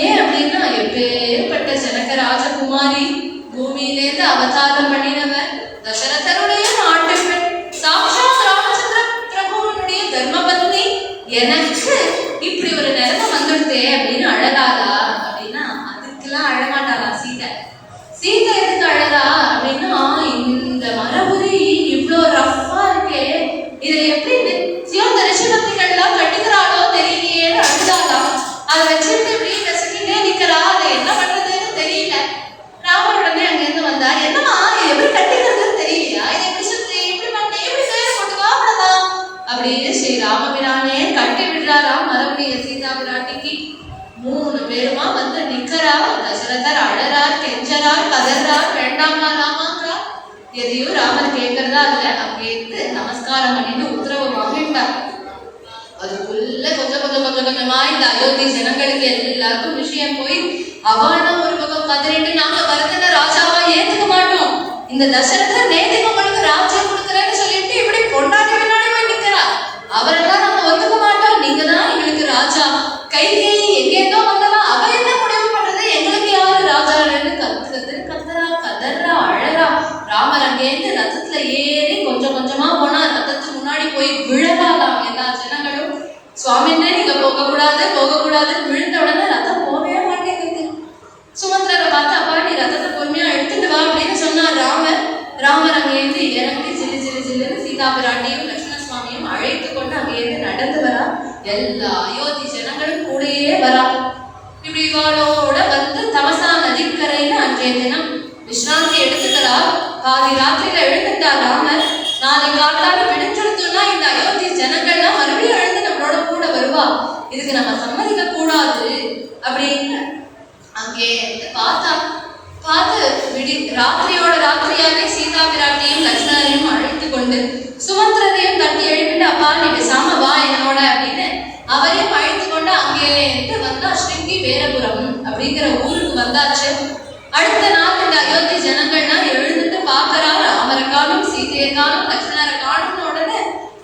ஏன் அப்படின்னா எப்பேற்பட்ட ஜனக ராஜகுமாரி, பூமியிலேருந்து அவதாரம் பண்ணினவர், தசரதனுடைய நாட்டு பெண், சாட்சாத் ராமச்சந்திர பிரபுவனுடைய தர்மபத்னி, எனக்கு இப்படி ஒரு நிலைமை வந்துடுதே அப்படின்னு அழகாதா அப்படின்னா அதுக்கெல்லாம் அழமாட்டாளா சீதை. சீதை எதுக்கு அழகா அப்படின்னா இந்த மரபுரி இவ்வளோ ரஃபா இருக்கே, இதை எப்படி நிச்சயம் ரிஷபக்திகள்லாம் கட்டுக்கிறாளோ தெரியலையே அழுதாலாம். அதை வச்சுட்டு இப்படி ரசிக்கிட்டே நிக்கிறா. அதை என்ன பண்றதுன்னு தெரியல. ராமர் உடனே அங்கிருந்து வந்தார். என்னமா எப்படி கட்டிக்கிறதுன்னு தெரியலையா? இதை எப்படி சொல்லி இப்படி பண்ண எப்படி பேரை போட்டுக்கா அவ்வளவுதான் அப்படின்னு ஸ்ரீ ராமபிரானே கட்டி விடுறாராம் மரபுரிய சீதா பிராட்டிக்கு. 3 பேருமா வந்து நிக்கிறா. தசரதர் அழறார், கெஞ்சறார், கதறார், வேண்டாமா ராமாங்கிறார். எதையும் ராமர் கேட்கறதா இல்ல. அங்கே இருந்து நமஸ்காரம் பண்ணிட்டு உத்தரவு வாங்கிட்டார். அதுக்குள்ள கொஞ்சமா இந்த அயோத்தி ஜனங்களுக்கு எல்லாருக்கும் விஷயம் போய் அவனும் ஒரு பக்கம் கதறிட்டு நாங்க பரதனை ராஜாவா ஏத்துக்க மாட்டோம், இந்த தசரதர் நேதிக்கு உங்களுக்கு ராஜ்யம் கொடுக்குறேன்னு சொல்லிட்டு இப்படி பொண்டாட்டி பின்னாடி போய் நிக்கிறா. அவரெல்லாம் நம்ம ஒத்துக்க மாட்டோம், நீங்க தான் எங்களுக்கு ராஜா. கைகேயி எங்கேதோ வந்தவா, அவ என்ன முடிவு பண்றது, எங்களுக்கு யாரு ராஜான்னு கத்துறா, கதறா, அழறா. ராமர் அங்கேருந்து ரத்தத்துல ஏறி கொஞ்சமா போனா ரத்தத்துக்கு முன்னாடி போய் விழறாலாம். எல்லா ஜனங்களும் சுவாமின்னே நீங்க போகக்கூடாதுன்னு விழுந்த உடனே ரத்தம் போகவே மாட்டேங்குது. சுமந்திரரை பார்த்து அப்பா நீ ரத்தத்தை பொறுமையா எடுத்துட்டு வா அப்படின்னு சொன்னார் ராமர் அங்கேருந்து இறங்கி ஜில்லுன்னு சீதா பிராட்டியும் லட்சுமண சுவாமியும் அழைத்து கொண்டு அங்கேருந்து நடந்து வரா. எல்லா அயோத்தி ஜனங்களும் கூடயே வரா. இப்படி இவாளோட வந்து தமசா நதிக்கரையில அன்றைய தினம் விஸ்ராந்தி எடுத்துக்கிறா. பாதி ராத்திரியில எழுந்துட்டார் ராமர். நாளைக்கு காட்டால விடுச்சுடுத்தோம்னா இந்த அயோத்தி ஜனங்கள்லாம் மறுபடியும் எழுந்து நம்மளோட கூட வருவா, இதுக்கு நம்ம சம்மதிக்க கூடாது அப்படின்னு அங்கே பார்த்து ராத்திரியோட ராத்திரியாவே சீதா பிராட்டியும் லட்சுமணரையும் அழைத்து கொண்டு சுமந்திரரையும் தட்டி எழுப்பிட்டு அப்பா நீ பேசாம வா என்னோட அப்படின்னு அவரையும் அழைத்து கொண்டு அங்கே வந்தா. ஸ்ருங்கி வேரபுரம் அப்படிங்கிற ஊருக்கு வந்தாச்சு. அடுத்த நாள் இந்த அயோத்தி ஜனங்கள்லாம் எழுந்துட்டு பாக்குறா. ராமரை காணும், சீதையை காணும், லட்சுமணரை காணும்னு உடனே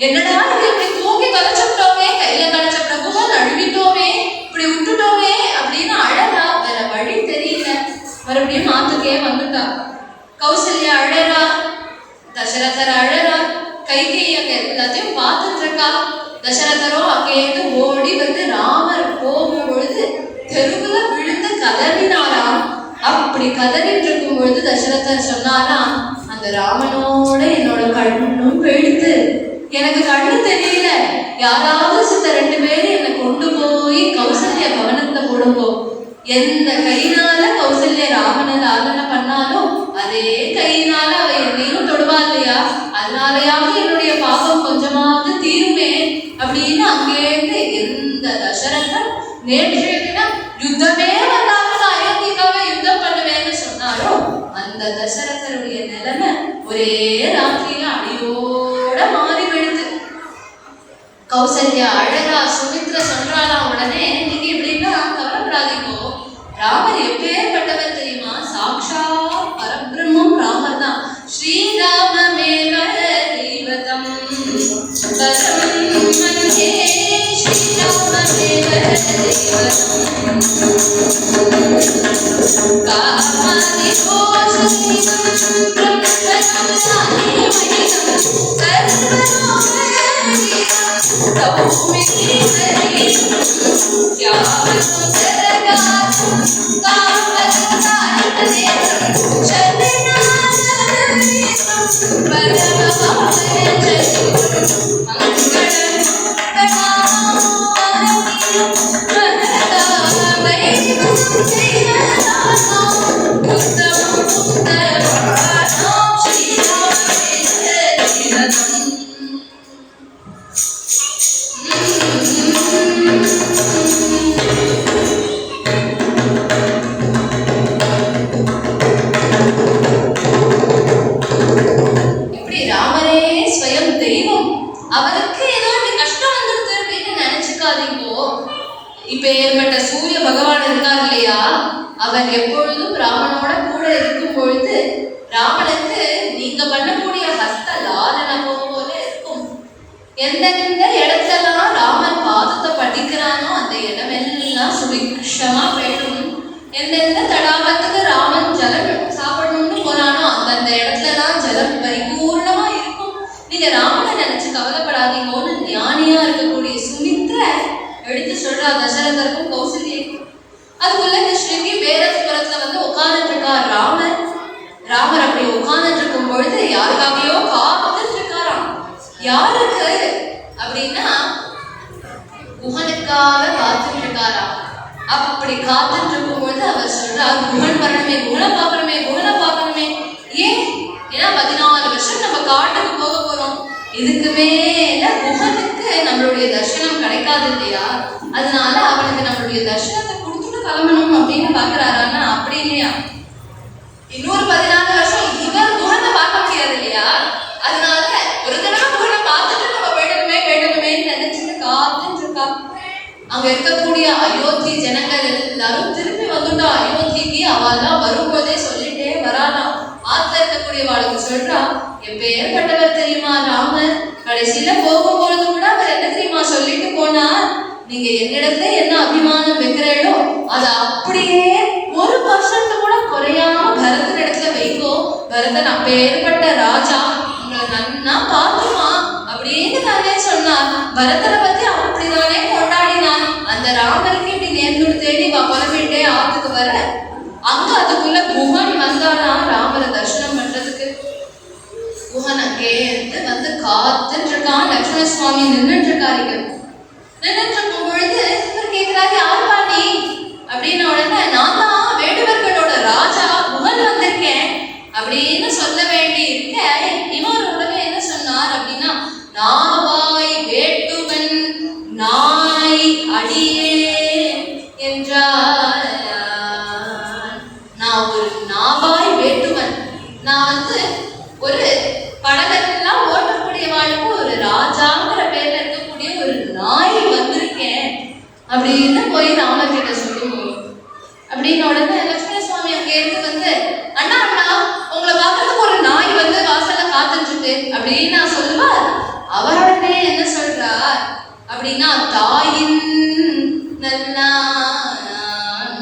என்னடா இது இப்படி தூக்கி கலைச்சுட்டோமே, கையில கலைச்ச பிரபுவன் அழுவிட்டோமே, இப்படி விட்டுட்டோமே அப்படின்னு அழகா. வேற வழி தெரியல. மறுபடியும் ஆத்துக்கே வந்துட்டா. கௌசல்யா அழறா, தசரதர் அழறா, கைகேயி அங்க எல்லாத்தையும் பார்த்துட்டு இருக்கா. தசரதரோ அங்கேயிருந்து ஓடி வந்து ராமர் போகும் பொழுது தெருவுல விழுந்து கதறினாராம். அப்படி கதறிட்டு இருக்கும் பொழுது தசரதர் சொன்னாராம், அந்த ராமனோட என்னோட கண்ணும் போயிடுத்து, எனக்கு கண்ணு தெரியல, யாராவது சித்த 2 பேரும் என்னை கொண்டு போய் கௌசல்யா கவனத்தை போடுங்கோ. எந்த கையினால கௌசல்யா ராமனை லாலனை பண்ணாலும் அதே கையினால அவ என்னையும் தொடுவா இல்லையா, அதனாலயாவது என்னுடைய பாவம் கொஞ்சமாவது தீருமே அப்படின்னு அங்கேருந்து எந்த தசரதர் நேற்றைய தினம் யுத்தமே வந்தாலும் அயோத்திக்காக யுத்தம் பண்ணுவேன்னு சொன்னாரோ அந்த தசரதருடைய நிலைமை ஒரே ராத்திரியில அடியோட மாறி விடுது. கௌசல்யா அழகா சுமித்ரா சொல்றாளாம். உடனே நீங்க எப்படின்னா கவலைப்படாதீங்கோ, ராமர் எப்பேற்பட்டவர் தெரியுமா? சாக்ஷா பரபிரம்மம் ராமர் தான். ஸ்ரீராமமேவ தெய்வதம் பரம் மன்யே, ஸ்ரீராமமேவ தெய்வதம் காமாதி கோஷிதம் பிரம்மச்சாரிமணிதம் சர்வலோகநீதம் தௌமிதீதரீதம் யாவதம் ஜரகாதம் காமதாரிதநேதம் சரணாகதநேதம் பரமபாவனஜனிதம் மங்களம் கணாமணியம் மகதாவைதம் ஜெயதானம் உத்தமம் உத்தமம் ஸ்ரீராமேதம். இப்படி ராமரே ஸ்வயம் தெய்வம். அவருக்கு ஏதோ இப்படி கஷ்டம் வந்துருது அப்படின்னு நினைச்சுக்காதீங்கோ. இப்ப ஏற்பட்ட சூரிய பகவான் இருக்கார் இல்லையா, அவர் எப்பொழுதும் ராமனோட கூட இருக்கும் பொழுது ராமனுக்கு நீங்க பண்ணக்கூடிய ஹஸ்த லாலனமோ போல இருக்கும். எந்தெந்த இடத்துலலாம் ராமன் பாதத்தை படிக்கிறானோ அந்த இடமெல்லாம் சுபிக்ஷமா போயிடும். எந்தெந்த தடாகத்துக்கு ராமன் ஜலம் சாப்பிடணும்னு போறானோ அந்தந்த இடத்துலலாம் ஜலம் பரிபூர்ணமா இருக்கும். நீங்க ராமனை நினைச்சு கவலைப்படாதீங்கன்னு ஞானியா இருக்கக்கூடிய சுமித்ரை எடுத்து சொல்றா தசரதருக்கும் கௌசல்யக்கும். அதுக்குள்ள இந்த ஸ்ருதி வேதபுரத்துல வந்து உட்கார்ந்துட்டு இருக்கார் ராமர். ராமர் அப்படி உட்கார்ந்துட்டு இருக்கும் பொழுது யாருக்காகையோ காத்துட்டு இருக்காராம். யாருக்கு அப்படின்னா குஹனுக்காக காத்துட்டு இருக்காராம். அப்படி காத்துட்டு இருக்கும் பொழுது அவர் சொல்றார், குஹன் வரணுமே, குஹனை பார்க்கணுமே, குஹனை பார்க்கணுமே. ஏன்? ஏன்னா 14 வருஷம் நம்ம காட்டுக்கு போக போறோம். இதுக்கு மேல குஹனுக்கு நம்மளுடைய தர்சனம் கிடைக்காது இல்லையா, அதனால அவனுக்கு நம்மளுடைய தர்சனத்தை கொடுத்துட்டு கிளம்பணும் அப்படின்னு பாக்குறாரான்னா அப்படி இல்லையா. இன்னொரு 14 வருஷம் இவர் குஹனை பார்க்க முடியாது இல்லையா, அதனால ஒரு தடவை குஹனை பார்த்துட்டு நம்ம போயிடணுமே நினைச்சிட்டு காத்துட்டு இருக்கா. அங்க இருக்கக்கூடிய அயோத்தி ஜனங்கள் எல்லாரும் திரும்பி வந்துட்டா அயோத்திக்கு. அவெல்லாம் வரும்போதே சொல்லிட்டே வராலாம். ஆத்துல இருக்கக்கூடியவாளுக்கு சொல்றா, எப்பேற்பட்டவர் தெரியுமா ராமர். கடைசியில போகும்பொழுது கூட அவர் என்ன தெரியுமா சொல்லிட்டு போனா, நீங்க என்னிடத்துல என்ன அபிமானம் வைக்கிறீங்களோ அதை அப்படியே 1% கூட குறையாம பரதன் இடத்துல வைக்கோ. பரதன் அப்பேற்பட்ட ராஜா, உங்களை நன்னா பார்த்துமா அப்படின்னு தானே சொன்னார். பரதனை பத்தி அப்படிதானே கொண்டாடினான். அந்த ராமருக்கு இப்படி நேர்ந்து தேடி புலம்பிட்டே ஆத்துக்கு வர அங்க அதுக்குள்ள குஹன் வந்தானா ராமரை தரிசனம் பண்றதுக்கு. குஹன் அங்கே இருந்து வந்து காத்துட்டு இருக்கான். லட்சுமண சுவாமி நின்றுட்டு இருக்காரு. நின்றுட்டு இருக்கும் பொழுது இவர் கேட்கிறாரு, யாருப்பா நீ அப்படின்னு. உடனே நான் தான் வேடுவர்களோட ராஜா குஹன் வந்திருக்கேன் அப்படின்னு சொல்ல வேண்டி இருக்க. இவர் உடனே என்ன சொன்னார் அப்படின்னா, நாவாய் வேட்டுவன் நாய் அடியே என்றார். நான் ஒரு நாவாய் வேட்டுவன், நான் வந்து ஒரு படகெல்லாம் ஓட்டக்கூடிய வாழ்க்கை ஒரு ராஜாங்கிற பேர்ல இருக்கக்கூடிய ஒரு நாய் வந்திருக்கேன் அப்படின்னு போய் ராமர் கிட்ட சொல்லுவோம். அப்படின்னு உடனே லட்சுமண சுவாமி அங்க இருந்து வந்து, அண்ணா அண்ணா உங்களை பார்க்கறதுக்கு ஒரு நாய் வந்து வாசல்ல காத்துட்டு அப்படின்னு நான் சொல்லுவார். அவருடனே என்ன சொல்றார் அப்படின்னா, தாயின் நல்லா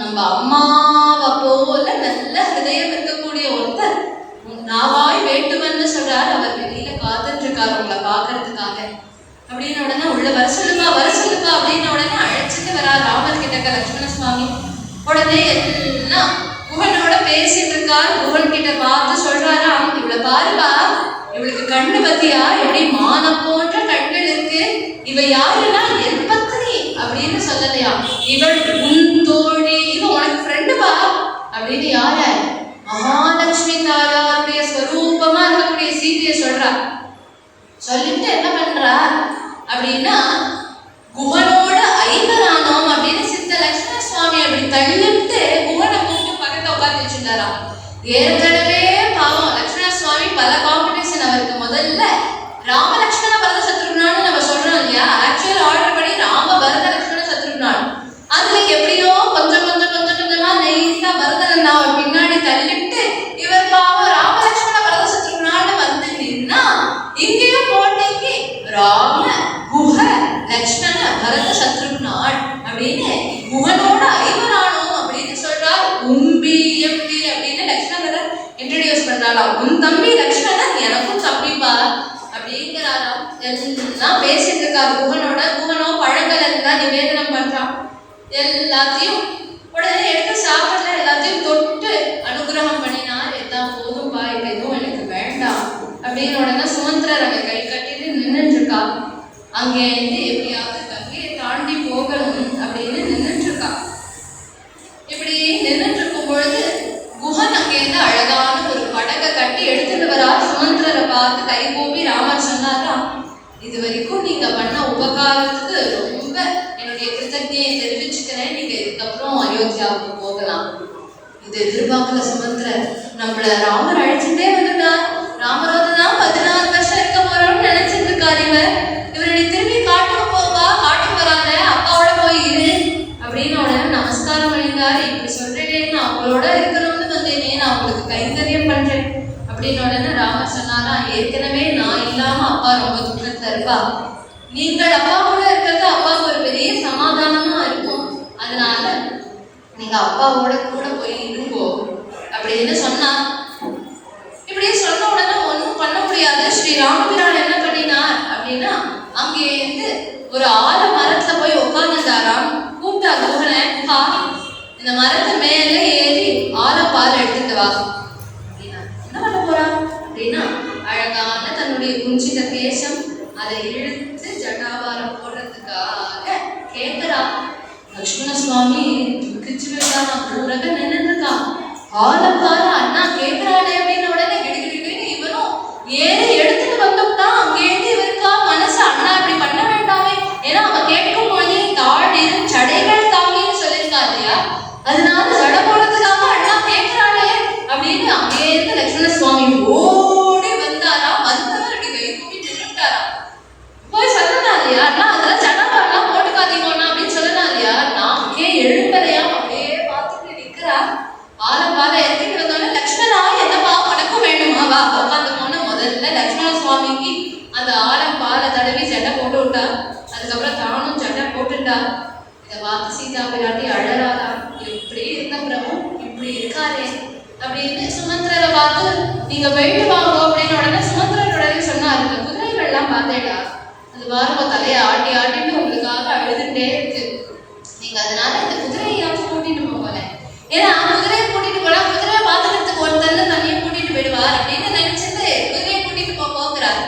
நம்ம அம்மாவை போல நல்ல ஹிருதயம் இருக்கக்கூடிய ஒருத்தர் நாவாய் வேட்டுவன்னு சொல்றாரு. அவர் வெளியில காத்துட்டு இருக்காரு உங்களை பாக்குறதுக்காக அப்படின்னு. உடனே உள்ள வர சொல்லுப்பா அப்படின்னு உடனே அழைச்சிட்டு வரா ராமர் கிட்ட லட்சுமண சுவாமி. உடனே எல்லாம் குஹனோட பேசிட்டு இருக்காரு. குஹன் கிட்ட பார்த்து சொல்றாராம், இவளை பாருப்பா, இவளுக்கு கண்ணு பத்தியா எப்படி மானம் போன்ற கண்கள் இருக்கு. இவ யாருன்னா என் பத்னி அப்படின்னு சொல்லலையா, இவள் உன் தோழி, இவ உனக்கு ஃப்ரெண்டுப்பா அப்படின்னு. யார? மகாலட்சுமி தாயாருடைய ஸ்வரூபமா இருக்கக்கூடிய சீதையை சொல்றா. சொல்லிட்டு என்ன பண்றா அப்படின்னா, குஹனோட ஐவரானோம் அப்படின்னு சித்த லட்சுமண சுவாமி அப்படி தள்ளிட்டு குஹனை கூப்பிட்டு பக்கத்துல உட்காந்து வச்சுட்டாரா. ஏற்கனவே பல காம்படிஷன் அவருக்கு. முதல்ல ராம லக்ஷ்மண பரத சத்ருக்னான்னு நம்ம சொல்றோம் இல்லையா, ஆக்சுவல் ஆர்டர் படி ராம பரத லக்ஷ்மண சத்ருக்னான். அதுல எப்படியோ கொஞ்சம் கொஞ்சம் கொஞ்சம் கொஞ்சமா நெய்ஸா பரதன் அவர் பின்னாடி தள்ளிட்டு இவர் பாவம் ராம லக்ஷ்மண பரத சத்ருக்னான்னு வந்து நின்னா, இங்கேயும் போட்டிக்கு ராம குஹ லக்ஷ்மண பரத சத்ருக்னான் அப்படின்னு குஹனோட ஐவரானோம் அப்படின்னு சொல்றார். உம்பி எப்படி அப்படின்னு லக்ஷ்மணரை இன்ட்ரடியூஸ் பண்றாளாம். உன் தம்பி லக்ஷ்மணன் எனக்கும் தம்பிப்பா அப்படிங்கிறாராம். எல்லாம் பேசிட்டு இருக்காரு குஹனோட. குஹனோ பழங்கள் எல்லாம் நிவேதனம் பண்றான். எல்லாத்தையும் உடனே எடுத்து சாப்பிடல, எல்லாத்தையும் தொட்டு அனுகிரகம் பண்ணினார். எல்லாம் போதும்பா, இப்ப எதுவும் எனக்கு வேண்டாம் அப்படின்னு உடனே சுமந்திரர் அங்க கை கட்டிட்டு நின்றுட்டு இருக்கா. அங்கே இருந்து எப்படியாவது கங்கையை தாண்டி போகணும் அப்படின்னு நின்றுட்டு இருக்கா. இப்படி நின்றுட்டு இருக்கும் பொழுது குஹன் அங்கேருந்து அழகான ஒரு படகை கட்டி எடுத்துட்டு வரா. சுமந்திரரை பார்த்து கை கூப்பி ராமர் சொன்னாரா, இது வரைக்கும் நீங்க பண்ண உபகாரத்துக்கு ரொம்ப என்னுடைய கிருத்தஜையை தெரிவிச்சுக்கிறேன். நீங்க இதுக்கப்புறம் அயோத்தியாவுக்கு போகலாம். இது எதிர்பார்க்கல சுமந்திரர். நம்மள ராமர் அழைச்சுட்டே வந்துட்டார். ராமரோட தான் 16 வருஷம் இருக்க போறோம்னு நினைச்சிட்டு இருக்காரு இவர். இவருடைய திரும்பி காட்டுக்கு போவா, காட்டுக்கு வராத, அப்பாவோட போய் இரு அப்படின்னு உடனே நமஸ்காரம் பண்ணிட்டாரு. இப்படி சொல்றேனே, நான் அவங்களோட இருக்கணும்னு வந்தேனே, நான் அவங்களுக்கு கைங்கரியம் பண்றேன் அப்படின்னு உடனே ராமர் சொன்னாரா, ஏற்கனவே நான் இல்லாம அப்பா ரொம்ப துக்கத்துல இருப்பா. நீங்கள் அப்பா கூட இருக்கிறது அப்பாவுக்கு ஒரு பெரிய சமாதானமா இருக்கும். அதனால நீங்க அப்பாவோட கூட போய் இருங்கோ அப்படின்னு சொன்னா. இப்படி சொன்ன உடனே ஒன்றும் பண்ண முடியாது. ஸ்ரீ ராமபிரான் என்ன பண்ணினார் அப்படின்னா, அங்கே இருந்து ஒரு ஆல மரத்துல போய் உட்கார்ந்துட்டாராம். கூப்பிட்டா குஹனை, குஹா இந்த மரத்து மேலே ஏறி ஆல பால் எடுத்துட்டு வா அப்படின்னா. என்ன பண்ண போறா அப்படின்னா, அழகான தன்னுடைய குஞ்சித கேசம் அதை இழுத்து ஜட்டாபாரம் போடுறதுக்காக கேட்கிறா. லக்ஷ்மண சுவாமி கிச்சு விட்டானா, ஊரக நின்றுருக்கா. ஆலப்பால அண்ணா கேட்கிறானே அப்படின்னு உடனே கிடுகிடுன்னு இவனும் ஏறி எடுத்துட்டு வந்துட்டா. அங்கேருந்து இவருக்கா மனசு, அண்ணா இப்படி பண்ண வேண்டாமே, ஏன்னா அவன் கேட்கும் போதே தாடிரும் சடைகள் தாங்கின்னு சொல்லியிருக்கா இல்லையா, அதனால சடை போடுறதுக்காக அண்ணா கேட்கிறானே அப்படின்னு அங்கேருந்து லக்ஷ்மண சுவாமி ஓடி வந்தாரா. வந்தவர் இப்படி கை கூப்பி நின்றுட்டாரா. போய் சொல்லலாம் இல்லையா, அண்ணா அதெல்லாம் சடப்பாலாம் போட்டுக்காதீங்கண்ணா அப்படின்னு சொல்லலாம் இல்லையா. நாக்கே எழும்பலையா, அப்படியே பார்த்துட்டு நிற்கிறா. ஆலப்பால எடுத்துட்டு வந்தோடனே, லக்ஷ்மணா என்னப்பா உனக்கும் வேணுமா, வா உட்காந்து போன. முதல்ல லக்ஷ்மண சுவாமிக்கு அந்த ஆலப்பால தடவி சட்டை போட்டு விட்டா. அதுக்கப்புறம் தானும் சட்டை போட்டுட்டா. இதை பார்த்து சீதா பிராட்டி அழறாதா, எப்படி இருந்த பிரபு இப்படி இருக்காரே அப்படின்னு சுமந்திரரை பார்த்து, நீங்க போயிட்டு வாங்க அப்படின்னு உடனே சுமந்திரருடைய சொன்னார், இந்த குதிரைகள்லாம் பார்த்தேடா, அது வாரம் தலையை ஆட்டி ஆட்டிட்டு உங்களுக்காக அழுதுட்டே இருக்கு. நீங்க அதனால இந்த குதிரையாச்சும் கூட்டிட்டு போகல. ஏன்னா குதிரையை கூட்டிட்டு போனா குதிரையை பாத்துக்கிறதுக்கு ஒருத்தர் தண்ணியை கூட்டிட்டு போயிடுவார் அப்படின்னு நினைச்சிட்டு குதிரையை கூட்டிட்டு போகிறார்.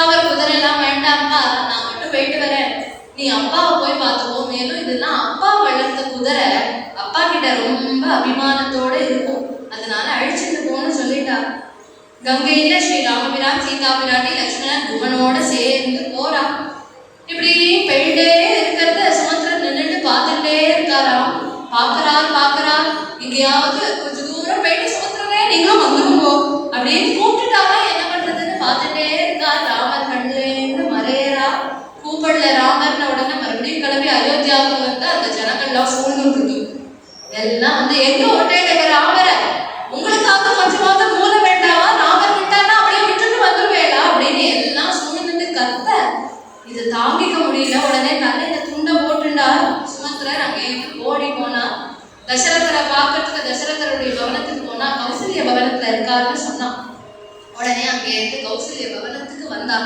அவர் குதிரை எல்லாம் வேண்டாம்ப்பா, நான் மட்டும் போயிட்டு வரேன், நீ அப்பாவை போய் பார்த்துக்கோ. மேலும் இதெல்லாம் அப்பா வளர்த்த குதிரை, அப்பா கிட்ட ரொம்ப அபிமானத்தோட இருக்கும், அதனால அழிச்சிட்டு போன்னு சொல்லிட்டா. கங்கையில ஸ்ரீ ராமபிரான், சீதா பிராட்டி, லக்ஷ்மணன் குஹனோட சேர்ந்து போறா. இப்படி போயிட்டே இருக்கிறத சுமந்திரன் நின்றுட்டு பார்த்துட்டே இருக்காராம். பாக்குறார் எங்கேயாவது கொஞ்சம் தூரம் போயிட்டு சுமந்திரனே நீங்களும் வந்துருங்கோ அப்படின்னு கூப்பிட்டுட்டாரா. என்ன பண்றதுன்னு பார்த்துட்டே இருக்கா. ராமர் கண்ணுலேருந்து மறையறா. கூப்பிடல ராமர்ன உடனே மறுபடியும் கிளம்பி அயோத்தியாவுக்கு வந்து அந்த ஜனங்கள்லாம் சூழ்ந்துருக்கு. எல்லாம் வந்து எங்க ஓட்டேங்க ராமரை, உங்களுக்காக கொஞ்சமாவது மூல வேண்டாவா, ராமர் விட்டானா அப்படியே விட்டுட்டு வந்துருவேலா அப்படின்னு எல்லாம் சூழ்ந்துட்டு கத்த. இது தாங்கிக்க முடியல. உடனே தலையில துண்டை போட்டுண்டார் சுமந்திரர். அங்கே ஓடி போனா. தசரதரை பார்க்கறதுக்கு தசரதருடைய பவனத்துக்கு போனா. கௌசல்ய பவனத்துல இருக்காருன்னு சொன்னான். உடனே அங்கே இருந்து கௌசல்ய பவனத்துக்கு வந்தா.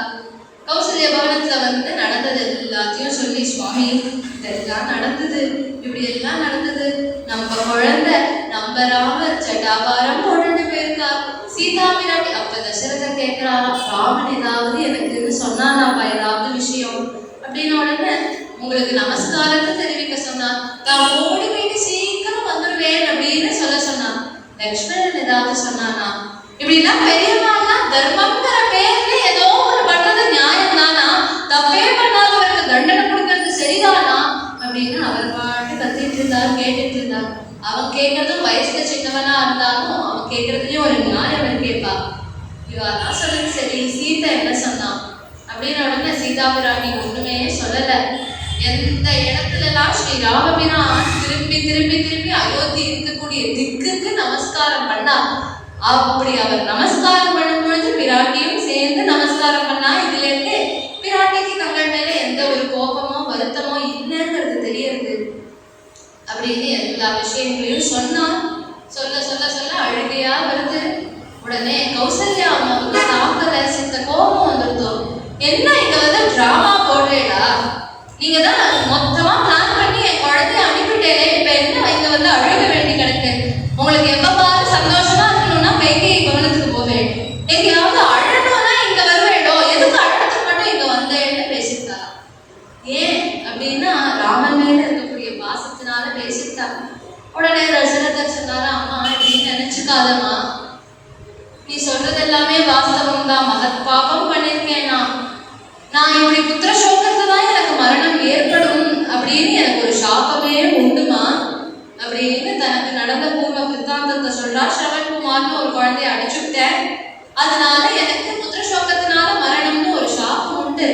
கௌசல்ய பவனத்துல வந்து நடந்தது எல்லாத்தையும் சொல்லி, சுவாமி இதெல்லாம் நடந்தது, இப்படி எல்லாம் நடந்தது, நம்ம குழந்தை நம்ம ராமர் ஜட்டாபாரம் போட்டுட்டு போயிருக்கா. சீதா பிராட்டி. அப்ப தசரதர் கேட்கிறாராம், ராமன் ஏதாவது எனக்குன்னு சொன்னானாப்பா ஏதாவது விஷயம் அப்படின்னு. உடனே உங்களுக்கு நமஸ்காரத்தை தெரிவிக்க சொன்னான். தான் ஓடி போயிட்டு சீக்கிரம் வந்துடுவேன் அப்படின்னு சொல்ல சொன்னான். லக்ஷ்மணன் ஏதாவது சொன்னானா, இப்படி எல்லாம் பெரியவானா தர்மங்கிற பேர்ல ஏதோ ஒரு பண்றது நியாயம் தானா, தப்பே பண்ணாதவருக்கு தண்டனை கொடுக்கறது சரிதானா அப்படின்னு அவர் பாட்டு கத்திட்டு இருந்தார், கேட்டுட்டு இருந்தார். அவன் கேட்கறதும் வயசுல சின்னவனா இருந்தாலும் அவன் கேட்கறதுலயும் ஒரு நியாயம் கேட்பா. இவெல்லாம் சொல்லுது சரி, சீதை என்ன சொன்னான் அப்படின்னு உடனே சீதா பிராட்டி ஒண்ணுமே சொல்லல. எந்த இடத்துல எல்லாம் ஸ்ரீ ராமபிரான் திருப்பி திருப்பி திருப்பி அயோத்தி இருக்கக்கூடிய திக்குக்கு நமஸ்காரம் பண்ணா, அப்படி அவர் நமஸ்காரம் பண்ணும் பொழுது பிராட்டியும் சேர்ந்து நமஸ்காரம் பண்ணா. இதுல இருந்து பிராட்டிக்கு தங்கள் மேல எந்த ஒரு கோபமோ வருத்தமோ இல்லைங்கிறது தெரியுது அப்படின்னு எல்லா விஷயங்களையும் சொன்னா. சொல்ல சொல்ல சொல்ல அழுகையா வருது. உடனே கௌசல்யா அம்மாவுக்கு தாக்கல, சித்த கோபம் வந்துருத்தோம். என்ன இங்க வந்து டிராமா போடுறேடா, நீங்க தான் மொத்தமா பிளான் பண்ணி என் குழந்தைய அனுப்பிட்டேனே, இப்ப என்ன இங்க வந்து அழுக வேண்டி கிடக்கு? உங்களுக்கு எப்ப பாரு சந்தோஷமா இருக்கணும்னா கைகை கவனத்துக்கு போவேன், எங்கேயாவது அழணும்னா இங்க வருவேடோ, எதுக்கு அழகத்துக்கு மட்டும் இங்க வந்தேன்னு பேசிட்டா. ஏன் அப்படின்னா ராமன் மேல இருக்கக்கூடிய பாசத்தினால பேசிட்டா. உடனே தசரதர் சொன்னாரா, அம்மா இப்படின்னு நினைச்சுக்காதம்மா, நீ சொல்றது எல்லாமே வாஸ்தவம் தான், மகத் பாபம் பண்ணிருக்கேன் நான் இப்படி புத்திர சோகத்துல தான் எனக்கு மரணம் ஏற்படும் அப்படின்னு எனக்கு ஒரு சாபமே உண்டுமா அப்படின்னு தனக்கு நடந்த பூர்வ பித்தாந்தத்தை சொல்றா. ஸ்ரவன்குமார்னு ஒரு குழந்தைய அடிச்சுட்டேன், அதனால எனக்கு புத்திர சோகத்தினால மரணம்னு ஒரு சாபம் உண்டு.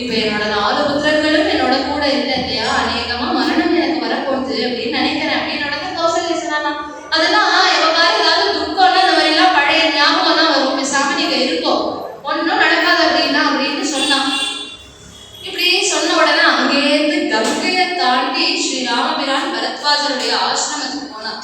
இப்ப என்னோட 4 புத்திரர்களும் என்னோட கூட இல்லை இல்லையா, அநேகமா மரணம் எனக்கு வரப்போகுது அப்படின்னு நினைக்கிறேன் அப்படின்னு கௌசல்யா சொன்னா. அதெல்லாம் எவ்வளவு ஏதாவது துக்கம்னா இந்த மாதிரி எல்லாம் பழைய ஞாபகம்லாம் வரும், பேசாம நீங்க இருக்கும், ஒன்னும் நடக்காது அப்படின்னா அப்படின்னு சொன்னான். இப்படி சொன்ன உடனே அங்கேருந்து கங்கையை தாண்டி ஸ்ரீ ராமபிரான் பரத்வாஜருடைய ஆசிரமத்துக்கு போனார்.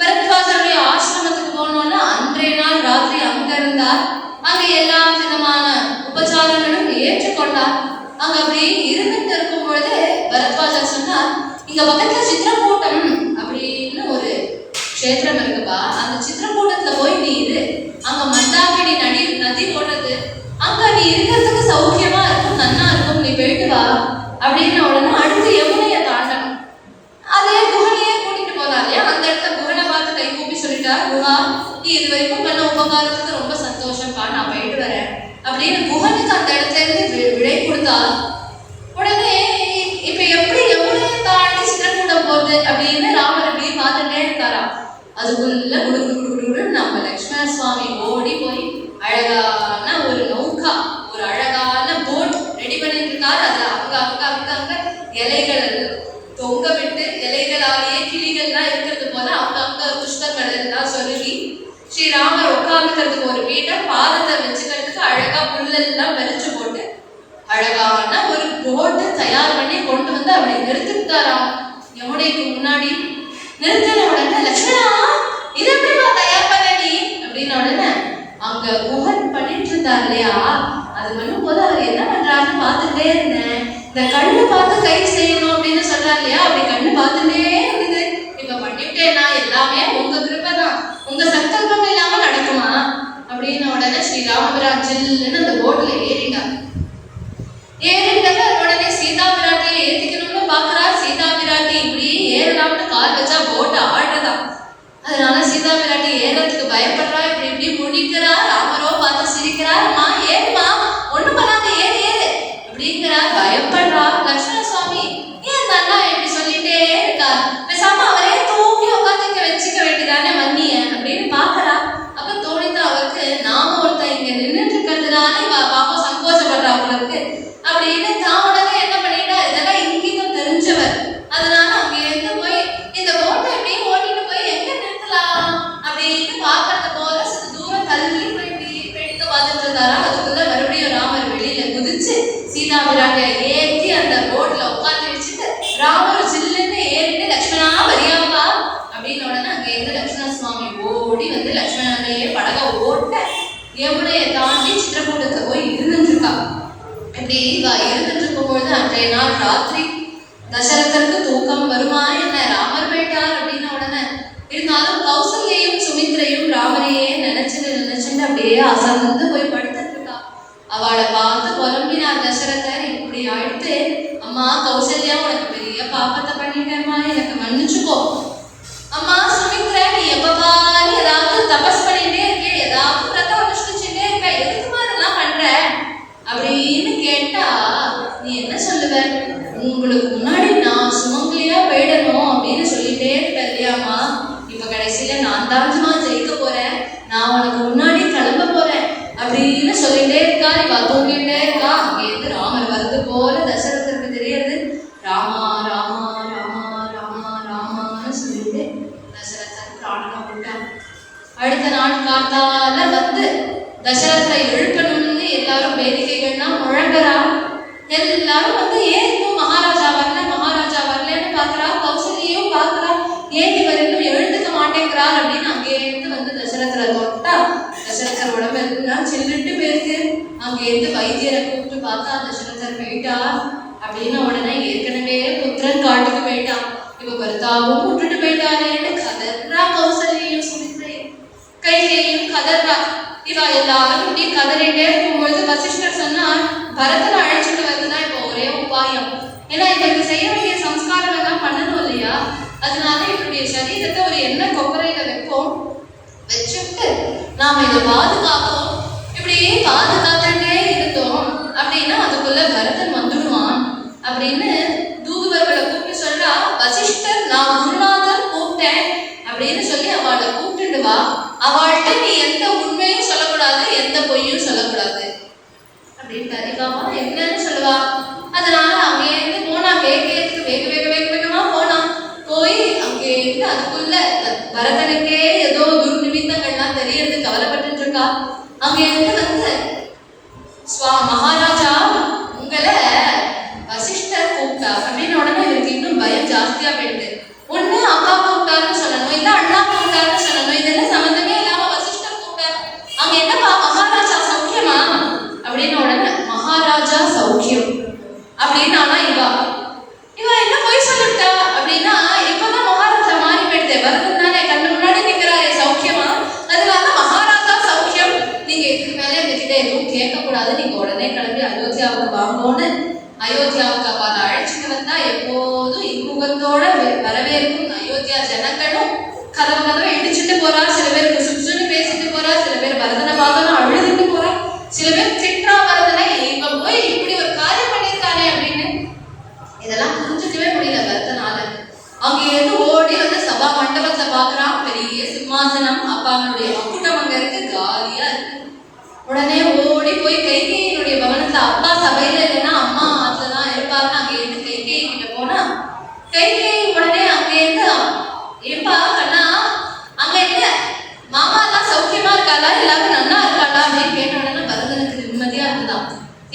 பரத்வாஜருடைய ஆசிரமத்துக்கு போனோன்னா அன்றைய நாள் ராத்திரி அங்க இருந்தார். அங்க எல்லா விதமான உபச்சாரங்களும் ஏற்றுக்கொண்டார். அங்க அப்படி இருந்துட்டு இருக்கும் பொழுது பரத்வாஜர் சொன்னார், இங்க பக்கத்துல சித்திரக்கூட்டம் அப்படின்னு ஒரு க்ஷேத்திரம் இருக்குப்பா, அந்த சித்திரக்கூட்டத்துல போய் நீ இரு, அங்க மந்தாகினி நதி போடுறது, அங்க நீ இருக்கிறதுக்கு சௌக்கியமா இருக்கும், நன்னா இருக்கும், நீ போயிட்டு வா அப்படின்னு. உடனே அடுத்து யமுனையை தாண்டணும், அதே குகனையே கூட்டிட்டு போனார் இல்லையா, அந்த இடத்துல குகனை பார்த்து கை கூப்பி சொல்லிட்டார், குஹா நீ இது வரைக்கும் பண்ண உபகாரத்துக்கு ரொம்ப சந்தோஷம்ப்பா, நான் போயிட்டு வரேன் அப்படின்னு குகனுக்கு அந்த இடத்துல இருந்து விடை கொடுத்தா. உடனே இப்ப எப்படி யமுனையை தாண்டி சித்திரக்கூடம் போகுது அப்படின்னு ராமர் இப்படி பார்த்துட்டே இருக்காரா. அதுக்குள்ள குடுகுடு நம்ம லக்ஷ்மண சுவாமி ஓடி போய் அழகான ஒரு நௌகா, ஒரு அழகான போட் ரெடி பண்ணிட்டு இருக்காரு. அது அங்க அங்க அங்க அங்க இலைகள் தொங்க விட்டு இலைகளாலேயே கிளிகள்லாம் இருக்கிறது போல அங்க அங்க புஷ்பங்கள் எல்லாம் சொல்லி ஸ்ரீராமர் உட்கார்ந்துக்கிறதுக்கு ஒரு பீடம், பாதத்தை வச்சுக்கிறதுக்கு அழகா புல்லெல்லாம் பறிச்சு போட்டு அழகான ஒரு போட்டு தயார் பண்ணி கொண்டு வந்து அப்படி நிறுத்திட்டாராம் யமுனைக்கு முன்னாடி. நிறுத்தின உடனே லட்சுமணா இது எப்படிமா தயார் பண்ண நீ அப்படின்னு உடனே அங்க குஹன் பண்ணிட்டு இருந்தார் இல்லையா, அது பண்ணும் போது அவர் என்ன பண்றாருன்னு பார்த்துட்டே இருந்தேன். இந்த கண்ணு பார்த்து கை செய்யணும் அப்படின்னு சொல்றாரு இல்லையா, அப்படி கண்ணு பார்த்துட்டே இருந்தது. இப்ப பண்ணிட்டேன்னா எல்லாமே உங்க கிருபை தான், உங்க சங்கல்பம் இல்லாம நடக்குமா அப்படின்னு உடனே ஸ்ரீ ராமபிரான் ஜில்லுன்னு அந்த போட்ல ஏறிட்டார். உடனே சீதா பிராட்டியை ஏத்திக்கணும்னு பாக்குறா. சீதா பிராட்டி இப்படி ஏறலாம்னு கால் வச்சா போட்ட ஆடுறதா, அதனால சீதா பிராட்டி ஏறதுக்கு பயப்படுறா. இப்படி இப்படி முடிக்கிறா. ராமரோ பார்த்து சிரிக்கிறார், அம்மா ஏறுமா, ஒண்ணு பண்ணாத ஏறு ஏறு அப்படிங்கிறா, பயப்படுறா. லக்ஷ்மண சுவாமி ஏன் நல்லா இப்படி சொல்லிட்டே இருக்கா, பேசாம அவரே தூக்கி உட்காந்து வச்சுக்க வேண்டியதானே மன்னிய அப்படின்னு பாக்குறா. அப்ப தோணித்து அவருக்கு நாம ஒருத்தன் இங்க நின்றுட்டு இருக்கிறதுனால பாப்பா சங்கோச்சப்படுறா அவங்களுக்கு அப்படின்னு தான் உடனே என்ன பண்ணிட்டா, இதெல்லாம் இங்கிட்டும் தெரிஞ்சவர், அதனால அங்க இருந்து போய் இந்த போட்டை எப்படி ஓட்டிட்டு போய் எங்க நிறுத்தலாம் அப்படின்னு பாக்குறது போல சிறு தூரம் தள்ளி போய் பெண்ணுக்கு பார்த்துட்டு இருந்தாரா. அதுக்குள்ள மறுபடியும் ராமர் வெளியில குதிச்சு சீதா பிராட்டிய ஏற்றி அந்த போட்ல உட்காந்து வச்சுட்டு ராமர் சில்லுன்னு ஏறிட்டு லக்ஷ்மணா வரியாப்பா அப்படின்னு உடனே அங்க இருந்து லக்ஷ்மண சுவாமி ஓடி வந்து லக்ஷ்மணனையே படக ஓட்ட யமுனையை தாண்டி சித்திரக்கூட்டத்தை போய் இருந்துட்டு இருக்கா. இப்படி இருந்துட்டு இருக்கும் பொழுது அன்றைய நாள் ராத்திரி தசரதருக்கு தூக்கம் வருமா என்ன, ராமர் போயிட்டார் அப்படின்னு உடனே இருந்தாலும் கௌசல்யையும் சுமித்ரையும் ராமரையே நினைச்சுட்டு அப்படியே அசந்து போய் படுத்துட்டு இருக்கா. அவளை பார்த்து புலம்பினார் தசரதர், இப்படி ஆயிடுத்து அம்மா கௌசல்யா, உனக்கு பெரிய பாப்பத்தை பண்ணிட்டேம்மா, எனக்கு மன்னிச்சுக்கோ. அம்மா சுமித்ரா, நீ எப்ப பாரு ஏதாவது தபஸ் பண்ணிட்டே இருக்கே, ஏதாவது பிரதம் அனுஷ்டிச்சுட்டே இருக்க, எதுக்குமா இதெல்லாம் பண்ற அப்படின்னு கேட்டா நீ என்ன சொல்லுவ, உங்களுக்கு முன்னாடி நான் சுமங்கலியா போயிடணும் அப்படின்னு சொல்லிட்டே இருக்க இல்லையாமா, இப்ப கடைசியில நான் தான்மா ஜெயிக்க போறேன், நான் உனக்கு முன்னாடி கிளம்ப போறேன், அப்படின்னு சொல்லிட்டே இருக்கா. இவ தூங்கிட்டே இருக்கா. அங்கேருந்து ராமர் வருது போல தசரதருக்கு தெரியுது. ராமா ராமா ராமா ராமா ராமான்னு சொல்லிட்டு தசரதர் பிராணனை விட்டான். அடுத்த நாள் காத்தால வந்து தசரதரை எழுப்பணும்னு எல்லாரும் வேடிக்கைகள்லாம் முழங்குறா. எல்லாரும் வந்து ஏன் இன்னும் மகாராஜா வரலன்னு பாக்குறா. கௌசல்யும் பாக்குறா, ஏன் இவர் இன்னும் எழுந்துக்க மாட்டேங்கிறார் அப்படின்னு அங்கேருந்து வந்து தசரதரை தொட்டா. தசரதர் உடம்பு இருக்குன்னா சில்லுட்டு போயிருக்கு. அங்கேருந்து வைத்தியரை கூப்பிட்டு பார்த்தா தசரதர் போயிட்டார் அப்படின்னு உடனே ஏற்கனவே புத்திரன் காட்டுக்கு போயிட்டான். இவ பர்த்தாவும் விட்டுட்டு போயிட்டாரேன்னு கதறா. கௌசல்யும் சுமித்ரையும் கைகேயும் கதறா. இவ எல்லாரும் இப்படி கதறிட்டே இருக்கும்பொழுது வசிஷ்டர் சொன்னார், பரதனை அழைச்சிட்டு வந்துதான் இப்போ ஒரே உபாயம். ஏன்னா இவருக்கு செய்ய வேண்டிய சம்ஸ்காரம் எல்லாம் பண்ணணும் இல்லையா? அதனால இவருடைய சரீரத்தை ஒரு எண்ணெய் கொப்பரையில வைப்போம், வச்சுட்டு நாம இதை பாதுகாப்போம். இப்படியே பாதுகாத்துட்டே இருந்தோம் அப்படின்னா அதுக்குள்ள பரதன் வந்துடுவான் அப்படின்னு தூதுவர்களை கூப்பிட்டு சொல்றா. வசிஷ்டர் நான் குருநாதர் கூப்பிட்டேன் அப்படின்னு சொல்லி அவளை கூப்பிட்டுட்டு வா. அவள்கிட்ட நீ எந்த உண்மையும் சொல்லக்கூடாது, எந்த பொய்யும் சொல்லக்கூடாது அப்படின்னு அதிகமா என்னன்னு சொல்லுவா. அதனால அங்கேருந்து போனா. வேகமா போனா. போய் அங்கேருந்து அதுக்குள்ள பரதனுக்கே ஏதோ துர்நிமித்தங்கள்லாம் தெரியறது கவலைப்பட்டு இருக்கா. அங்கேருந்து வந்து மகாராஜா உங்களை வசிஷ்டர் கூப்பிட்டா அப்படின்னு உடனே இவருக்கு இன்னும் பயம் ஜாஸ்தியா போயிடுது. ஒண்ணு அப்பா கூப்பிட்டாருன்னு சொல்லணும், இல்ல அண்ணா கூப்பிட்டாருன்னு சொல்லணும். இதெல்லாம் சம்பந்தமே இல்லாம வசிஷ்டர் கூப்பிட்டார். அங்க என்னப்பா மகாராஜா சௌக்கியமா அப்படின்னு உடனே மகாராஜா சௌக்கியம் அப்படின்னு. ஆனா இவ என்ன போய் சொல்லிட்டா அப்படின்னா, இப்பதான் மகாராஜா மாறி போயிடுதே. வரதுக்கு தானே கண்ணு முன்னாடி நிக்கிறாரே சௌக்கியமா, அதனால மகாராஜா சௌக்கியம். நீங்க இதுக்கு மேலே எங்ககிட்ட எதுவும் கேட்க கூடாது, நீங்க உடனே கிளம்பி அயோத்தியாவுக்கு வாங்கோன்னு அயோத்தியாவுக்கு அவளை அழைச்சிட்டு வந்தா எப்போதும் இன்முகத்தோட வரவேற்கும் அயோத்தியா ஜனங்களும் கதவை இடிச்சுட்டு போறா. சில பேர் குசுன்னு பேசிட்டு போறா, சில பேர் பரதனை பார்க்கணும் அழுதுட்டு போறா, சில பேர் திட்டா பரதனை இவ போய் இப்படி ஒரு காரியம் பண்ணியிருக்கானே அப்படின்னு. இதெல்லாம் புரிஞ்சுக்கவே முடியல பரதனால. அங்க இருந்து ஓடி வந்து சபா மண்டபத்தை பாக்குறான். பெரிய சிம்மாசனம், அப்பாங்களுடைய மக்குட்டம் அங்க இருக்கு, காலியா இருக்கு. உடனே ஓடி போய் கைகேயினுடைய பவனத்துல, அப்பா சபையில இல்லைன்னா அம்மா ஆத்துலதான் இருப்பாருன்னு அங்க இருந்து கைகேயி கிட்ட போனா, கைகேயி உடனே அங்க இருந்து ஏப்பா கண்ணா அங்க என்ன மாமா எல்லாம் சௌக்கியமா இருக்காளா, எல்லாரும் நன்னா இருக்காளா அப்படின்னு கேட்ட உடனே பரதனுக்கு நிம்மதியா இருந்தான்.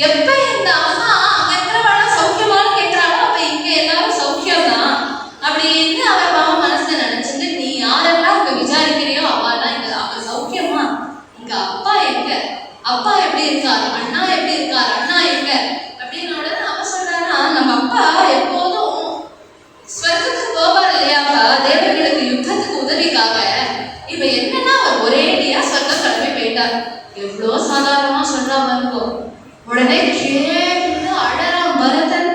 எப்ப இந்த அம்மா அங்க இருக்கிறவளா சௌக்கியமானு கேட்கிறாளோ அப்ப இங்க எல்லாரும் சௌக்கியம் தான் அப்படின்னு அவர் பாவம் மனசுல நினைச்சிட்டு, நீ யாரெல்லாம் இங்க விசாரிக்கிறியோ அவெல்லாம் இங்க அவ சௌக்கியமா, இங்க அப்பா எங்க, அப்பா எப்படி இருக்காரு, அண்ணா எப்படி இருக்காரு, அண்ணா எங்க அப்படின்னு உடனே அவ சொல்றானா, நம்ம அப்பா எப்போதும் ஸ்வர்க்கத்துக்கு போவார் இல்லையாப்பா தேவர்களுக்கு யுத்தத்துக்கு உதவிக்காக. இப்ப என்னன்னா அவர் ஒரேடியா ஸ்வர்க்க கிளம்பி போயிட்டார். எவ்வளோ சாதாரணமா சொல்றா பாருங்கோ. உடனே கேட்டு அழறான் பரதன்,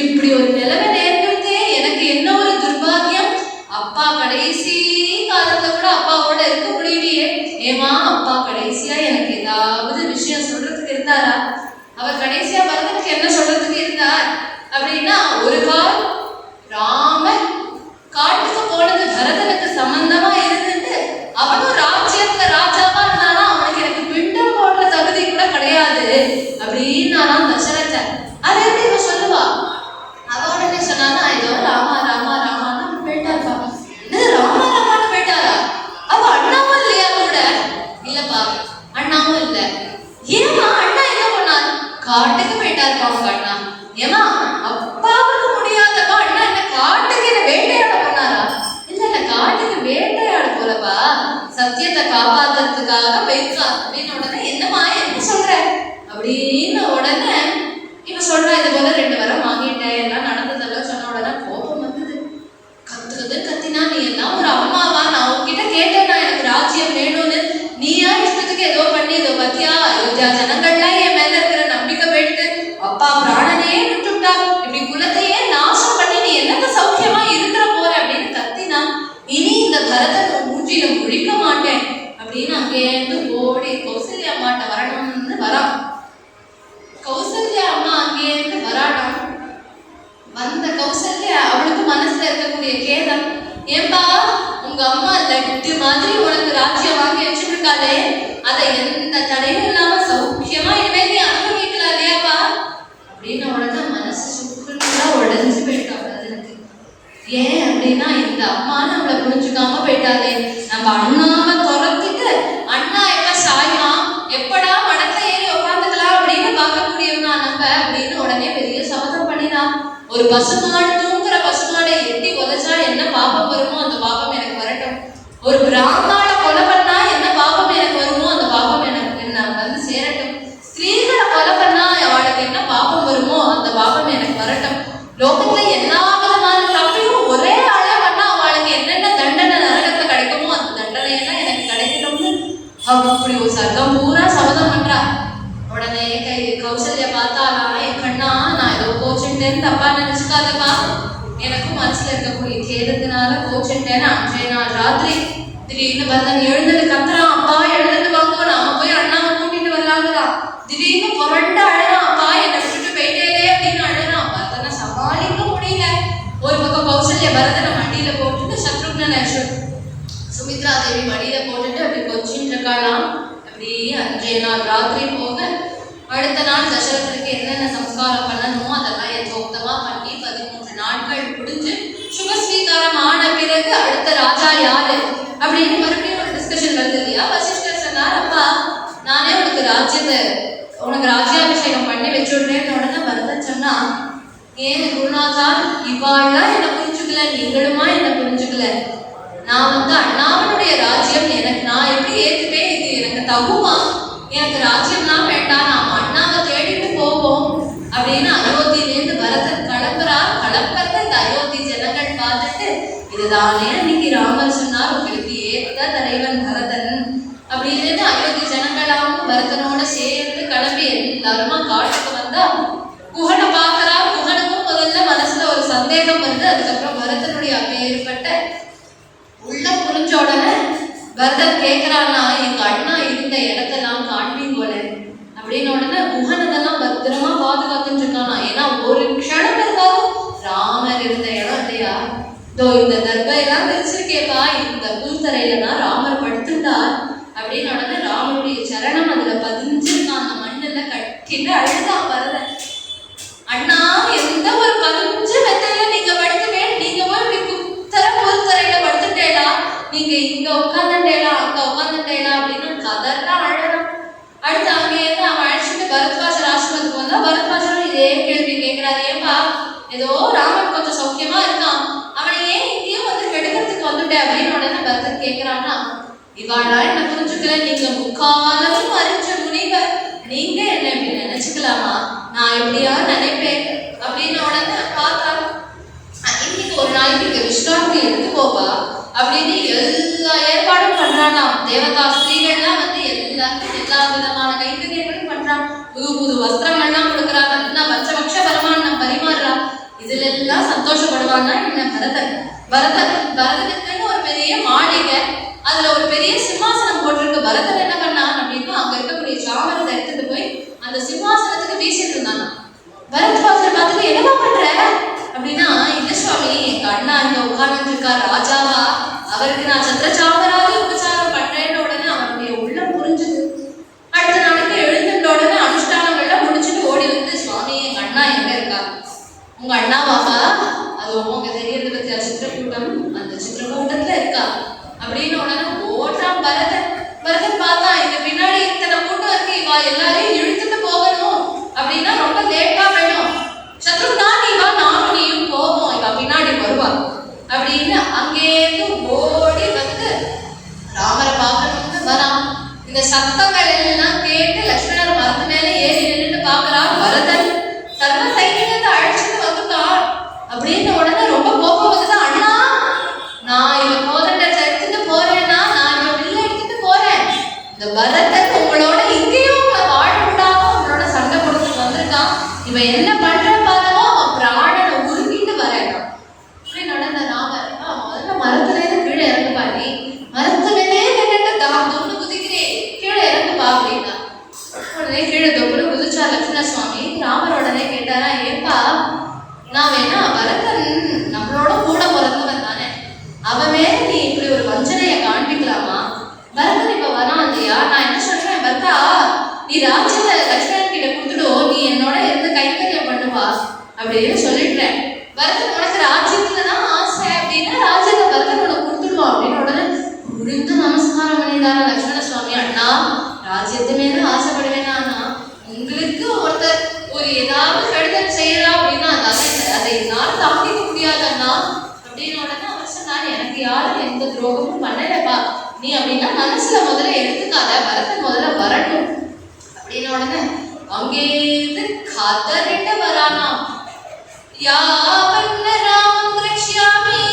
இப்படி ஒரு நிலைமை நேர்ந்தே எனக்கு என்ன ஒரு துர்பாகியம். அப்பா கடைசி காலத்துல கூட அப்பாவோட இருக்க முடியலையே. ஏமா அப்பா கடைசியா எனக்கு ஏதாவது விஷயம் சொல்றதுக்கு இருந்தாரா? அவர் கடைசியா பரதனுக்கு என்ன சொல்றதுக்கு இருந்தார் அப்படின்னா, ஒரு கால் ராமன் காட்டுக்கு போனது பரதனுக்கு சம்பந்தமா இருந்துட்டு அவனும் ராஜ்யத்துல ராஜாவா இருந்தானா அவனுக்கு எனக்கு பிண்டம் போடுற தகுதி கூட கிடையாது அப்படின்னு தசரதன். அதை எப்படி இவ சொல்லுவா? அவ உடனே சொன்னானா, இதோ ராமா ராமா ராமான்னு போயிட்டாருப்பா. ராமா ராமான்னு போயிட்டாரா? அவ அண்ணாவும் இல்லையா கூட? இல்லப்பா அண்ணாவும் இல்ல. ஏமா அண்ணா என்ன பண்ணார்? காட்டுக்கு போயிட்டாருப்பா அவங்க அண்ணா. ஏமா அப்பாவுக்கு முடியாதப்பா அண்ணா என்ன காட்டுக்கு என்ன வேட்டையாட போனாரா? இல்ல காட்டுக்கு வேட்டையாட போலப்பா, சத்தியத்தை காப்பாத்துறதுக்காக போயிருக்கா அப்படின்னு. உடனே என்னமா என்ன சொல்ற அப்படின்னு உடனே இவ சொல்றா, இது போல 2 வரம் வாங்கிட்டேன், எல்லாம் நடந்ததெல்லாம் சொன்ன உடனே கோபம் வந்தது. கத்தினா, நீ எல்லாம் ஒரு அம்மாவா? நான் உங்ககிட்ட கேட்டேன்னா எனக்கு ராஜ்யம் வேணும்னு, நீயா இஷ்டத்துக்கு ஏதோ பண்ணி இதோ பத்தியா அயோத்தியா ஜனங்கள்லாம் என் மேல இருக்கிற நம்பிக்கை போயிட்டு அப்பா பிராணனையே விட்டுட்டா, இப்படி குலத்தையே நாசம் பண்ணி நீ என்னத்த சௌக்கியமா இருக்கிற போற அப்படின்னு கத்தினா, இனி இந்த பரதன் மூஞ்சியில முழிக்க மாட்டேன் அப்படின்னு அங்கேருந்து ஓடி கௌசல்யா அம்மாட்ட வரணும்னு வரான். கௌசல்யா அம்மா அங்கேருந்து வராட்டம். வந்த கௌசல்யா அவளுக்கு மனசுல இருக்கக்கூடிய கேதம், ஏன்பா உங்க அம்மா லட்டு மாதிரி உனக்கு ராஜ்யம் வாங்கி வச்சுருக்காளே, அதை எந்த தடையும் இல்லாம அப்படின்னா இந்த அம்மா நம்மளை புரிஞ்சுக்காம போயிட்டாலே, நம்ம அண்ணாவை துரத்திட்டு அண்ணா எப்ப சாய்மா எப்படா மடத்துல ஏறி உட்காந்துக்கலாம் அப்படின்னு பார்க்கக்கூடியவனா நம்ம அப்படின்னு உடனே பெரிய சபதம் பண்ணினான். ஒரு பசுமாடு, தூங்குற பசுமாடை எட்டி உதச்சா என்ன பாபம் வருமோ அந்த பாபம் எனக்கு வரட்டும். ஒரு பிராமணால கொலை பண்ணா என்ன பாபம் எனக்கு வருமோ அந்த பாபம் எனக்கு வந்து சேரட்டும். ஸ்திரீகளை கொலை பண்ணா அவளுக்கு என்ன பாபம் வருமோ அந்த பாபம் எனக்கு வரட்டும். லோகத்துல எல்லா விதமான தப்பையும் ஒரே ஆளே பண்ணா அவளுக்கு என்னென்ன தண்டனை நரகத்தை கிடைக்குமோ அந்த தண்டனை எல்லாம் எனக்கு கிடைக்கணும்னு அப்படி ஒரு சர்க்கம் பூரா சபதம் பண்றா. உடனே கௌசல்யா பார்த்தாலா, என் கண்ணா நான் ஏதோ கோச்சுட்டேன்னு தப்பா நினைச்சுக்காதப்பா, எனக்கும் மனசுல இருக்கக்கூடிய கேதத்தினால கோச்சுட்டேன்னு. அன்றைய நாள் ராத்திரி திடீர்னு பரதன் எழுந்தது கத்துறான், அப்பா எழுந்தது வாங்கோ, நாம போய் அண்ணாவை கூட்டிட்டு வரலாங்கிறான். திடீர்னு புரண்டு அழறான், அப்பா என்னை விட்டுட்டு போயிட்டே அப்படின்னு அழறான். பரதனை சமாளிக்க முடியல. ஒரு பக்கம் கௌசல்யா பரதனை மடியில போட்டுட்டு சத்ருக்னனை சுமித்ரா தேவி மடியில போட்டுட்டு அப்படி கொச்சின்னு இருக்காளாம். அப்படியே அன்றைய நாள் ராத்திரி போக அடுத்த நாள் தசரதற்கு என்னென்ன சம்ஸ்காரம் பண்ணணுமோ அதெல்லாம் யதோக்தமா பண்ணி 13 நாட்கள் முடிஞ்சு சுபஸ்வீகாரம் ஆன பிறகு அடுத்த ராஜா யாரு அப்படின்னு மறுபடியும் ஒரு டிஸ்கஷன் வருது இல்லையா. வசிஷ்டர் சொன்னார், அப்பா நானே உனக்கு ராஜ்யாபிஷேகம் பண்ணி வச்சுடுறேன்னு. உடனே பரதன் சொன்னா, ஏன் குருநாதா இவாள்லாம் என்னை புரிஞ்சுக்கல, நீங்களுமா என்னை புரிஞ்சுக்கல. நான் அண்ணாவனுடைய ராஜ்யம் எனக்கு நான் எப்படி ஏத்துப்பேன், இது எனக்கு தகுமா, எனக்கு ராஜ்யம்லாம் வேண்டாம், நாம அண்ணாவை தேடிட்டு போவோம் அப்படின்னு அயோத்தியிலேருந்து பரதன் கிளம்புறத இந்த அயோத்தி ஜனங்கள் பார்த்துட்டு, இதுதானே அன்னைக்கு ராமர் சொன்னார் உங்களுக்கு ஏத்த தலைவன் பரதன் அப்படின்னு அயோத்தி ஜனங்களாவும் பரதனோட சேர்ந்து கிளம்பி எல்லாருமா காட்டுக்கு வந்தா குஹனை பார்க்கறா. குஹனுக்கும் முதல்ல மனசுல ஒரு சந்தேகம் வந்து அதுக்கப்புறம் பரதனுடைய அப்பேற்பட்ட உள்ள புரிஞ்ச உடனே பரதன் கேட்கிறான்னா, எங்க அண்ணா இருந்த இடத்தெல்லாம் காண்பீங்கோல அப்படின்னு. உடனே குஹனதெல்லாம் பத்திரமா பாதுகாத்துட்டு இருக்கானா. ஏன்னா ஒரு க்ஷணம் இருந்தாலும் ராமர் இருந்த இடம் இல்லையா. இந்த தர்பையெல்லாம் தெரிச்சிருக்கேப்பா, இந்த புல்தரையில தான் ராமர் படுத்துட்டார் அப்படின்னு. உடனே ராமருடைய சரணம் அதுல பதிஞ்சிருக்கான், அந்த மண்ணுல கட்டிட்டு அழுதான் பரதன். அண்ணா எந்த ஒரு 15 மெத்தையில நீங்க படுத்துவே, நீங்க போய் இப்படி குத்தர புல்தரையில படுத்துட்டேடா, நீங்க இங்க உட்காந்துட்டேடா அங்க உட்காந்துட்டேடா அப்படின்னு கதர்தான் அழகான். அடுத்து அங்கேயிருந்து அவன் அழைச்சிட்டு பரத்வாஜர் ஆசிரமத்துக்கு வந்தா பரத்வாஜரும் இதே கேள்வி கேட்கிறாரு, ஏப்பா ஏதோ ராமன் கொஞ்சம் சௌக்கியமா இருக்கான், அவனை ஏன் இங்கேயும் வந்து கெடுக்கிறதுக்கு வந்துட்டேன் அப்படின்னு. உடனே பரதன் கேட்கிறான்னா, இவாளா என்ன புரிஞ்சுக்கல, நீங்க முக்காலமும் அறிஞ்ச முனிவர், நீங்க என்ன இப்படி நினைச்சுக்கலாமா, நான் எப்படியா நினைப்பேன் அப்படின்னு. உடனே பார்த்தா இன்னைக்கு ஒரு நாளைக்கு இங்க விஸ்ராந்தி எடுத்து போவா அப்படின்னு எல்லா ஏற்பாடும் பண்றானாம். தேவதா ஸ்திரீகள்லாம் வந்து எல்லாருக்கும் எல்லா விதமான கைங்கரியங்களும் பண்றான். புது புது வஸ்திரங்கள்லாம் கொடுக்குறா, நல்லா பட்சபக்ஷ பரமான்னம் பரிமாறுறா. இதுல எல்லாம் சந்தோஷப்படுவான்னா என்ன பரதனுக்குன்னு ஒரு பெரிய மாளிகை, அதுல ஒரு பெரிய சிம்மாசனம் போட்டிருக்கு. பரதன் என்ன பண்ணான் அப்படின்னா அங்க இருக்கக்கூடிய சாமரத்தை எடுத்துட்டு போய் அந்த சிம்மாசனத்துக்கு வீசிட்டு இருந்தானா. பரத்வாஜர் பார்த்துட்டு என்னவா பண்ற அப்படின்னா, இல்ல சுவாமி எங்க அண்ணா இங்க உட்கார்ந்து இருக்கார் ராஜாவா, அவருக்கு நான் சந்திரசாமராதி உபச்சாரம் பண்றேன்னு. உடனே அவனுடைய உள்ளம் புரிஞ்சுது. அடுத்த நாளைக்கு எழுந்துட்ட உடனே அனுஷ்டானங்கள்லாம் முடிச்சுட்டு ஓடி வந்து, சுவாமி எங்க அண்ணா எங்க இருக்கா, உங்க அண்ணாவாப்பா, அது உங்க தெரியறது பத்தியா சித்திரக்கூட்டம், அந்த சித்திரக்கூட்டத்துல இருக்கா அப்படின்னு. உடனே ஓடுறான் பரதன். பார்த்தா இங்க பின்னாடி இத்தனை கூட்டம் இருக்கு, இவா எல்லாரையும் இழுத்துட்டு போகணும் அப்படின்னா ரொம்ப லேட்டா வேணும். சத்ருக்னா நீ வா, நானும் நீயும் போவோம், இவ பின்னாடி வருவா அப்படின்னு அங்கேருந்து ஓடி வந்து ராமரை பார்க்கணும்னு வரான். இந்த சத்தங்கள் எல்லாம் கேட்டு லட்சுமணர் மரத்து மேல ஏறி நின்றுட்டு பாக்குறான். பரதன் சர்வ சைன்யத்தை அழைச்சிட்டு வந்துட்டான் அப்படின்னு. உடனே ரொம்ப கோபம் வந்து, அண்ணா நான் இவன் கோதண்ட எடுத்துட்டு போறேன்னா, நான் இவன் வில்ல எடுத்துட்டு போறேன், இந்த பரதன் உங்களோட இங்கேயும் உங்களை வாழ விடாம உங்களோட சண்டை கொடுத்துட்டு வந்திருக்கான், இவன் என்ன பண்ற பாருமோ அவன் பிராணனை உருக்கிட்டு வரேன் அப்படின்னு. உடனே ராமர், முதல்ல மரத்துலேருந்து கீழே இறங்குப்பா, நீ மரத்து மேலே நின்றுட்டு தொன்னு குதிக்கிறேன், கீழே இறங்குப்பா அப்படின்னா. உடனே கீழே தொப்புன்னு குதிச்சா லட்சுமண சுவாமி. ராமர் உடனே கேட்டாரா, ஏப்பா நான் வேணா பரதன் நம்மளோட கூட பிறந்தவன் தானே, அவன் மேல நீ இப்படி ஒரு வஞ்சனையை காண்பிக்கலாமா, பரதன் இப்ப வரான் இல்லையா, நான் என்ன சொல்றேன் பரதா, நீ ராஜ்யத்தை லட்சுமணன் கிட்ட கொடுத்துடும், நீ என்னோட இருந்து கைங்கரியம் பண்ணுவா அப்படின்னு சொல்லிடுறேன். பரதன் உனக்கு ராஜ்யத்துலதான் ஆசை அப்படின்னா ராஜ்யத்து மேல ஆசைப்படுவேனா, உங்களுக்கு ஒருத்தர் ஒரு ஏதாவது கெடுதல் செய்யறா அப்படின்னா அதை என்னால தாங்கிக்க முடியாதண்ணா அப்படின்னு உடனே அவர் சொன்னார், எனக்கு யாரும் எந்த துரோகமும் பண்ணலப்பா நீ அப்படின்னா மனசுல முதல்ல எடுத்துக்காத, பரதன் முதல்ல வரட்டும் அப்படின்னு உடனே அங்கேருந்து கதறிட்டு வரானா. யாவன்ன ராமம் ரக்ஷ்யாமி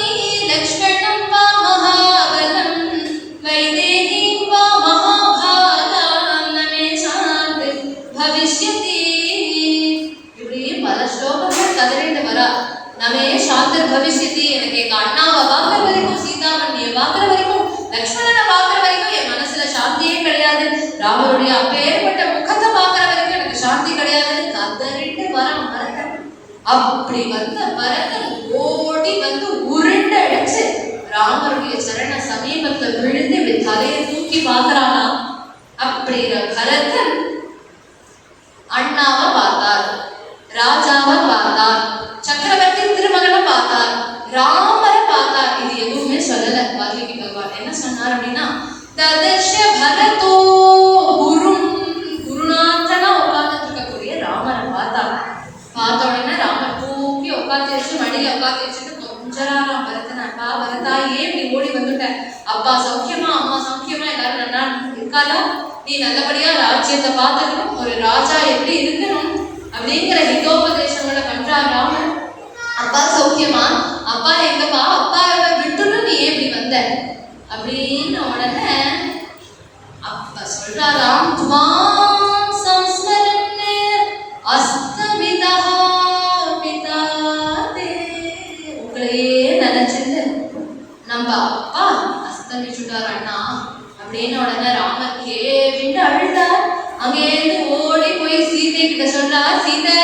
லக்ஷ்மணம் வா மகாபலம் வைதேகீம் வா மகாபாகாம் நமே சாந்த் பவிஷ்யதி. இப்படி பல ஸ்லோகங்கள் கதறிட்டு வரா. நமே சாந்தர் பவிஷ்யதி, எனக்கு எங்க அண்ணாவை பார்க்குற வரைக்கும், சீதாமணியை பார்க்குற வரைக்கும், லக்ஷ்மணனை பார்க்குற வரைக்கும் என் மனசுல சாந்தியே கிடையாது, ராமருடைய அப்பேற்பட்ட முகத்தை பார்க்குற வரைக்கும் எனக்கு சாந்தி கிடையாதுன்னு கதறிட்டு வரான் பரதன். அப்படி வந்த பரதன் ஓடி வந்து உருண்டடிச்சு ராமருடைய சரண சமீபத்துல விழுந்து இப்படி தலையை தூக்கி பார்க்கறானா. அப்படிங்கிற பரதன் அண்ணாவை பார்த்தார், ராஜாவை பார்த்தார், சக்கரவர்த்தி திருமகனை பார்த்தார், ராமரை பார்த்தார். இது எதுவுமே சொல்லல வால்மீகி பகவான். என்ன சொன்னார் அப்படின்னா, ததர்ஷ பரதோ குரும், குருநாதனா உட்கார்ந்து இருக்கக்கூடிய ராமரை பார்த்தார். பார்த்த உடனே ராமர் தூக்கி உட்காந்து வச்சு மடியில உட்காந்து வச்சுட்டு கொஞ்சராராம் பரதன், அப்பா பரதா ஏன் இப்படி ஓடி வந்துட்ட, அப்பா சௌக்கியமா அம்மா சௌக்கியமா எல்லாரும் நல்லா இருக்காளா, நீ நல்லபடியா ராஜ்யத்தை பார்த்துக்கணும், ஒரு ராஜா எப்படி இருக்கணும் அப்படிங்கிற ஹிதோபதேசங்களை பண்றார் ராமர். அப்பா சௌக்கியமா, அப்பா எங்கப்பா, அப்பா விட்டுன்னு நீ ஏன் இப்படி வந்த அப்படின்னு உடனே அப்பா சொல்றாராம், துவாம் சம்ஸ்மரன்னே அஸ்தமிதா பிதாதே. உங்களையே நினைச்சிட்டு நம்ம அப்பா அஸ்தமிச்சுட்டார் அண்ணா அப்படின்னு உடனே ராமர் கேட்டு அழுதார். அங்கேருந்து ஓடி போய் சீதை கிட்ட சொல்றார், சீதை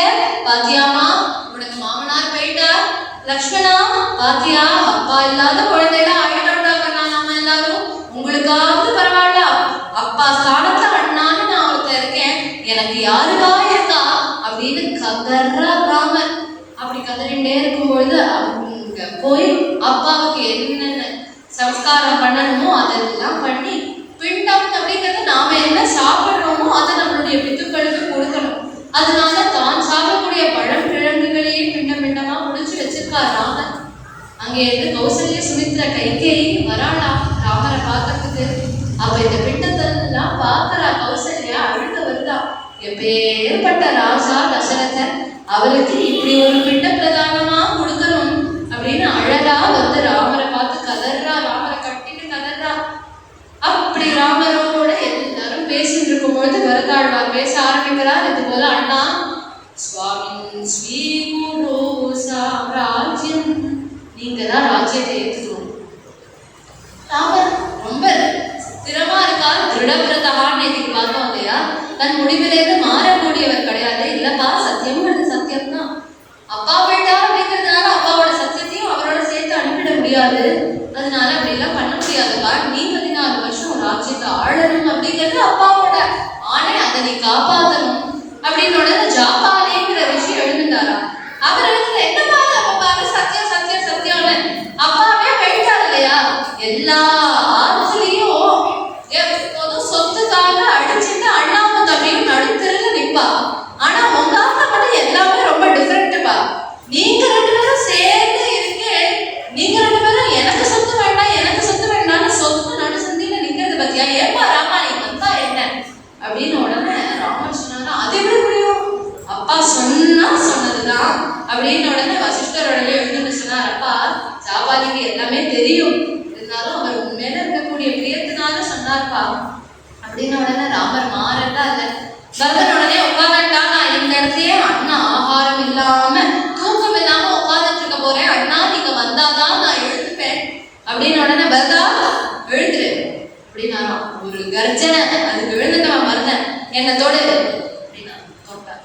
பாத்தியாமா உனக்கு மாமனார் போயிட்டார், லக்ஷ்மணா பாத்தியா அப்பா இல்லாத குழந்தைலாம் ஆயிட்டாங்க, நம்ம எல்லாரும் உங்களுக்காவது பரவாயில்ல, அப்பா ஸ்தானத்துல அண்ணான்னு நான் ஒருத்தர் இருக்கேன், எனக்கு யாருக்கா இருக்கா அப்படின்னு கதறா ராமர். அப்படி கதறிண்டே இருக்கும்பொழுது அவங்க போய் அப்பாவுக்கு என்னென்ன சம்ஸ்காரம் பண்ணணுமோ அதெல்லாம் பண்ணி, பிண்டம் அப்படிங்கிறது நாம என்ன சாப்பிடுறோமோ அதை நம்மளுடைய பித்துக்களுக்கு கொடுக்கணும். அதனால தான் சாப்பிடக்கூடிய பழம் கிழங்குகளையே பிண்டம் பிண்டமா முடிச்சு வச்சிருக்கார் ராமர். அங்கே இருந்து கௌசல்ய சுமித்ரா கைகேயி வராளா ராமரை பார்க்கறதுக்கு. அவ இந்த பிண்டத்தெல்லாம் பார்க்கறா கௌசல்யா, அழுத வருதா, எப்பேற்பட்ட ராஜா தசரதன், அவருக்கு இப்படி ஒரு பிண்ட பிரதானமா கொடுக்கணும் அப்படின்னு அழகா வந்து ராமரை பார்த்து கதறா, ராமரை கட்டிட்டு கதறா. அப்படி ராமரோட எல்லாரும் பேசிட்டு இருக்கும் பொழுது பரதாழ்வார் பேச ஆரம்பிக்கிறார். இது போல, அண்ணா சுவாமின் ஸ்ரீகுரு சாம்ராஜ்யம், நீங்க தான் ராஜ்யத்தை ஏற்றுக்கணும். ராமர் ரொம்ப ஸ்திரமா இருக்கார், திருடபிரதகான்னு இதுக்கு பார்த்தோம் இல்லையா, தன் முடிவிலேருந்து மாறக்கூடியவர் கிடையாது. இல்லப்பா சத்தியம்ங்கிறது சத்தியம் தான், அப்பா போயிட்டா அப்படிங்கிறதுனால அப்பாவோட சத்தியத்தையும் அவரோட சேர்த்து அனுப்பிட முடியாது, அதனால அப்படி எல்லாம் பண்ண முடியாதுப்பா, நீ 14 வருஷம் ராஜ்யத்தை ஆளணும் அப்படிங்கிறது அப்பாவோட ஆணை, அதை நீ காப்பாற்றணும் அப்படின்னு உடனே ஜாபாலிங்கிற விஷயம் எழுந்துட்டாரா. அவர் எழுதுல என்னப்பா அப்பாரு சத்தியம் சத்தியம் சத்தியம்னு, அப்பாவே போயிட்டார் இல்லையா, எல்லா ஆற்றுலயும் எப்போதும் சொத்துக்காக அடிச்சுட்டு அண்ணாவும் தம்பியும் நடுத்தருல நிற்பா. ஆனா உங்க ஆத்த மட்டும் எல்லாமே ரொம்ப டிஃபரெண்ட்பா, நீங்க 2 பேரும் சேர்ந்து இருக்கு, நீங்க 2 பேரும் எனக்கு சொத்து வேண்டாம் எனக்கு சொத்து வேண்டாம்னு சொத்து நடுசந்தியில நிக்கிறது பத்தியா, ஏப்பா ராமா நீ வந்தா என்ன அப்படின்னு உடனே ராமர் சொன்னாரா, அது எப்படி முடியும், அப்பா சொன்னா சொன்னதுதான் அப்படின்னு உடனே வசிஷ்டரோடவே எழுந்து சொன்னார், அப்பா ஜாபாலிக்கு எல்லாமே தெரியும், இருந்தாலும் அவர் உண்மையில இருக்கக்கூடிய பிரியத்தினால சொன்னார்ப்பா அப்படின்னு உடனே ராமர் மாறட்டா இல்ல. பரதன் உடனே உட்காந்துட்டா, நான் இந்த இடத்துலயே அண்ணா ஆகாரம் இல்லாம தூக்கம் இல்லாம உட்காந்துட்டு இருக்க போறேன், அண்ணா நீங்க வந்தாதான் நான் எழுதுப்பேன் அப்படின்னு உடனே பரதா எழுதுரு அப்படின்னாராம். ஒரு கர்ஜனை, அதுக்கு எழுந்துட்டவன் பரதன், என்ன தொடு அப்படின்னா தொட்டார்.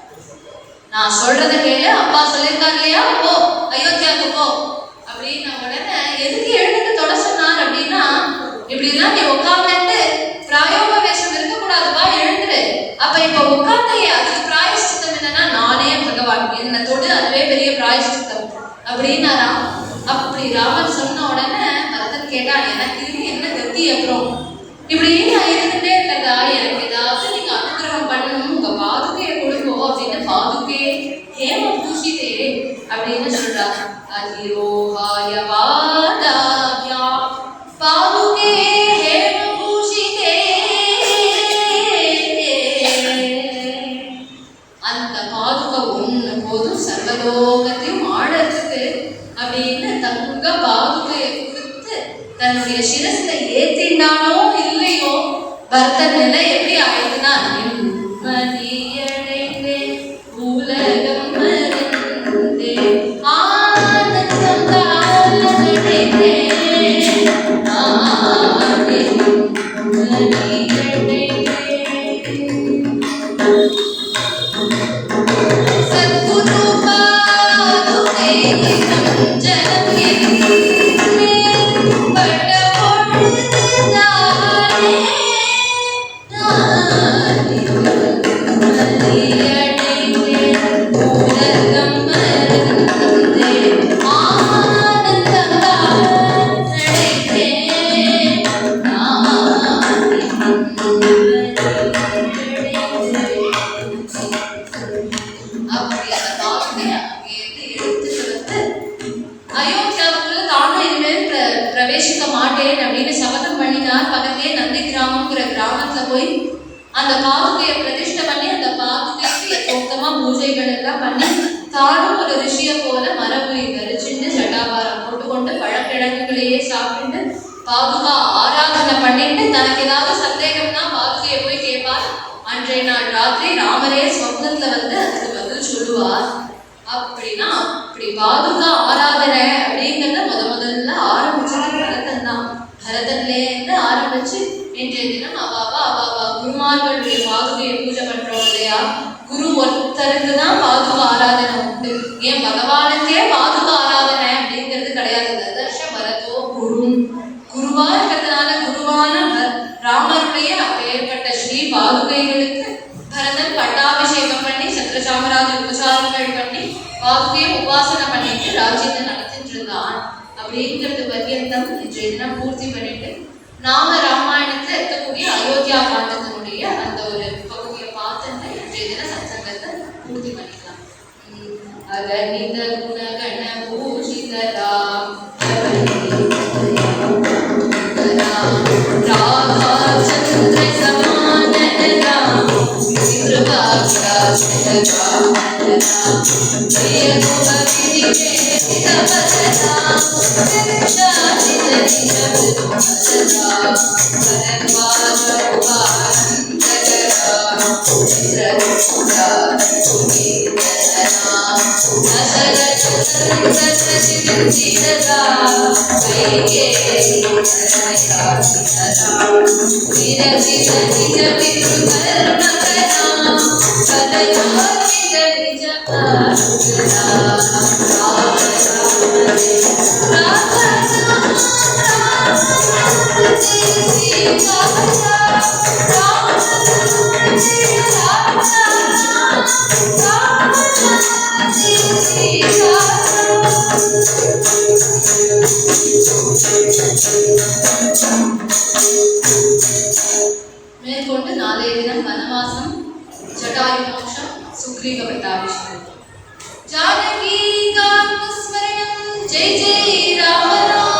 நான் சொல்றத கேளு, அப்பா சொல்லியிருக்காரு இல்லையா, போ அயோத்தியாவுக்கு போ அப்படின்னு உடனே எதுக்கு எழுந்துட்டு தொட சொன்னார் அப்படின்னா, இப்படி எல்லாம் நீ உட்காந்துட்டு பிராயோபவேஷம் இருக்கக்கூடாதுப்பா, எழுந்துரு, அப்ப இப்ப உட்கார்ந்தையே அதுக்கு பிராயஷ்சித்தம் என்னன்னா, நானே பகவான் என்ன தொடு, அதுவே பெரிய பிராயஷ்சித்தம் அப்படின்னாராம். அப்படி ராமர் சொன்ன உடனே பரதன் கேட்டான், எனக்கு என்ன கத்தி அப்புறம் இப்படியே நான் இருந்துட்டே இருக்கிறதா, எனக்கு ஏதாவது நீங்க அனுகிரகம் பண்ணணும், உங்க பாதுகையை கொடுப்போம் அப்படின்னு பாதுகையே ஹேம பூஷிதே அப்படின்னு சொல்றாங்க. அதிரோகாய வாதாவ்யா பாதுகே ஹேம பூஷிதே. அந்த பாதுகை ஒண்ணு போதும் சர்வலோகத்தையும் ஆடறதுக்கு அப்படின்னு தங்க பாதுகையை கொடுத்து தன்னுடைய சிரஸ்ல ஏத்தினானோ இல்லையோ பரதன் நிலை எப்படி ஆயிடுதுன்னா, நிம்மதியடைந்தே உலகம் மறந்தே ஆனந்தம் காலடைந்தே நானே நிம்மதியடைந்தே. சத்குரு பாதுகை ஜனமே பட்ட பொழுதுதானே நானே நிம்மதியடைந்தே உலகம் மறந்தே ஆனந்தம் காலடைந்தே நானே நிம்மதியடைந்தே. அப்படி அந்த பாதுகையை அங்கேயிருந்து எடுத்துட்டு வந்து அயோத்தியாவுக்குள்ள தானும் இனிமேல் பிரவேசிக்க மாட்டேன் அப்படின்னு சபதம் பண்ணினார். பக்கத்திலே நந்தி கிராமம்ங்கிற கிராமத்துல போய் அந்த பாதுகையை பிரதிஷ்டை பண்ணி அந்த பாதுகைக்கு யதோக்தமா பூஜைகள் எல்லாம் பண்ணி தானும் ஒரு ரிஷியை போல மரபுரி தரிச்சுட்டு ஜடாபாரம் போட்டுக்கொண்டு பழக்கிழங்குகளையே சாப்பிட்டு பாதுகா ஆராதனை பண்ணிட்டு தனக்கு ஏதாவது சந்தேகம்னா பாதுகையை போய் கேட்பார். அன்றைய நாள் ராத்திரி ராமரே சொப்னத்துல வந்து அதுக்கு பதில் சொல்லுவார். அப்படின்னா அப்படி பாதுகா ஆராதனை அப்படிங்கிறத முதல்ல ஆரம்பிச்சது பரதன் தான். பரதன்லேருந்து ஆரம்பிச்சு இன்றைய தினம் அவாவா குருமார்களுடைய பாதுகையை பூஜை பண்றோம் இல்லையா, குரு ஒருத்தருக்கு தான் பாதுகா ஆராதனை உண்டு. ஏன் பகவானுக்கே பாதுகா ஆராதனை அப்படிங்கிறது கிடையாது. ததர்ஷ பரதோ குரு, குருவா இருக்கிறதுனால குருவான ராமருடைய அப்பேற்பட்ட ஸ்ரீ பாதுகைகளுக்கு பரதன் பட்டாபிஷேகம் பண்ணி சத்ரசாமராஜ உபசாரங்கள் பண்ணி பாதுகையை உபாசனை பண்ணிட்டு ராஜ்யத்தை நடத்திட்டு இருந்தான். அப்படிங்கிறது பர்யந்தம் இன்றைய தினம் பூர்த்தி பண்ணிட்டு நாம ராமாயணத்துல இருக்கக்கூடிய அயோத்தியா காண்டத்தினுடைய அந்த ஒரு பகுதியை பார்த்துட்டு இன்றைய தின சத்சங்கத்தை பூர்த்தி பண்ணிக்கலாம். அகணித குணகண பூஷிதரா ராதா சந்திர சமானதா மேற்கொண்டு நாளைய தினம் வனவாசம், ஜடாயு மோட்சம், சுக்ரீவ பட்டாபிஷேகம். ஜானகி காந்த ஸ்மரணம். ஜெய் ஜெய் ராம ராம.